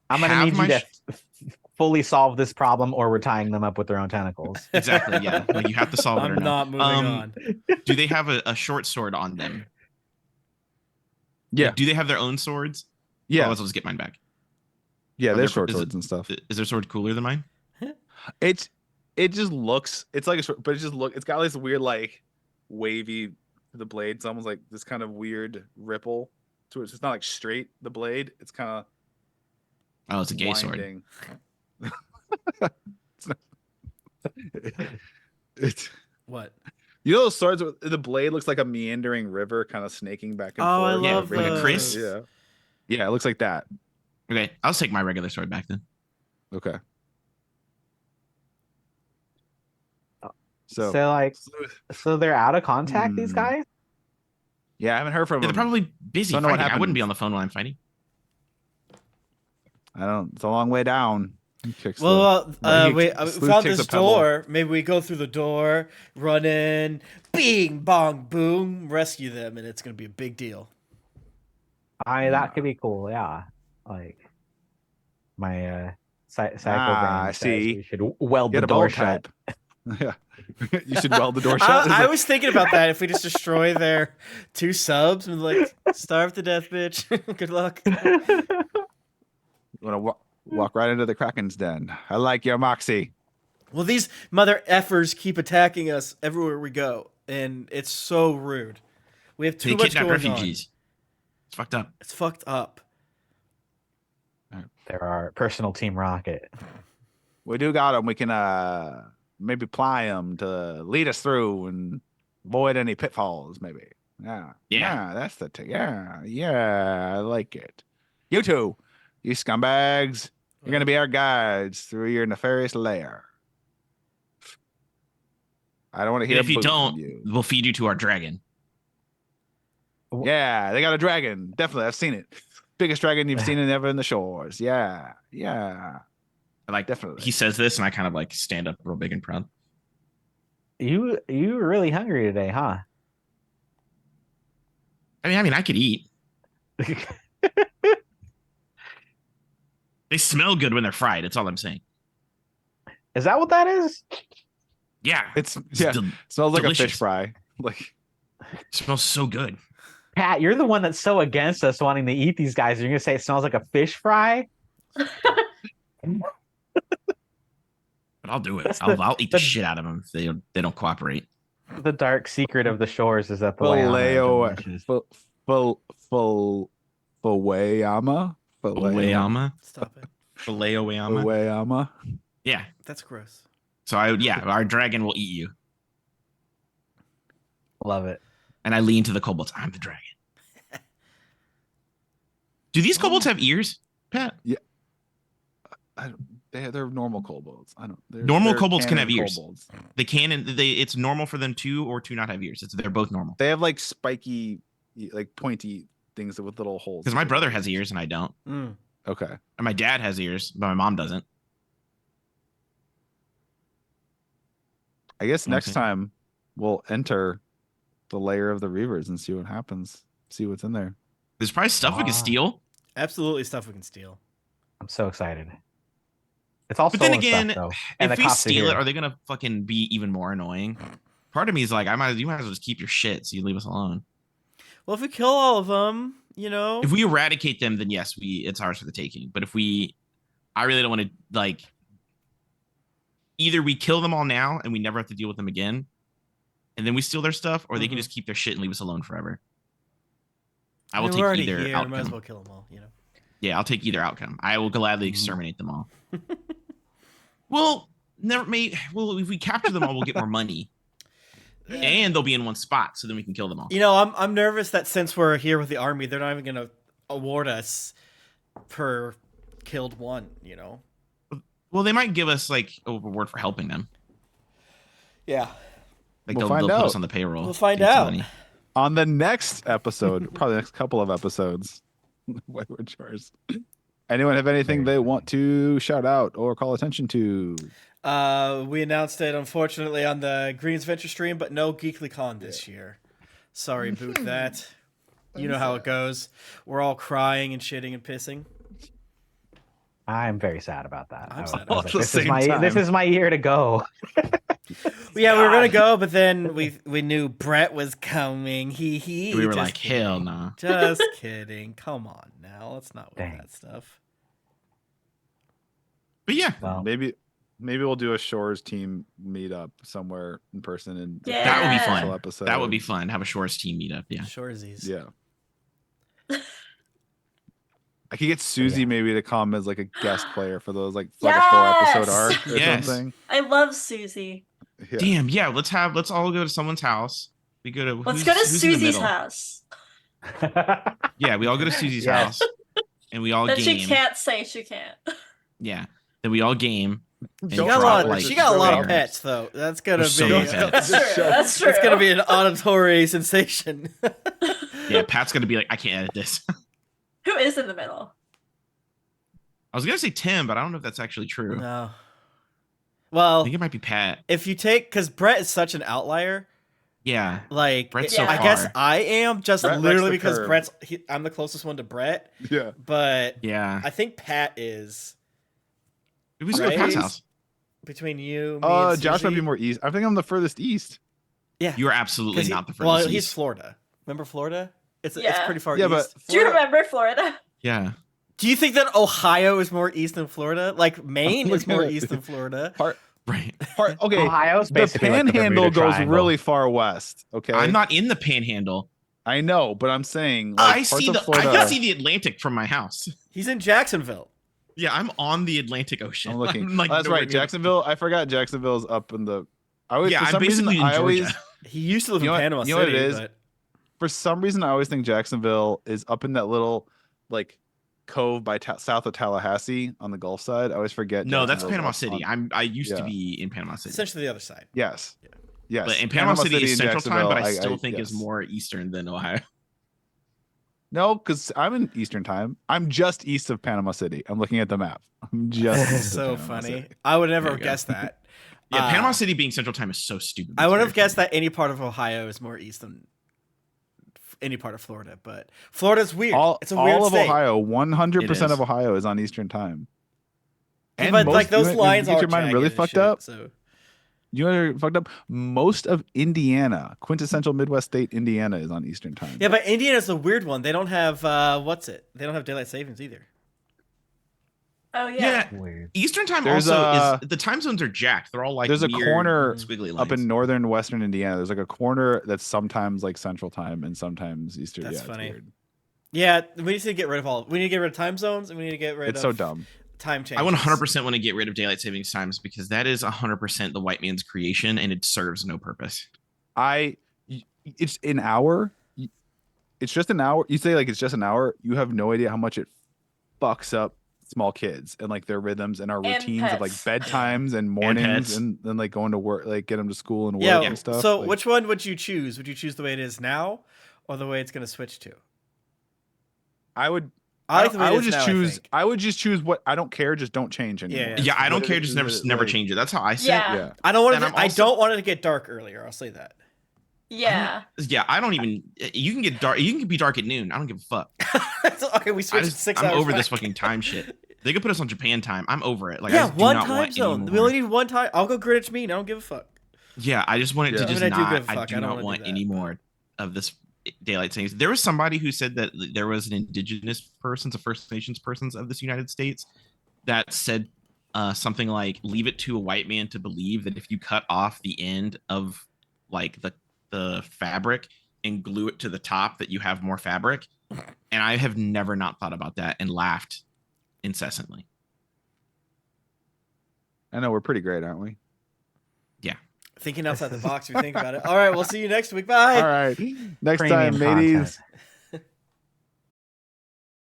I'm gonna have need my you to fully solve this problem, or we're tying them up with their own tentacles. Exactly. Yeah. Like you have to solve it or I'm not moving on. Do they have a short sword on them? Yeah. Like, do they have their own swords? Yeah. Oh, let's just get mine back. Yeah, Are they're there- short is it- swords and stuff. Is their sword cooler than mine? It just looks. It's like a short, but it just look. It's got this weird like wavy. The blade. It's almost like this kind of weird ripple. So it's not like straight. The blade. It's kind of. Oh, it's a gay sword. winding. It's not- it's What? you know those swords. The blade looks like a meandering river, kind of snaking back and Oh, I forth. Yeah, love like a those. Chris? Yeah. Yeah, it looks like that. Okay, I'll take my regular sword back then. Okay. So, So, like, so they're out of contact. These Hmm. guys. yeah, I haven't heard from Yeah, they're them. probably busy Don't know what fighting. I wouldn't happened. be on the phone while I'm fighting. I don't. It's a long way down. He kicks the- Well, he- we Sleuth found kicks this a pebble. door. Maybe we go through the door, run in, bing, bong, boom, rescue them, and it's gonna be a big deal. That could be cool. Yeah, like my psycho brain I says see. we should weld Get the a door bow shut. type. Yeah. You should weld the door shut. I was thinking about that. If we just destroy their 2 subs and like starve to death, bitch. Good luck. You want to walk right into the Kraken's den. I like your moxie. Well, these mother effers keep attacking us everywhere we go, and it's so rude. We have too They much kidnap going on. refugees. It's fucked up. It's fucked up. They're our personal Team Rocket. We do got them. We can maybe ply them to lead us through and avoid any pitfalls. Maybe. Yeah, that's the yeah, I like it. You two, you scumbags, you're gonna be our guides through your nefarious lair. I don't want to And hear if you boo from don't, you. we'll feed you to our dragon. Yeah, they got a dragon. Definitely, I've seen it. Biggest dragon you've seen ever in the shores. Yeah. Like Definitely. he says this, and I kind of like stand up real big and proud. You were really hungry today, huh? I mean, I could eat. They smell good when they're fried. That's all I'm saying. Is that what that is? Yeah, It's smells like a fish delicious. fry. Like It smells so good. Pat, you're the one that's so against us wanting to eat these guys. You're gonna say it smells like a fish fry? But I'll do it. I'll eat the shit out of them if they don't cooperate. The dark secret of the shores is that the Wayama are delicious. Wayama. Wayama. Stop it. Wayama. Wayama. Yeah. That's gross. So our dragon will eat you. Love it. And I lean to the kobolds. I'm the dragon. Do these kobolds have ears, Pat? They're normal kobolds. Normal they're kobolds can canon have ears. kobolds. They can, and it's normal for them to not have ears. They're both normal. They have like spiky, like pointy things with little holes. Because my brother has ears and I don't. Mm. Okay. And my dad has ears, but my mom doesn't. I guess next Okay. time we'll enter the layer of the Reavers and see what happens. See what's in there. There's probably stuff we can Ah. steal. Absolutely stuff we can steal. I'm so excited. It's all But then stolen again, stuff, though. And if the we cops steal it, here. are they gonna fucking be even more annoying? Part of me is like, you might as well just keep your shit so you leave us alone. Well, if we kill all of them, you know. If we eradicate them, then yes, it's ours for the taking. But I really don't want to like. Either we kill them all now and we never have to deal with them again, and then we steal their stuff, or they can Mhm. just keep their shit and leave us alone forever. I I will mean, take we're already either here. outcome. Might as well kill them all. You know. Yeah, I'll take either outcome. I will gladly exterminate them all. Well, if we capture them all, we'll get more money, and they'll be in one spot, so then we can kill them all. You know, I'm nervous that since we're here with the army, they're not even gonna award us per killed one. You know. Well, they might give us like a reward for helping them. Yeah. Like We'll they'll find put out. us on the payroll. We'll find give us some out. money. On the next episode, probably the next couple of episodes, Wayward Chores. Anyone have anything they want to shout out or call attention to? We announced it unfortunately on the Greens Venture stream, but no GeeklyCon this year. Sorry, boot that. You know how it goes. We're all crying and shitting and pissing. I'm very sad about that. I'm I sad was about like, it. this At is the my same this time. is my year to go. Yeah, we were gonna go, but then we knew Brett was coming. He. We were just like, kidding. hell no. Just kidding. Come on now. Let's not with Dang. that stuff. But yeah, Well, Maybe we'll do a Shores team meetup somewhere in person and Yeah. that would be special fun. episode. That would be fun. Have a Shores team meetup. Yeah. Shoresies. Yeah. I could get Susie Yeah. maybe to come as like a guest player for those like a 4-episode arc or Yes. something. I love Susie. Yeah. Damn. Yeah. Let's all go to someone's house. We go to. Let's who's- go to who's in the Susie's middle? house. Yeah, we all go to Susie's Yes. house, and we all That game. she can't say she can't. Yeah. Then we all game. and She Don't got a drop, lot. like, She got a lot of fire. pets, though. That's gonna There's so be. many pets. That's true. That's true. It's gonna be an auditory sensation. Yeah, Pat's gonna be like, I can't edit this. Who is in the middle? I was gonna say Tim, but I don't know if that's actually true. No. I Well, think it might be Pat. if you take, because Brett is such an outlier. Yeah. Like, Brett's so I guess far. I am just Brett likes literally the because curve. I'm the closest one to Brett, Yeah. but Yeah. I think Pat is It was go to Right? Pat's house. between you. Me, and Josh might Susie. be more east. I think I'm the furthest east. Yeah, You are absolutely 'cause not the first. Well, he's Florida. Remember Florida? It's Yeah. pretty far Yeah, east. but Do you remember Florida? Yeah. Do you think that Ohio is more east than Florida? Like Maine Oh is my more God. east than Florida. Right. Okay. Ohio's The basically like the panhandle Bermuda goes Triangle. really far west. Okay. I'm not in the Panhandle. I know, but I'm saying like, I parts see of the. I Florida. can see the Atlantic from my house. He's in Jacksonville. Yeah, I'm on the Atlantic Ocean. I'm looking. I'm, like, Oh, that's nowhere right. near- Jacksonville. I forgot Jacksonville's up in the. I always, Yeah, for I'm some reason, basically in I always. Georgia. He used to live You in know what- Panama you know what City, it is? but For some reason, I always think Jacksonville is up in that little like cove by south of Tallahassee on the Gulf side. I always forget. No, that's Jacksonville's Panama up City. on- I used to Yeah. be in Panama City. Essentially the other side. Yes. Yeah. Yes. But in Panama City is and Central Time, but I Jacksonville, still think is yes. more Eastern than Ohio. No, because I'm in Eastern Time. I'm just east of Panama City. I'm looking at the map. I'm just east of So Panama funny. City. I would There never you go. guess that. Yeah, Panama City being Central Time is so stupid. I It's would very have guessed funny. that any part of Ohio is more east than any part of Florida, but Florida's weird. It's a weird all of state. Ohio, 100% It is. of Ohio is on Eastern Time. But like those lines get are your mind jagged really and fucked shit, up. So You know, fucked up. Most of Indiana, quintessential Midwest state, Indiana, is on Eastern Time. yeah, but Indiana's a weird one. They don't have They don't have daylight savings either. Oh yeah. Weird. Eastern Time There's also is the time zones are jacked. They're all like there's a weird corner squiggly lines. up in northern Western Indiana. There's like a corner that's sometimes like Central Time and sometimes Eastern. That's yeah, funny. It's weird. Yeah, we need to get rid of all. We need to get rid of time zones, and we need to get rid It's of so dumb. time changes. I 100% want to get rid of daylight savings times because that is 100% the white man's creation and it serves no purpose. It's an hour. It's just an hour. You say like it's just an hour. You have no idea how much it fucks up small kids and like their rhythms and our And routines of like pets. bedtimes and mornings pets. and then like going to work, like get them to school and work Yeah. and stuff. So, like, which one would you choose? Would you choose the way it is now, or the way it's going to switch to? I would. I like the way I it would is just now, I choose. think. I would just choose what I don't care. Just don't change anymore. Yeah. Yeah, I don't What care. it Just is, never like- change it. That's how I say Yeah. it. Yeah. I don't want And it. I'm I also- don't want it to get dark earlier. I'll say that. Yeah. Yeah, I don't even. You can get dark. You can be dark at noon. I don't give a fuck. Okay, we switched 6 I'm hours. over this back. fucking time shit. They could put us on Japan time. I'm over it. Like I Yeah, just do one not time want any zone. We more. only need one time. I'll go Greenwich Mean. I don't give a fuck. Yeah, I just want it Yeah. to just I mean, I do not. give a I fuck. do I don't not wanna do want that, any but- more of this daylight savings. There was somebody who said that there was an indigenous persons, a First Nations persons of this United States, that said something like, "Leave it to a white man to believe that if you cut off the end of like the fabric and glue it to the top, that you have more fabric." And I have never not thought about that and laughed incessantly. I know we're pretty great, aren't we? Thinking outside the box. If you think about it. All right, we'll see you next week. Bye. All right. Next Premium time, mateys. content.